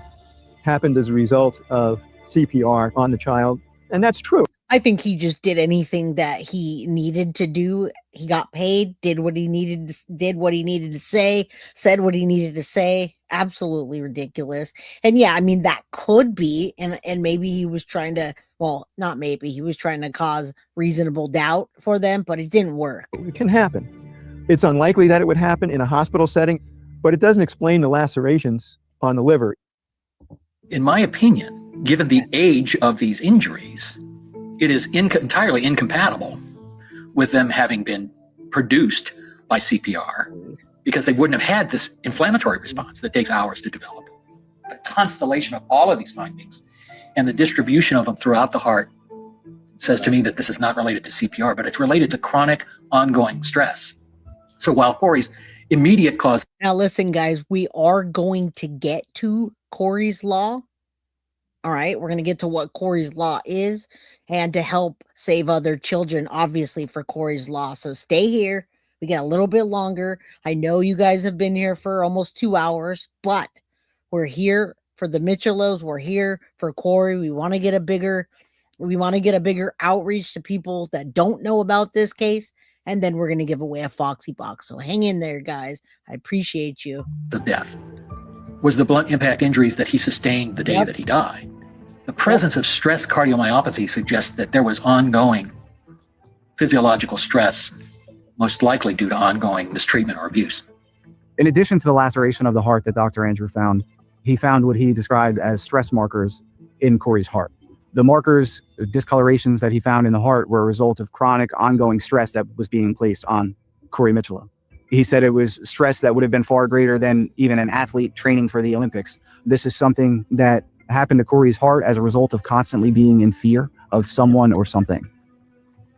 happened as a result of CPR on the child, and that's true. I think he just did anything that he needed to do. He got paid, did what he needed to say, said what he needed to say. Absolutely ridiculous. And yeah, I mean, that could be, and maybe he was trying to, well, not maybe, he was trying to cause reasonable doubt for them, but it didn't work. It can happen. It's unlikely that it would happen in a hospital setting, but it doesn't explain the lacerations on the liver. In my opinion, given the age of these injuries, it is entirely incompatible with them having been produced by CPR, because they wouldn't have had this inflammatory response that takes hours to develop. The constellation of all of these findings and the distribution of them throughout the heart says to me that this is not related to CPR, but it's related to chronic ongoing stress. So while Corey's immediate cause... Now listen, guys, we are going to get to Corey's law. All right, we're going to get to what Corey's law is and to help save other children, obviously, for Corey's law. So stay here. We get a little bit longer. I know you guys have been here for almost 2 hours, but we're here for the Micciolos. We're here for Corey. We want to get a bigger outreach to people that don't know about this case. And then we're going to give away a Foxy box. So hang in there, guys. I appreciate you. The death was the blunt impact injuries that he sustained the day that he died. The presence of stress cardiomyopathy suggests that there was ongoing physiological stress, most likely due to ongoing mistreatment or abuse. In addition to the laceration of the heart that Dr. Andrew found, he found what he described as stress markers in Corey's heart. The markers, discolorations that he found in the heart were a result of chronic ongoing stress that was being placed on Corey Micciolo. He said it was stress that would have been far greater than even an athlete training for the Olympics. This is something that happened to Corey's heart as a result of constantly being in fear of someone or something.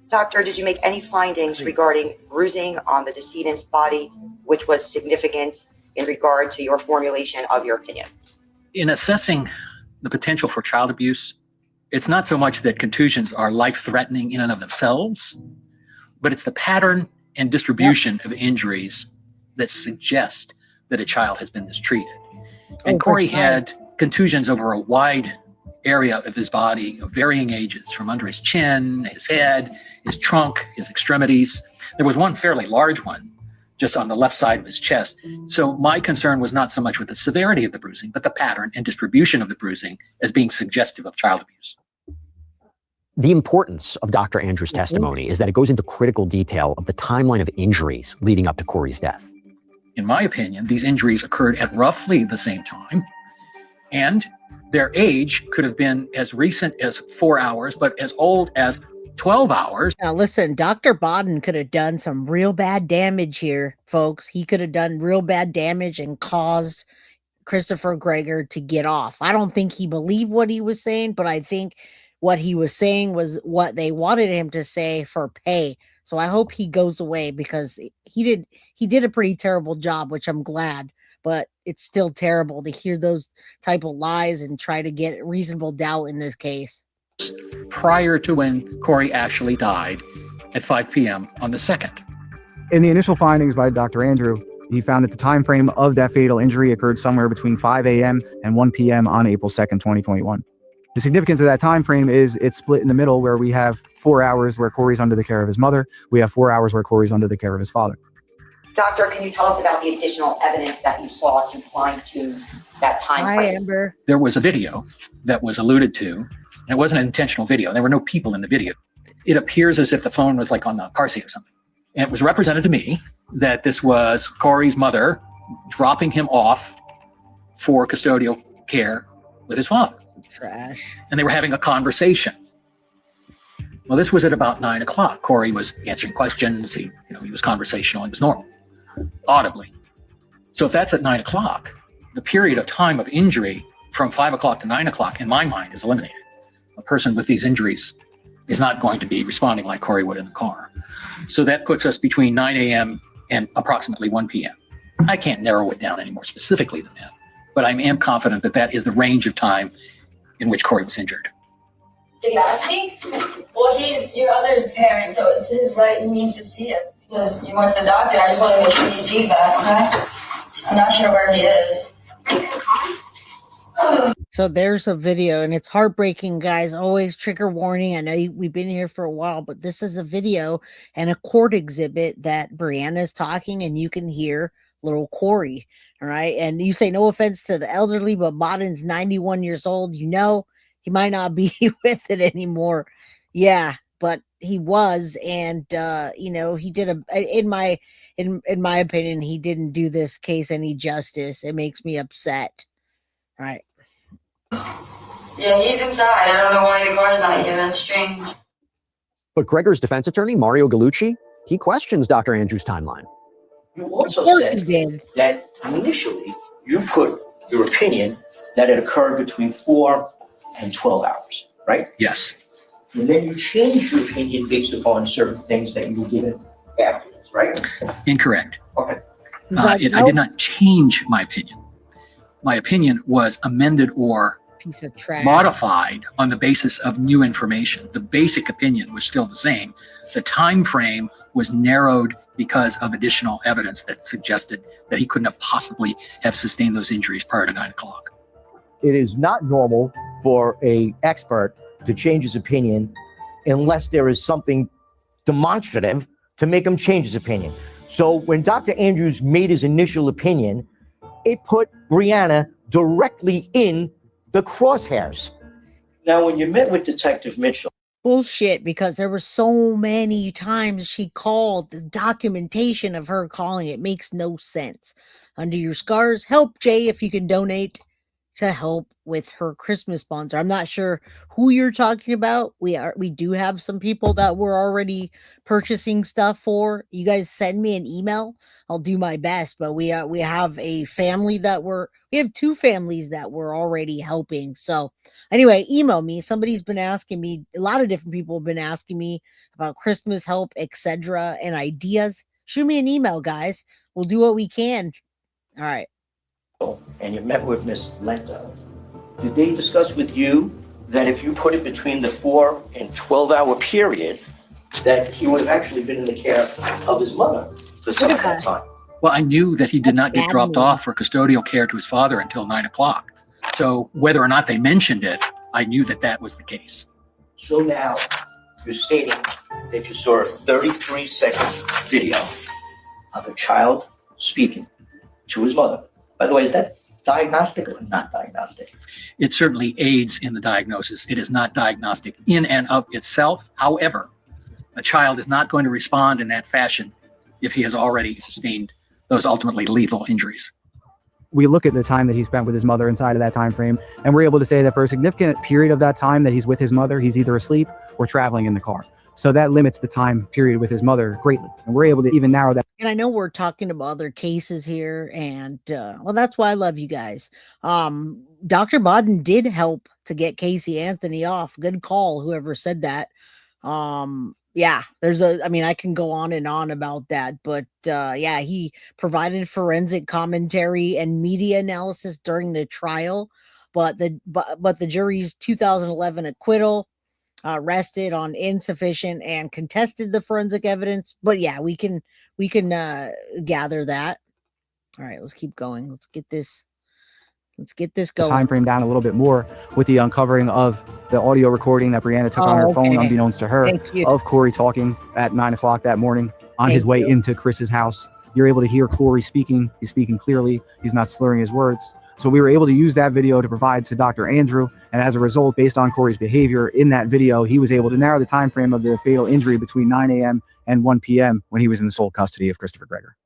Doctor, did you make any findings regarding bruising on the decedent's body, which was significant in regard to your formulation of your opinion? In assessing the potential for child abuse, it's not so much that contusions are life-threatening in and of themselves, but it's the pattern and distribution of injuries that suggest that a child has been mistreated. And Corey had contusions over a wide area of his body of varying ages, from under his chin, his head, his trunk, his extremities. There was one fairly large one just on the left side of his chest. So my concern was not so much with the severity of the bruising, but the pattern and distribution of the bruising as being suggestive of child abuse. The importance of Dr. Andrews' testimony is that it goes into critical detail of the timeline of injuries leading up to Corey's death. In my opinion, these injuries occurred at roughly the same time, and their age could have been as recent as 4 hours, but as old as 12 hours. Now, listen, Dr. Bodden could have done some real bad damage here, folks. He could have done real bad damage and caused Christopher Gregor to get off. I don't think he believed what he was saying, but I think what he was saying was what they wanted him to say for pay. So I hope he goes away, because he did a pretty terrible job, which I'm glad, but it's still terrible to hear those type of lies and try to get reasonable doubt in this case. Prior to when Corey actually died at 5 p.m. on the 2nd. In the initial findings by Dr. Andrew, he found that the time frame of that fatal injury occurred somewhere between 5 a.m. and 1 p.m. on April 2nd, 2021. The significance of that time frame is it's split in the middle, where we have 4 hours where Corey's under the care of his mother. We have 4 hours where Corey's under the care of his father. Doctor, can you tell us about the additional evidence that you saw to find to that time frame? Hi, Amber. There was a video that was alluded to, and it wasn't an intentional video. There were no people in the video. It appears as if the phone was like on the car seat or something. And it was represented to me that this was Corey's mother dropping him off for custodial care with his father. Trash. And they were having a conversation. Well, this was at about 9 o'clock. Corey was answering questions. He was conversational. He was normal, audibly. So if that's at 9 o'clock, the period of time of injury from 5 o'clock to 9 o'clock, in my mind, is eliminated. A person with these injuries is not going to be responding like Corey would in the car. So that puts us between 9 a.m. and approximately 1 p.m. I can't narrow it down any more specifically than that, but I am confident that that is the range of time in which Corey was injured. Did he ask me? Well, he's your other parent, so it's his right. He needs to see it because you went to the doctor. I just want to make sure he sees that. Okay. I'm not sure where he is. So there's a video, and it's heartbreaking, guys. Always trigger warning. I know we've been here for a while, but this is a video and a court exhibit that Brianna's talking, and you can hear little Corey. All right. And you say no offense to the elderly, but Bodden's 91 years old. You know, he might not be with it anymore. Yeah, but he was. And you know, he did in my opinion, he didn't do this case any justice. It makes me upset. All right. Yeah, he's inside. I don't know why the car's not here. That's strange. But Gregor's defense attorney, Mario Gallucci, he questions Dr. Andrews' timeline. You also Of course said he did. that initially you put your opinion that it occurred between 4 and 12 hours, right? Yes. And then you changed your opinion based upon certain things that you were given afterwards, right? Incorrect. Okay. I did not change my opinion. My opinion was amended or Piece of trash. modified on the basis of new information. The basic opinion was still the same. The time frame was narrowed because of additional evidence that suggested that he couldn't have possibly have sustained those injuries prior to 9 o'clock. It is not normal for a expert to change his opinion unless there is something demonstrative to make him change his opinion. So when Dr. Andrews made his initial opinion, it put Brianna directly in the crosshairs. Now, when you met with Detective Mitchell, Bullshit, because there were so many times she called. The documentation of her calling, it makes no sense. Under your scars, help Jay if you can donate to help with her Christmas sponsor. I'm not sure who you're talking about. We do have some people that we're already purchasing stuff for. You guys send me an email. I'll do my best, but we have a family that we have 2 families that we're already helping. So anyway, email me. Somebody's been asking me, a lot of different people have been asking me about Christmas help, etc., and ideas. Shoot me an email, guys. We'll do what we can. All right. and you met with Miss Lento, did they discuss with you that if you put it between the 4 and 12-hour period, that he would have actually been in the care of his mother for some of that time? Well, I knew that he did not get dropped off for custodial care to his father until 9 o'clock. So whether or not they mentioned it, I knew that that was the case. So now you're stating that you saw a 33-second video of a child speaking to his mother. By the way, is that diagnostic or not diagnostic? It certainly aids in the diagnosis. It is not diagnostic in and of itself. However, a child is not going to respond in that fashion if he has already sustained those ultimately lethal injuries. We look at the time that he spent with his mother inside of that time frame, and we're able to say that for a significant period of that time that he's with his mother, he's either asleep or traveling in the car. So that limits the time period with his mother greatly. And we're able to even narrow that. And I know we're talking about other cases here, and well, that's why I love you guys. Dr. Bodden did help to get Casey Anthony off. Good call, whoever said that. Yeah, I mean, I can go on and on about that, but yeah, he provided forensic commentary and media analysis during the trial, but the jury's 2011 acquittal rested on insufficient and contested the forensic evidence. But yeah, we can gather that. All right, let's keep going. Let's get this going. Time frame down a little bit more with the uncovering of the audio recording that Brianna took on her phone, unbeknownst to her, of Corey talking at 9 o'clock that morning on his way into Chris's house. You're able to hear Corey speaking. He's speaking clearly. He's not slurring his words. So we were able to use that video to provide to Dr. Andrew. And as a result, based on Corey's behavior in that video, he was able to narrow the time frame of the fatal injury between 9 a.m. and 1 p.m. when he was in the sole custody of Christopher Gregor.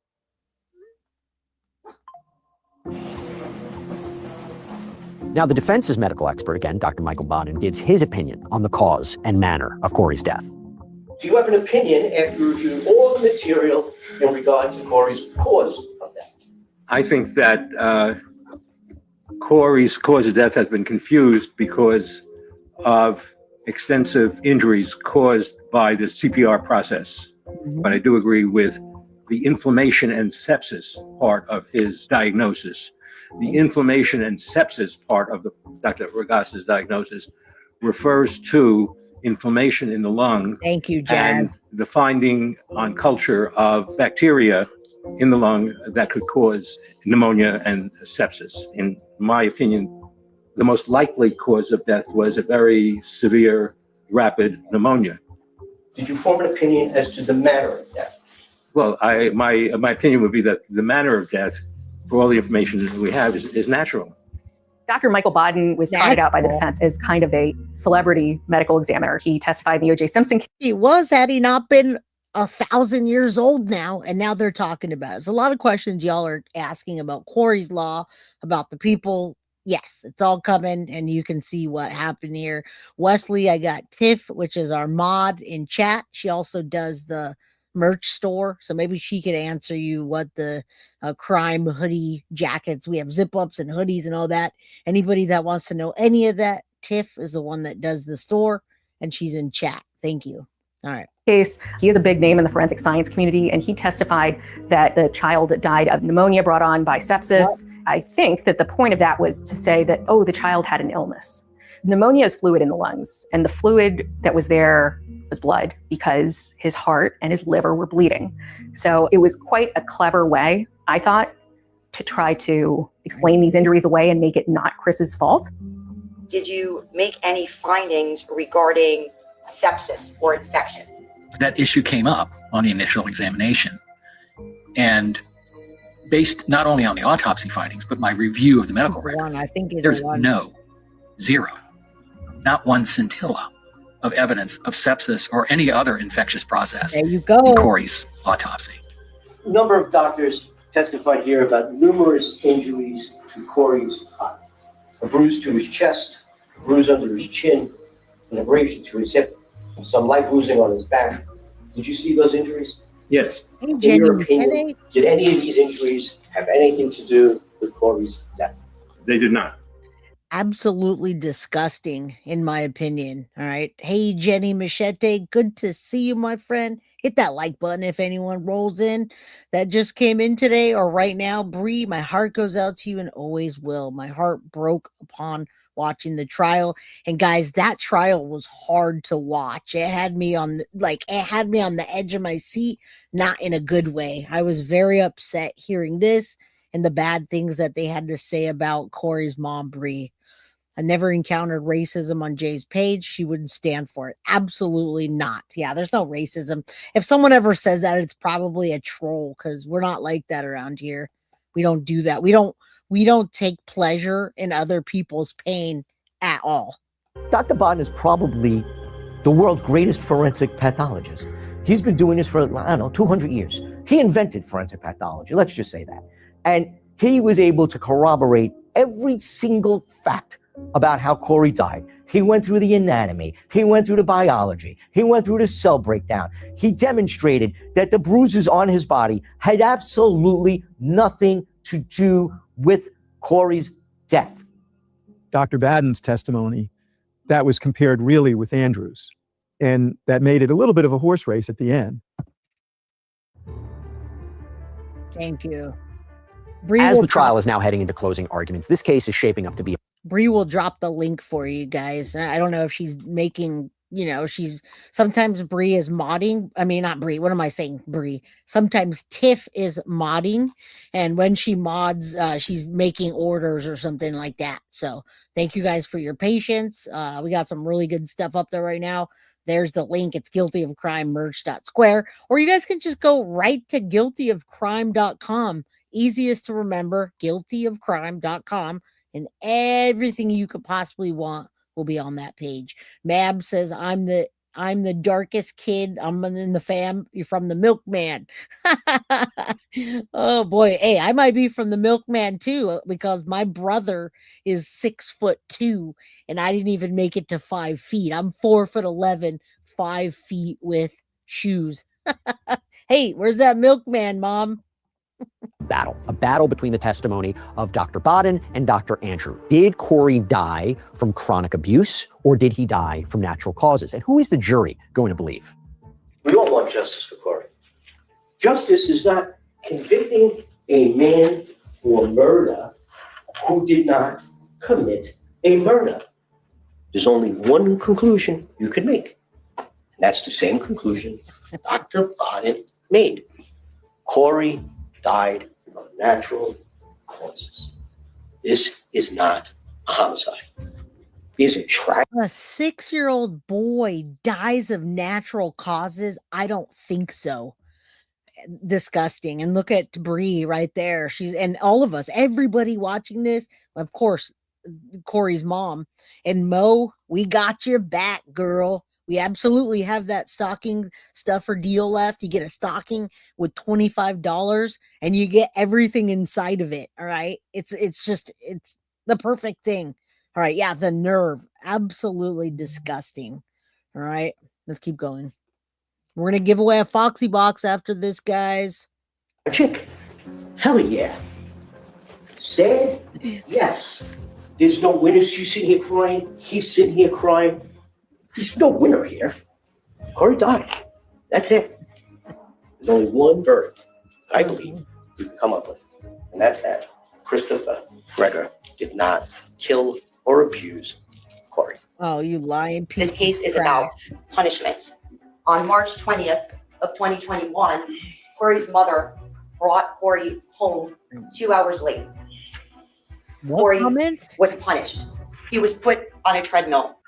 Now, the defense's medical expert, again, Dr. Michael Bodden, gives his opinion on the cause and manner of Corey's death. Do you have an opinion after reviewing all the material in regard to Corey's cause of death? I think that Corey's cause of death has been confused because of extensive injuries caused by the CPR process. But I do agree with the inflammation and sepsis part of his diagnosis. The inflammation and sepsis part of Dr. Regas's diagnosis refers to inflammation in the lung. Thank you, Jazz. And the finding on culture of bacteria in the lung that could cause pneumonia and sepsis. In my opinion, the most likely cause of death was a very severe, rapid pneumonia. Did you form an opinion as to the manner of death? Well, my opinion would be that the manner of death, for all the information that we have, is natural. Dr. Michael Baden was trotted out by the defense as kind of a celebrity medical examiner. He testified in the O.J. Simpson case. He was, had he not been 1,000 years old now, and now they're talking about it. There's a lot of questions y'all are asking about Corey's law, about the people. Yes, it's all coming, and you can see what happened here. Wesley, I got Tiff, which is our mod in chat. She also does the merch store, so maybe she could answer you what the crime hoodie jackets. We have zip ups and hoodies and all that. Anybody that wants to know any of that, Tiff is the one that does the store, and she's in chat. Thank you. All right. Case. He is a big name in the forensic science community, and he testified that the child died of pneumonia brought on by sepsis. I think that the point of that was to say that, oh, the child had an illness. Pneumonia is fluid in the lungs, and the fluid that was there was blood because his heart and his liver were bleeding. So it was quite a clever way, I thought, to try to explain these injuries away and make it not Chris's fault. Did you make any findings regarding sepsis or infection? That issue came up on the initial examination. And based not only on the autopsy findings, but my review of the medical records, there's zero, not one scintilla of evidence of sepsis or any other infectious process there you go. in Corey's autopsy. A number of doctors testified here about numerous injuries to Corey's body. A bruise to his chest, a bruise under his chin, an abrasion to his hip, some light bruising on his back. Did you see those injuries? Yes. In your opinion, did any of these injuries have anything to do with Corey's death? They did not. Absolutely disgusting, in my opinion. All right. Hey, Jenny Machete, good to see you, my friend. Hit that like button if anyone rolls in that just came in today or right now. Bree, my heart goes out to you and always will. My heart broke upon watching the trial. And guys, that trial was hard to watch. It had me on the edge of my seat, not in a good way. I was very upset hearing this and the bad things that they had to say about Corey's mom, Bree. I never encountered racism on Jay's page. She wouldn't stand for it. Absolutely not. Yeah, there's no racism. If someone ever says that, it's probably a troll, because we're not like that around here. We don't do that. We don't take pleasure in other people's pain at all. Dr. Baden is probably the world's greatest forensic pathologist. He's been doing this for, I don't know, 200 years. He invented forensic pathology. Let's just say that. And he was able to corroborate every single fact about how Corey died. He went through the anatomy. He went through the biology. He went through the cell breakdown. He demonstrated that the bruises on his body had absolutely nothing to do with Corey's death. Dr. Baden's testimony, that was compared really with Andrew's. And that made it a little bit of a horse race at the end. Thank you. As the trial is now heading into closing arguments, this case is shaping up to be. Bree will drop the link for you guys. I don't know if she's making, sometimes Bree is modding. I mean, not Bree. What am I saying? Bree. Sometimes Tiff is modding. And when she mods, she's making orders or something like that. So thank you guys for your patience. We got some really good stuff up there right now. There's the link. It's guiltyofcrime.merch.square. Or you guys can just go right to guiltyofcrime.com. Easiest to remember, guiltyofcrime.com. And everything you could possibly want will be on that page. Mab says, I'm the darkest kid. I'm in the fam. You're from the milkman. Oh boy. Hey, I might be from the milkman too, because my brother is 6'2" and I didn't even make it to 5 feet. I'm 4'11", 5 feet with shoes. Hey, where's that milkman, Mom? A battle between the testimony of Dr. Baden and Dr. Andrew. Did Corey die from chronic abuse, or did he die from natural causes? And who is the jury going to believe? We all want justice for Corey. Justice is not convicting a man for murder who did not commit a murder. there's only one conclusion you could make. And that's the same conclusion Dr. Bonnet made. Corey died of natural causes. This is not a homicide. These are tragic. A 6-year-old boy dies of natural causes? I don't think so. Disgusting. And look at Bree right there. She's, and all of us, everybody watching this, of course, Corey's mom and Mo, we got your back, girl. We absolutely have that stocking stuffer deal left. You get a stocking with $25 and you get everything inside of it. All right. It's the perfect thing. All right. Yeah. The nerve. Absolutely disgusting. All right. Let's keep going. We're going to give away a Foxy box after this, guys. Chick. Hell yeah. Sad? Yes. There's no winner. She's sitting here crying. He's sitting here crying. There's no winner here. Corey died. That's it. There's only one verdict I believe we can come up with, and that's that Christopher Gregor did not kill or abuse Corey. Oh, you lying piece. This case is about punishment. On March 20th of 2021, Corey's mother brought Corey home 2 hours late. Corey was punished. He was put on a treadmill.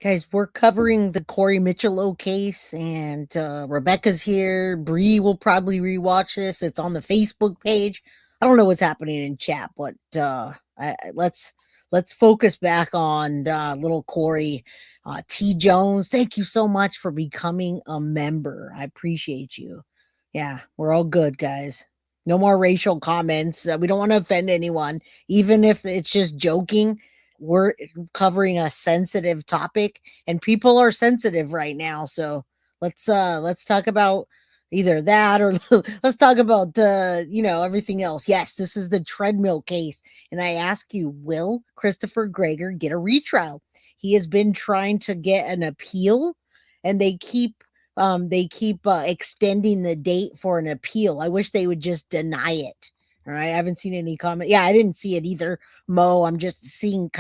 Guys, we're covering the Corey Micciolo case, and Rebecca's here. Bree will probably rewatch this. It's on the Facebook page. I don't know what's happening in chat, but let's focus back on little Corey. T. Jones, thank you so much for becoming a member. I appreciate you. Yeah, we're all good, guys. No more racial comments. We don't want to offend anyone, even if it's just joking. We're covering a sensitive topic, and people are sensitive right now. So let's talk about either that or let's talk about everything else. Yes, this is the treadmill case, and I ask you, will Christopher Gregor get a retrial? He has been trying to get an appeal, and they keep extending the date for an appeal. I wish they would just deny it. All right, I haven't seen any comment. Yeah, I didn't see it either, Mo. I'm just seeing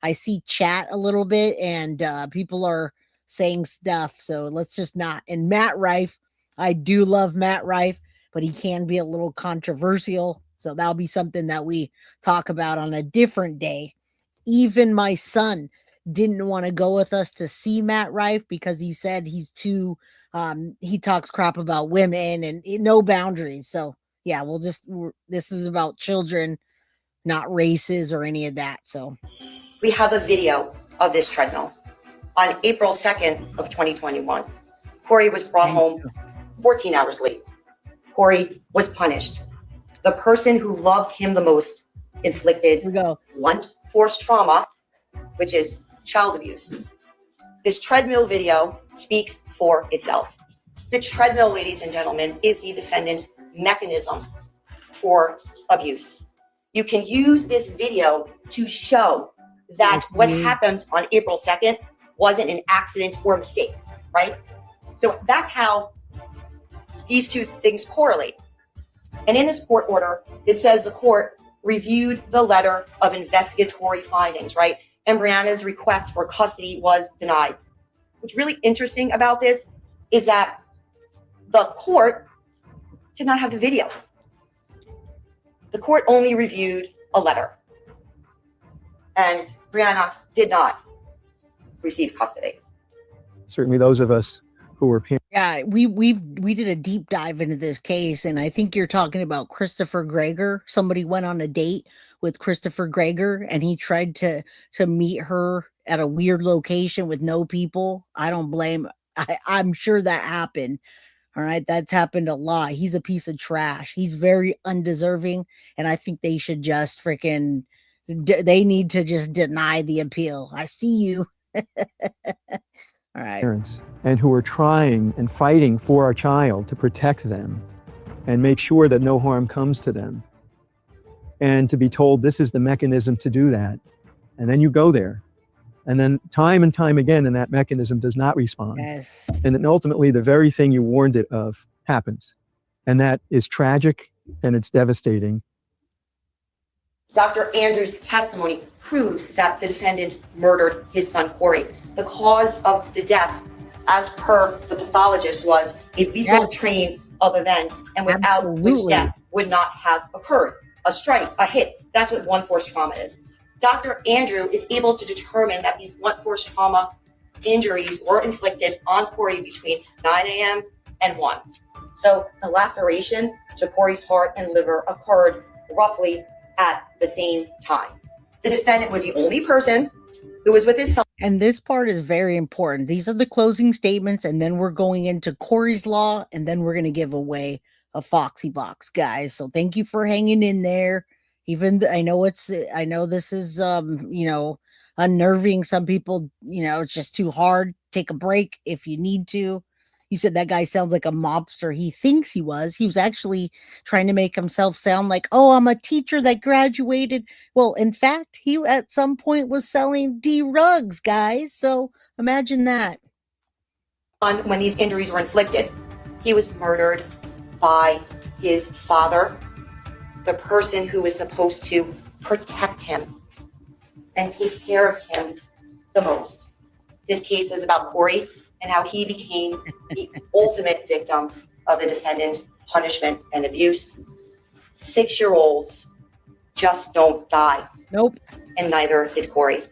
I see chat a little bit, and people are saying stuff. So let's just not. And Matt Rife, I do love Matt Rife, but he can be a little controversial. So that'll be something that we talk about on a different day. Even my son didn't want to go with us to see Matt Rife because he said he's too, he talks crap about women and no boundaries. So yeah, this is about children, not races or any of that. So We have a video of this treadmill. On April 2nd of 2021, Corey was brought home 14 hours late. Corey was punished. The person who loved him the most inflicted blunt force trauma, which is child abuse. This treadmill video speaks for itself. The treadmill, ladies and gentlemen, is the defendant's mechanism for abuse. You can use this video to show that what happened on April 2nd wasn't an accident or a mistake, right? So that's how these two things correlate. And in this court order, it says the court reviewed the letter of investigatory findings, right? And Brianna's request for custody was denied. What's really interesting about this is that the court did not have the video. The court only reviewed a letter. And Brianna did not receive custody. Certainly those of us who were parents. Yeah, we did a deep dive into this case, and I think you're talking about Christopher Gregor. Somebody went on a date with Christopher Gregor, and he tried to meet her at a weird location with no people. I don't blame. I'm sure that happened. All right, that's happened a lot. He's a piece of trash. He's very undeserving, and I think they should just freaking. They need to just deny the appeal. I see you. All right. Parents and who are trying and fighting for our child to protect them and make sure that no harm comes to them. And to be told this is the mechanism to do that. And then you go there. And then time and time again, and that mechanism does not respond. Yes. And then ultimately the very thing you warned it of happens. And that is tragic and it's devastating. Dr. Andrews' testimony proves that the defendant murdered his son, Corey. The cause of the death, as per the pathologist, was a lethal train of events, and without which death would not have occurred. A strike, a hit, that's what blunt force trauma is. Dr. Andrew is able to determine that these blunt force trauma injuries were inflicted on Corey between 9 a.m. and 1. So the laceration to Corey's heart and liver occurred roughly at the same time. The defendant was the only person who was with his son. And this part is very important. These are the closing statements, and then we're going into Corey's law, and then we're going to give away a Foxy box, guys. So thank you for hanging in there. Even I know this is unnerving. Some people, it's just too hard. Take a break if you need to. You said that guy sounds like a mobster. He thinks he was. He was actually trying to make himself sound like, oh, I'm a teacher that graduated. Well, in fact, he at some point was selling D-rugs, guys. So imagine that. When these injuries were inflicted, he was murdered by his father, the person who was supposed to protect him and take care of him the most. This case is about Corey and how he became the ultimate victim of the defendant's punishment and abuse. 6-year-olds just don't die. Nope. And neither did Corey.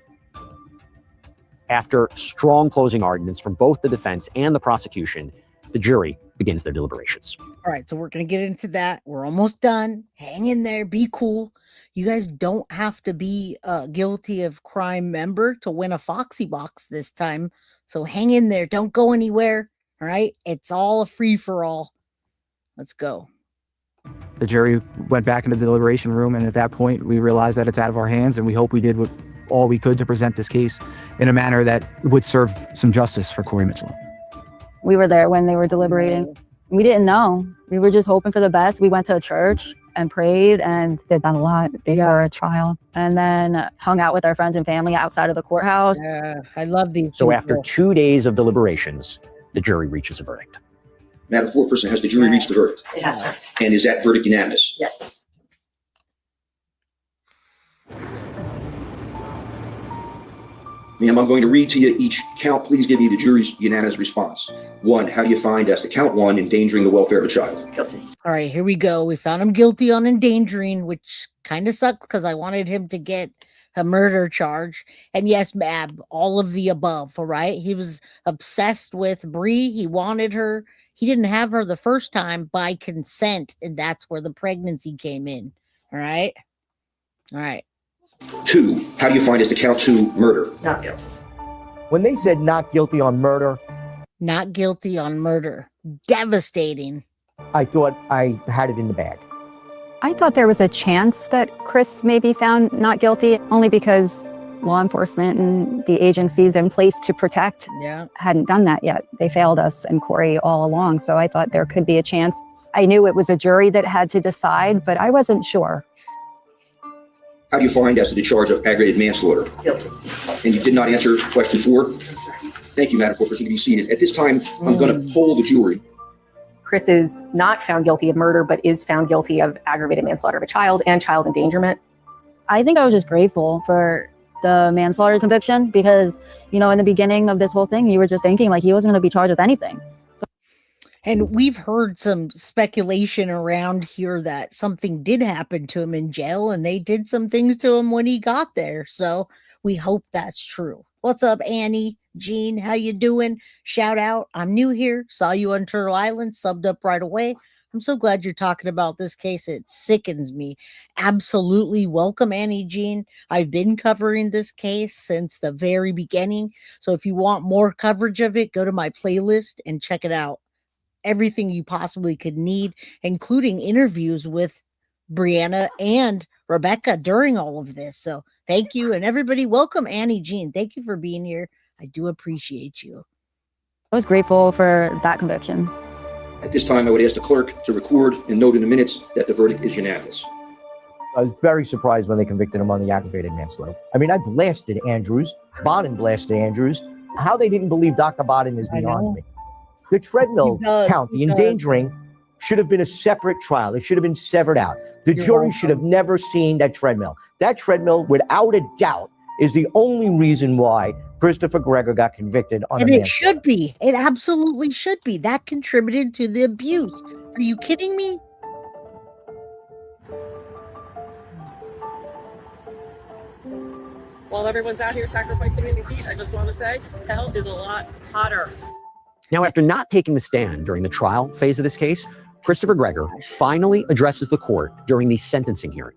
After strong closing arguments from both the defense and the prosecution, the jury begins their deliberations. All right, so we're going to get into that. We're almost done. Hang in there. Be cool. You guys don't have to be a guilty of crime member to win a Foxy box this time. So hang in there. Don't go anywhere. All right. It's all a free for all. Let's go. The jury went back into the deliberation room, and at that point, we realized that it's out of our hands, and we hope we did all we could to present this case in a manner that would serve some justice for Corey Micciolo. We were there when they were deliberating. We didn't know. We were just hoping for the best. We went to a church and prayed and did that a lot for a trial, and then hung out with our friends and family outside of the courthouse. Yeah, I love these. So after 2 days of deliberations, the jury reaches a verdict. Madam Foreperson, has the jury reached the verdict? It has, sir. And is that verdict unanimous? Yes. Ma'am, I'm going to read to you each count. Please give me the jury's unanimous response. 1, how do you find as to count 1, endangering the welfare of a child? Guilty. All right, here we go. We found him guilty on endangering, which kind of sucked because I wanted him to get a murder charge. And yes, Mab, all of the above, all right? He was obsessed with Bree. He wanted her. He didn't have her the first time by consent, and that's where the pregnancy came in, all right? All right. 2, how do you find as to count 2, murder? Not guilty. When they said not guilty on murder, Not guilty on murder. Devastating. I thought I had it in the bag. I thought there was a chance that Chris may be found not guilty, only because law enforcement and the agencies in place to protect hadn't done that yet. They failed us and Corey all along. So I thought there could be a chance. I knew it was a jury that had to decide, but I wasn't sure. How do you find as to the charge of aggravated manslaughter? Guilty. And you did not answer question 4? Yes, sir. Thank you, Madam Foreperson, to be seated. At this time, I'm going to poll the jury. Chris is not found guilty of murder, but is found guilty of aggravated manslaughter of a child and child endangerment. I think I was just grateful for the manslaughter conviction because, in the beginning of this whole thing, you were just thinking like he wasn't going to be charged with anything. And we've heard some speculation around here that something did happen to him in jail and they did some things to him when he got there. So we hope that's true. What's up, Annie? Jean, how you doing? Shout out. I'm new here. Saw you on Turtle Island. Subbed up right away. I'm so glad you're talking about this case. It sickens me. Absolutely welcome, Annie Jean. I've been covering this case since the very beginning. So if you want more coverage of it, go to my playlist and check it out. Everything you possibly could need, including interviews with Brianna and Rebecca during all of this. So thank you. And everybody, welcome Annie Jean. Thank you for being here. I do appreciate you. I was grateful for that conviction. At this time, I would ask the clerk to record and note in the minutes that the verdict is unanimous. I was very surprised when they convicted him on the aggravated manslaughter. I mean, I blasted Andrews. Bodden blasted Andrews. How they didn't believe Dr. Bodden is beyond me. The treadmill count, the endangering, should have been a separate trial. It should have been severed out. The You're jury welcome. should have never seen that treadmill. That treadmill, without a doubt, is the only reason why Christopher Gregor got convicted on And a it manslaughter. should be. It absolutely should be. That contributed to the abuse. Are you kidding me? While everyone's out here sacrificing in the heat, I just want to say, hell is a lot hotter. Now, after not taking the stand during the trial phase of this case, Christopher Gregor finally addresses the court during the sentencing hearing.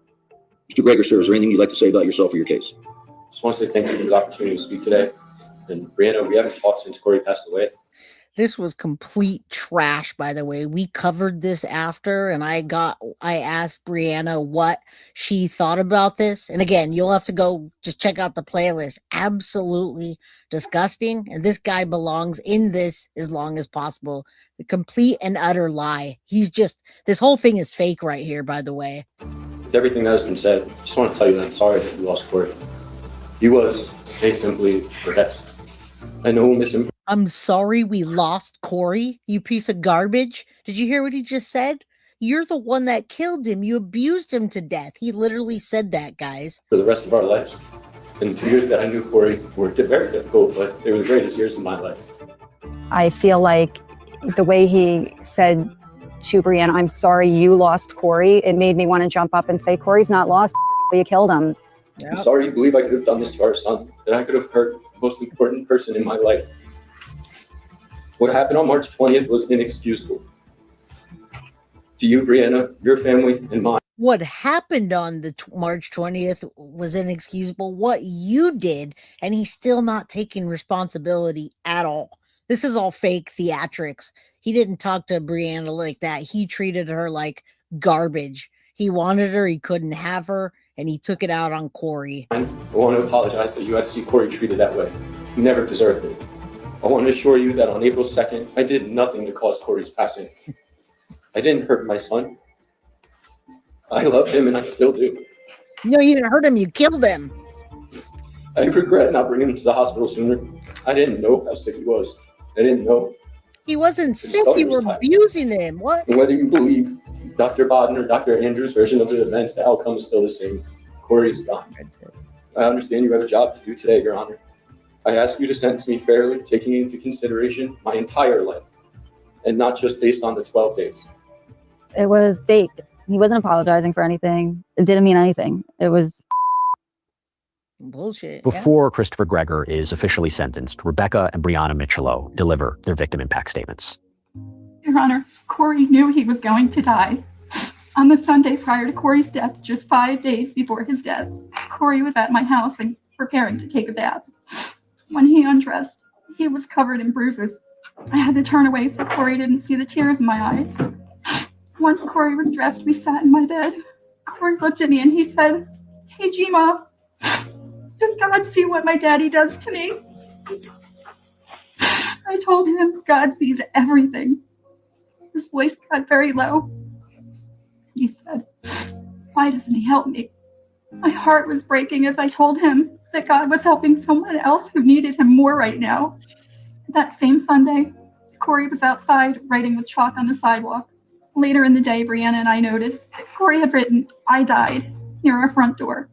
Mr. Gregor, sir, is there anything you'd like to say about yourself or your case? Just want to say thank you for the opportunity to speak today. And Brianna, we haven't talked since Corey passed away. This was complete trash, by the way. We covered this after, and I asked Brianna what she thought about this. And again, you'll have to go just check out the playlist. Absolutely disgusting. And this guy belongs in this as long as possible. The complete and utter lie. This whole thing is fake right here, by the way. With everything that has been said, I just want to tell you that I'm sorry that you lost Corey. He was, to say simply, your best. I know misinformation. I'm sorry we lost Corey, you piece of garbage. Did you hear what he just said? You're the one that killed him. You abused him to death. He literally said that, guys. For the rest of our lives. And the 2 years that I knew Corey were very difficult, but they were the greatest years of my life. I feel like the way he said to Brianna, I'm sorry you lost Corey, it made me want to jump up and say, Corey's not lost, but you killed him. I'm sorry you believe I could have done this to our son, that I could have hurt the most important person in my life. What happened on March 20th was inexcusable. To you, Brianna, your family, and mine. What happened on the March 20th was inexcusable. What you did, and he's still not taking responsibility at all. This is all fake theatrics. He didn't talk to Brianna like that. He treated her like garbage. He wanted her, he couldn't have her, and he took it out on Corey. I want to apologize that you had to see Corey treated that way. You never deserved it. I want to assure you that on April 2nd, I did nothing to cause Corey's passing. I didn't hurt my son. I love him and I still do. No, you didn't hurt him, you killed him. I regret not bringing him to the hospital sooner. I didn't know how sick he was. I didn't know. He wasn't sick, you were abusing him. What? And whether you believe Dr. Bodden or Dr. Andrews' version of the events, the outcome is still the same. Corey is gone. I understand you have a job to do today, Your Honor. I ask you to sentence me fairly, taking into consideration my entire life, and not just based on the 12 days. It was fake. He wasn't apologizing for anything. It didn't mean anything. It was bullshit. Before Christopher Gregor is officially sentenced, Rebecca and Brianna Micciolo deliver their victim impact statements. Your Honor, Corey knew he was going to die. On the Sunday prior to Corey's death, just 5 days before his death, Corey was at my house and preparing to take a bath. When he undressed, he was covered in bruises. I had to turn away so Corey didn't see the tears in my eyes. Once Corey was dressed, we sat in my bed. Corey looked at me and he said, "Hey, Gma, does God see what my daddy does to me?" I told him God sees everything. His voice got very low. He said, "Why doesn't he help me?" My heart was breaking as I told him that God was helping someone else who needed him more right now. That same Sunday, Corey was outside writing with chalk on the sidewalk. Later in the day, Brianna and I noticed that Corey had written, "I died," near our front door.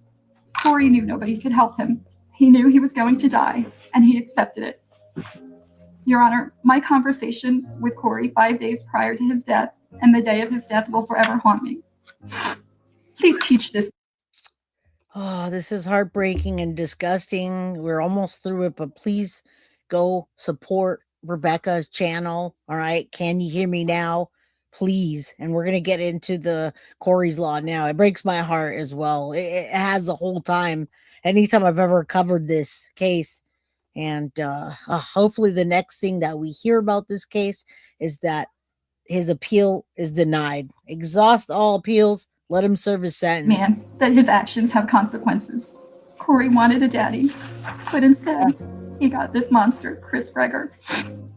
Corey knew nobody could help him. He knew he was going to die, and he accepted it. Your Honor, my conversation with Corey 5 days prior to his death and the day of his death will forever haunt me. Please teach this. Oh, this is heartbreaking and disgusting. We're almost through it, but please go support Rebecca's channel. All right. Can you hear me now? Please. And we're going to get into the Corey's Law now. It breaks my heart as well. It has the whole time. Anytime I've ever covered this case. And hopefully the next thing that we hear about this case is that his appeal is denied. Exhaust all appeals. Let him serve his sentence. Man, that his actions have consequences. Corey wanted a daddy, but instead he got this monster, Chris Gregor.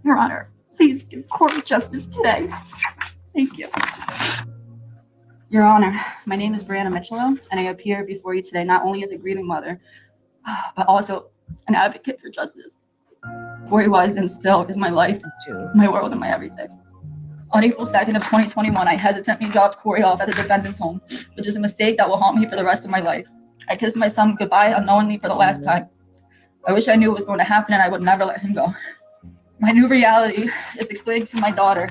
Your Honor, please give Corey justice today. Thank you. Your Honor, my name is Brianna Micciolo, and I appear before you today not only as a grieving mother, but also an advocate for justice. Corey was and still is my life, my world, and my everything. On April 2nd of 2021, I hesitantly dropped Corey off at the defendant's home, which is a mistake that will haunt me for the rest of my life. I kissed my son goodbye unknowingly for the last time. I wish I knew what was going to happen and I would never let him go. My new reality is explaining to my daughter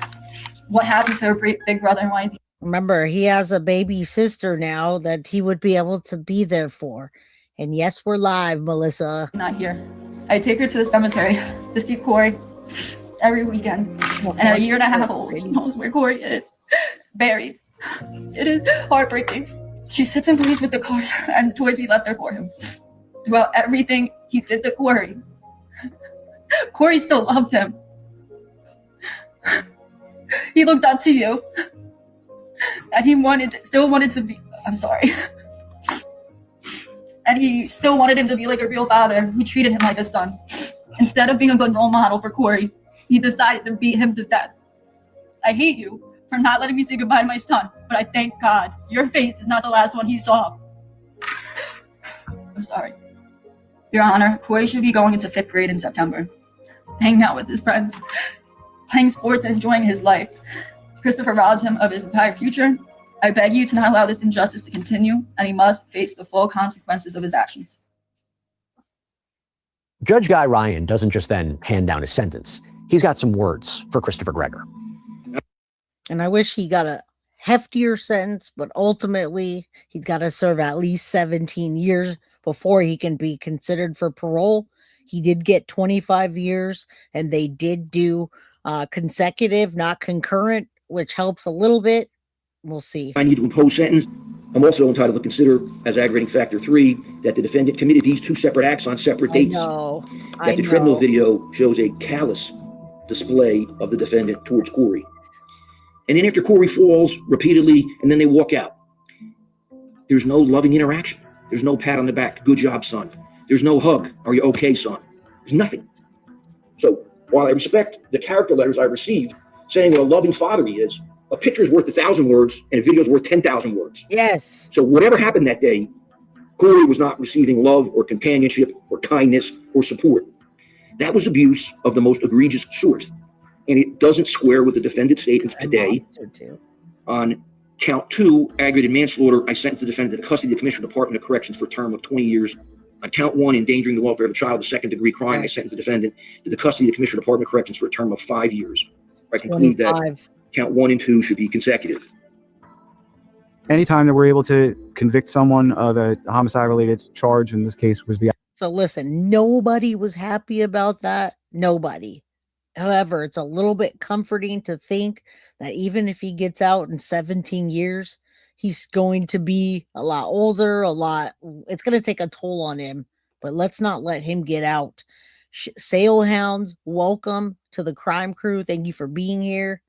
what happened to her big brother and why he's... Remember, he has a baby sister now that he would be able to be there for. And yes, we're live, Melissa. Not here. I take her to the cemetery to see Corey every weekend. And at a year and a half old, she knows where Corey is, buried. It is heartbreaking. She sits and plays with the cars and toys we left there for him. Throughout everything he did to Corey, Corey still loved him. He looked up to you. And he still wanted to be, I'm sorry. And he still wanted him to be like a real father who treated him like a son. Instead of being a good role model for Corey, he decided to beat him to death. I hate you for not letting me say goodbye to my son, but I thank God your face is not the last one he saw. I'm sorry. Your Honor, Corey should be going into 5th grade in September, hanging out with his friends, playing sports and enjoying his life. Christopher robbed him of his entire future. I beg you to not allow this injustice to continue, and he must face the full consequences of his actions. Judge Guy Ryan doesn't just then hand down his sentence. He's got some words for Christopher Gregor. And I wish he got a heftier sentence, but ultimately he's got to serve at least 17 years before he can be considered for parole. He did get 25 years, and they did do consecutive, not concurrent, which helps a little bit. We'll see. I need to impose sentence. I'm also entitled to consider as aggravating factor 3 that the defendant committed these 2 separate acts on separate dates. That the treadmill video shows a callous display of the defendant towards Corey. And then after Corey falls repeatedly and then they walk out, there's no loving interaction. There's no pat on the back. Good job, son. There's no hug. Are you okay, son? There's nothing. So while I respect the character letters I received saying what a loving father he is, a picture is worth 1,000 words and a video is worth 10,000 words. Yes. So whatever happened that day, Corey was not receiving love or companionship or kindness or support. That was abuse of the most egregious sort. And it doesn't square with the defendant's statements today. On count 2, aggravated manslaughter, I sentenced the defendant to the custody of the Commissioner of Department of Corrections for a term of 20 years. On count 1, endangering the welfare of a child, a second-degree crime, I sentenced the defendant to the custody of the Commissioner of Department of Corrections for a term of 5 years. I conclude that count 1 and 2 should be consecutive. Anytime that we're able to convict someone of a homicide-related charge, in this case was the... So listen, nobody was happy about that. Nobody. However, it's a little bit comforting to think that even if he gets out in 17 years, he's going to be a lot older, it's going to take a toll on him, but let's not let him get out. Sale Hounds, welcome to the crime crew. Thank you for being here.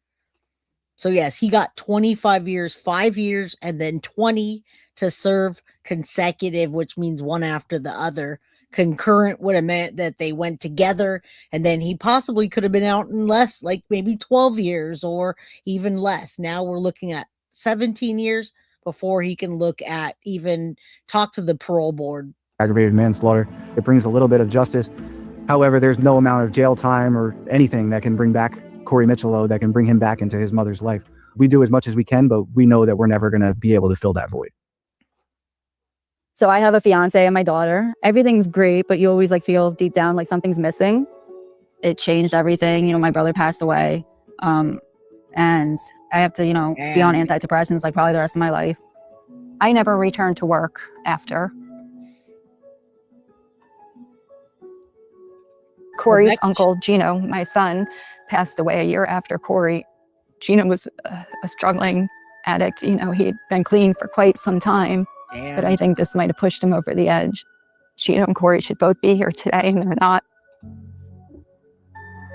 So yes, he got 25 years, 5 years, and then 20 to serve consecutive, which means one after the other. Concurrent would have meant that they went together, and then he possibly could have been out in less, like maybe 12 years or even less. Now we're looking at 17 years before he can look at even talk to the parole board. Aggravated manslaughter. It brings a little bit of justice. However, there's no amount of jail time or anything that can bring back Corey Micciolo, that can bring him back into his mother's life. We do as much as we can, but we know that we're never going to be able to fill that void. So I have a fiance and my daughter. Everything's great, but you always feel deep down like something's missing. It changed everything. You know, my brother passed away. And I have to, be on antidepressants probably the rest of my life. I never returned to work after. Corey's uncle, Gino, my son, passed away a year after Corey. Gino was a struggling addict. He'd been clean for quite some time. Damn. But I think this might have pushed him over the edge. Gino and Corey should both be here today, and they're not.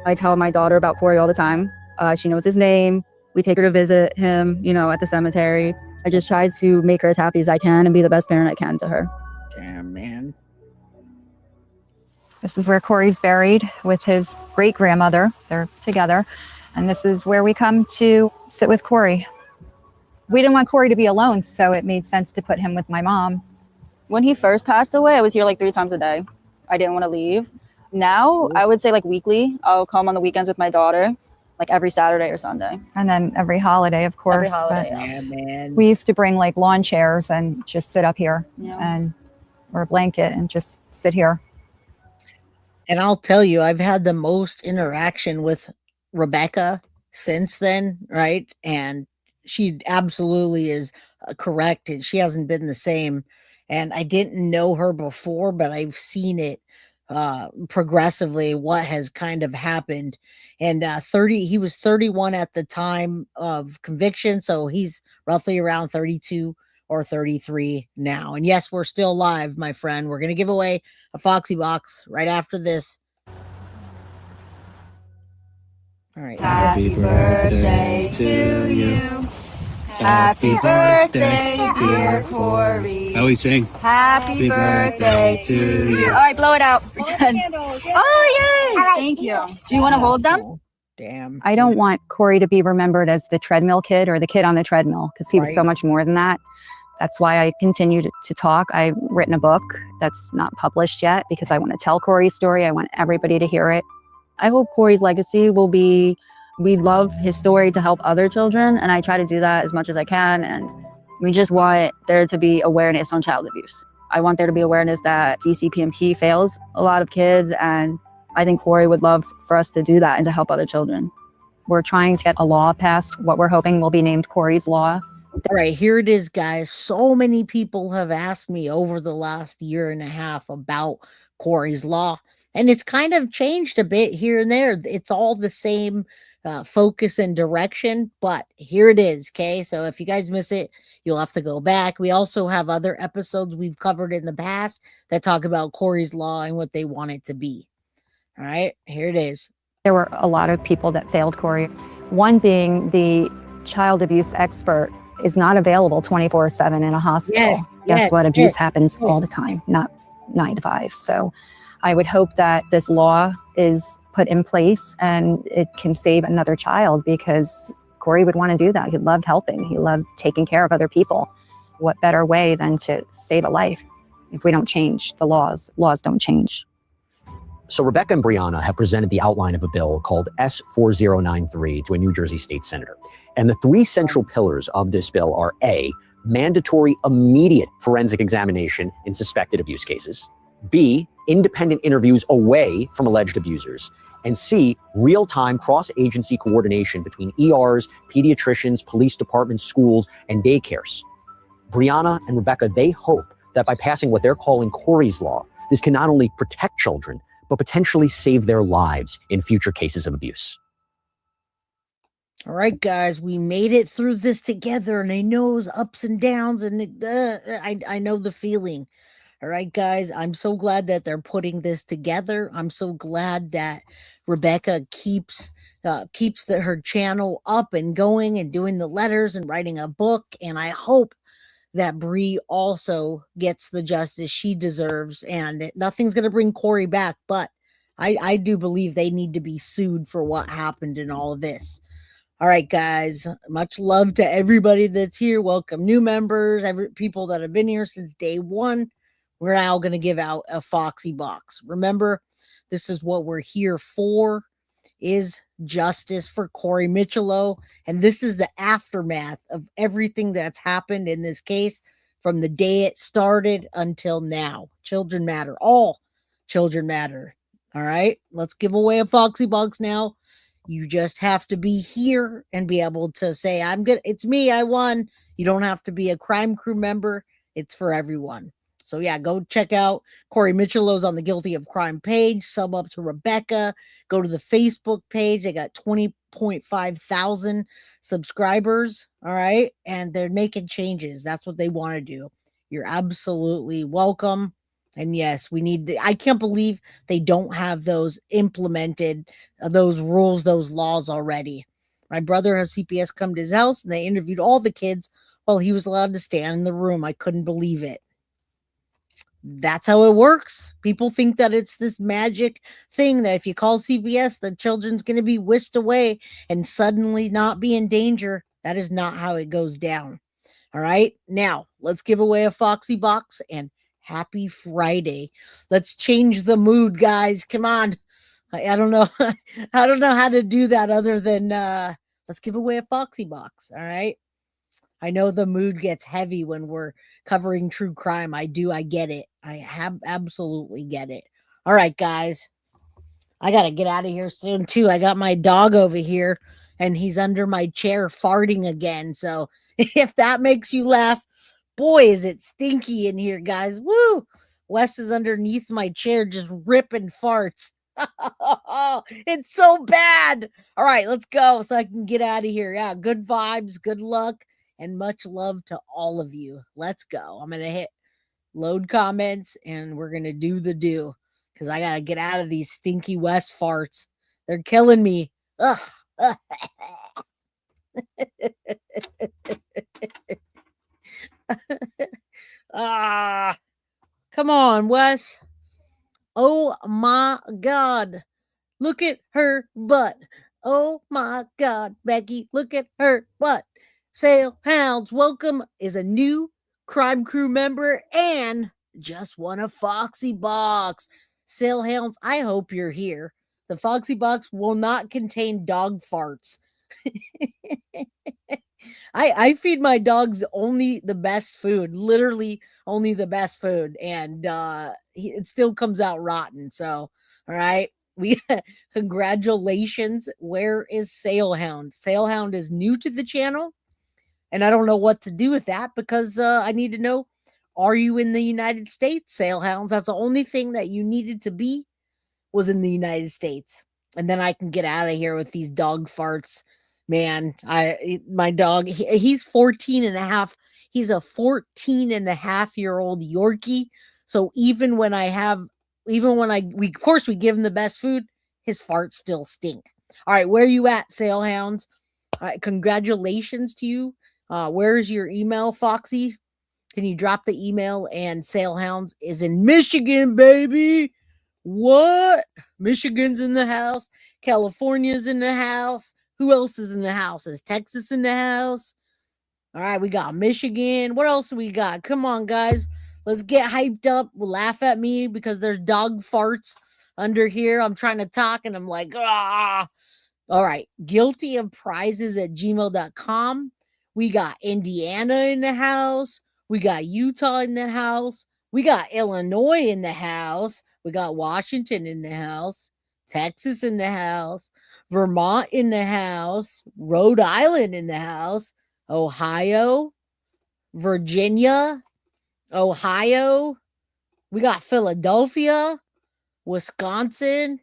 I tell my daughter about Corey all the time. She knows his name. We take her to visit him, at the cemetery. I just try to make her as happy as I can and be the best parent I can to her. Damn, man. This is where Corey's buried with his great-grandmother. They're together. And this is where we come to sit with Corey. We didn't want Corey to be alone, so it made sense to put him with my mom. When he first passed away, I was here 3 times a day. I didn't want to leave. Now, I would say weekly. I'll come on the weekends with my daughter. like every Saturday or Sunday. And then every holiday, of course. Every holiday, but Yeah, man. we used to bring like lawn chairs and just sit up here Yeah. and or a blanket and just sit here. And I'll tell you, I've had the most interaction with Rebecca since then, right? And she absolutely is correct. And she hasn't been the same. And I didn't know her before, but I've seen it progressively what has kind of happened. And he was 31 at the time of conviction, so he's roughly around 32 or 33 now. And yes, we're still live, my friend. We're going to give away a Foxy box right after this. All right. Happy birthday to you. Happy birthday, dear Corey. How we sing? Happy birthday to you. All right, blow it out. Pretend. Oh, yay. Thank you. Do you want to hold them? Damn. I don't want Corey to be remembered as the treadmill kid or the kid on the treadmill because he was so much more than that. That's why I continue to talk. I've written a book that's not published yet because I want to tell Corey's story. I want everybody to hear it. I hope Corey's legacy will be, we love his story to help other children, and I try to do that as much as I can. And we just want there to be awareness on child abuse. I want there to be awareness that CCPMP fails a lot of kids, and I think Corey would love for us to do that and to help other children. We're trying to get a law passed, what we're hoping will be named Corey's Law. All right, here it is, guys. So many people have asked me over the last year and a half about Corey's Law, and it's kind of changed a bit here and there. It's all the same focus and direction, but here it is. Okay, so if you guys miss it, you'll have to go back. We also have other episodes we've covered in the past that talk about Corey's Law and what they want it to be. All right, here it is. There were a lot of people that failed Corey. One being the child abuse expert is not available 24/7 in a hospital. Guess what? Abuse happens all the time, not 9 to 5. So I would hope that this law is put in place and it can save another child, because Corey would want to do that. He loved helping. He loved taking care of other people. What better way than to save a life? If we don't change the laws don't change. So Rebecca and Brianna have presented the outline of a bill called S4093 to a New Jersey state senator. And the 3 central pillars of this bill are A, mandatory immediate forensic examination in suspected abuse cases, B, independent interviews away from alleged abusers, and C, real-time cross-agency coordination between ERs, pediatricians, police departments, schools, and daycares. Brianna and Rebecca, they hope that by passing what they're calling Corey's Law, this can not only protect children, but potentially save their lives in future cases of abuse. All right, guys, we made it through this together, and I know it was ups and downs, and I know the feeling. All right, guys, I'm so glad that they're putting this together. I'm so glad that Rebecca keeps her channel up and going and doing the letters and writing a book, and I hope that Bree also gets the justice she deserves, and nothing's going to bring Corey back, but I do believe they need to be sued for what happened in all of this. All right, guys, much love to everybody that's here. Welcome new members, people that have been here since day one. We're now going to give out a Foxy box. Remember, this is what we're here for, is justice for Corey Micciolo. And this is the aftermath of everything that's happened in this case from the day it started until now. Children matter. All children matter. All right, let's give away a Foxy box now. You just have to be here and be able to say, I'm good. It's me. I won. You don't have to be a crime crew member. It's for everyone. So yeah, go check out Corey Micciolo's on the Guilty of Crime page. Sub up to Rebecca. Go to the Facebook page. They got 20.5 thousand subscribers. All right. And they're making changes. That's what they want to do. You're absolutely welcome. And yes, we need I can't believe they don't have those implemented, those rules, those laws already. My brother has CPS come to his house and they interviewed all the kids while he was allowed to stand in the room. I couldn't believe it. That's how it works. People think that it's this magic thing that if you call CPS, the children's going to be whisked away and suddenly not be in danger. That is not how it goes down. All right. Now let's give away a Foxy box and happy Friday. Let's change the mood, guys. Come on. I don't know. I don't know how to do that other than let's give away a Foxy box. All right. I know the mood gets heavy when we're covering true crime. I get it. Absolutely get it. All right, guys. I got to get out of here soon, too. I got my dog over here, and he's under my chair farting again. So if that makes you laugh, boy, is it stinky in here, guys. Woo! Wes is underneath my chair just ripping farts. It's so bad. All right, let's go so I can get out of here. Yeah, good vibes, good luck, and much love to all of you. Let's go. I'm going to hit load comments, and we're going to do the do because I got to get out of these stinky West farts. They're killing me. Ugh. Come on, Wes. Oh my God. Look at her butt. Oh my God, Becky, look at her butt. Sale Hounds, welcome is a new crime crew member and just won a Foxy box. Sale Hounds, I hope you're here. The Foxy box will not contain dog farts. I feed my dogs only the best food, literally only the best food, and it still comes out rotten. So, all right, we congratulations. Where is Salehound? Salehound is new to the channel, and I don't know what to do with that because I need to know: are you in the United States, Salehounds? That's the only thing that you needed to be was in the United States, and then I can get out of here with these dog farts. Man, my dog, he's 14 and a half. He's a 14 and a half year old Yorkie. So even when we of course we give him the best food, his farts still stink. All right, where are you at, Salehounds? All right, congratulations to you. Where's your email, Foxy? Can you drop the email? And Salehounds is in Michigan, baby. What? Michigan's in the house. California's in the house. Who else is in the house? Is Texas in the house? All right, we got Michigan. What else do we got? Come on, guys. Let's get hyped up. Laugh at me because there's dog farts under here. I'm trying to talk and I'm like, ah. All right. Guilty of prizes at gmail.com. We got Indiana in the house. We got Utah in the house. We got Illinois in the house. We got Washington in the house. Texas in the house. Vermont in the house, Rhode Island in the house, Ohio, Virginia, Ohio. We got Philadelphia, Wisconsin,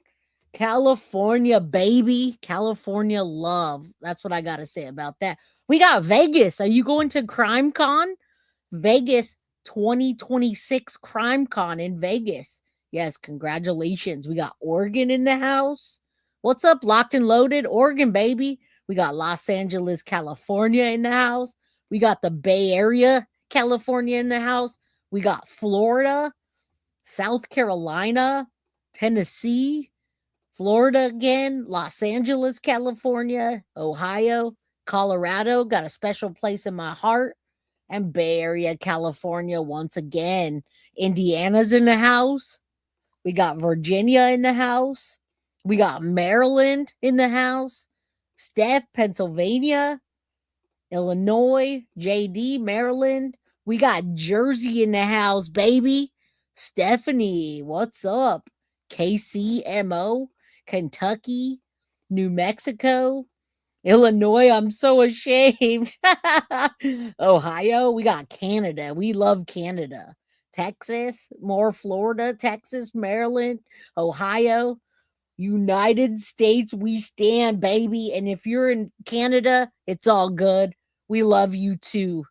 California, baby. California love. That's what I got to say about that. We got Vegas. Are you going to Crime Con? Vegas 2026 Crime Con in Vegas. Yes, congratulations. We got Oregon in the house. What's up, Locked and Loaded? Oregon, baby. We got Los Angeles, California in the house. We got the Bay Area, California in the house. We got Florida, South Carolina, Tennessee, Florida again, Los Angeles, California, Ohio, Colorado. Got a special place in my heart. And Bay Area, California once again. Indiana's in the house. We got Virginia in the house. We got Maryland in the house, Steph, Pennsylvania, Illinois, JD, Maryland. We got Jersey in the house, baby. Stephanie, what's up? KCMO, Kentucky, New Mexico, Illinois. I'm so ashamed. Ohio, we got Canada. We love Canada. Texas, more Florida, Texas, Maryland, Ohio. United States, we stand, baby. And if you're in Canada, it's all good. We love you too.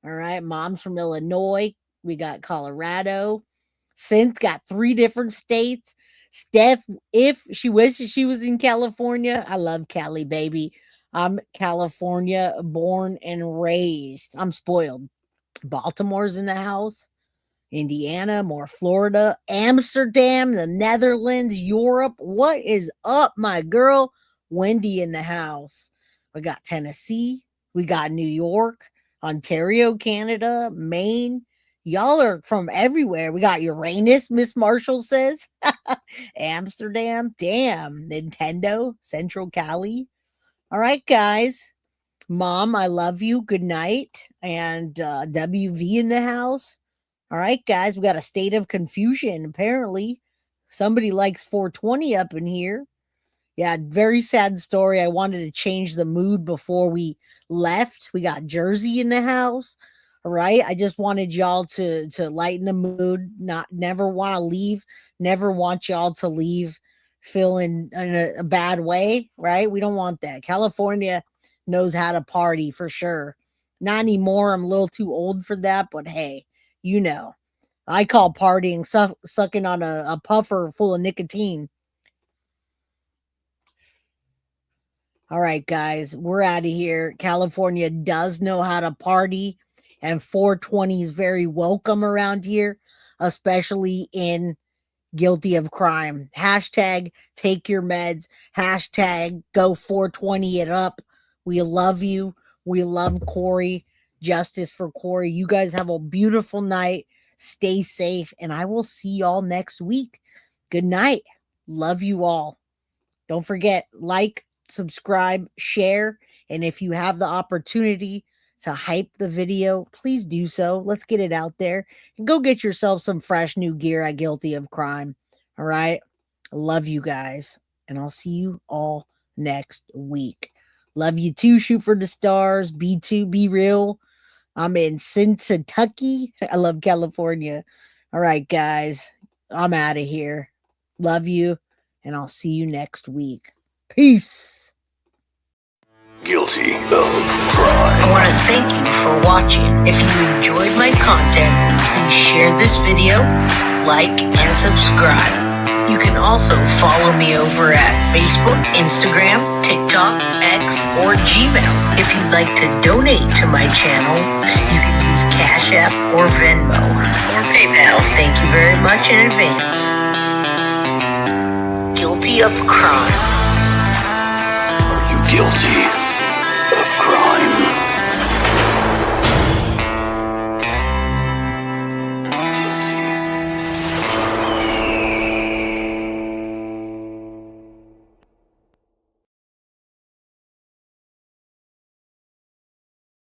All right. Mom's from Illinois. We got Colorado. Since got 3 different states. Steph, if she wishes she was in California, I love Cali, baby. I'm California born and raised. I'm spoiled. Baltimore's in the house. Indiana, more Florida, Amsterdam, the Netherlands, Europe. What is up, my girl? Wendy in the house. We got Tennessee. We got New York, Ontario, Canada, Maine. Y'all are from everywhere. We got Uranus, Miss Marshall says. Amsterdam. Damn. Nintendo. Central Cali. All right, guys. Mom, I love you. Good night. And WV in the house. All right, guys. We got a state of confusion. Apparently, somebody likes 420 up in here. Yeah, very sad story. I wanted to change the mood before we left. We got Jersey in the house. All right. I just wanted y'all to lighten the mood, never want to leave, never want y'all to leave feeling in a bad way, right? We don't want that. California knows how to party for sure. Not anymore. I'm a little too old for that, but hey, you know. I call partying sucking on a puffer full of nicotine. All right, guys, we're out of here. California does know how to party, and 420 is very welcome around here, especially in Guilty of Crime. Hashtag take your meds. Hashtag go 420 it up. We love you. We love Corey. Justice for Corey. You guys have a beautiful night. Stay safe, and I will see y'all next week. Good night. Love you all. Don't forget, like, subscribe, share, and if you have the opportunity to hype the video, please do so. Let's get it out there and go get yourself some fresh new gear at Guilty of Crime. All right. I love you guys, and I'll see you all next week. Love you too. Shoot for the stars. B2, be real. I'm in Cincinnati. I love California. All right, guys. I'm out of here. Love you, and I'll see you next week. Peace. Guilty of Crime. I want to thank you for watching. If you enjoyed my content, please share this video, like, and subscribe. You can also follow me over at Facebook, Instagram, TikTok, X, or Gmail. If you'd like to donate to my channel, you can use Cash App or Venmo or PayPal. Thank you very much in advance. Guilty of Crime. Are you guilty?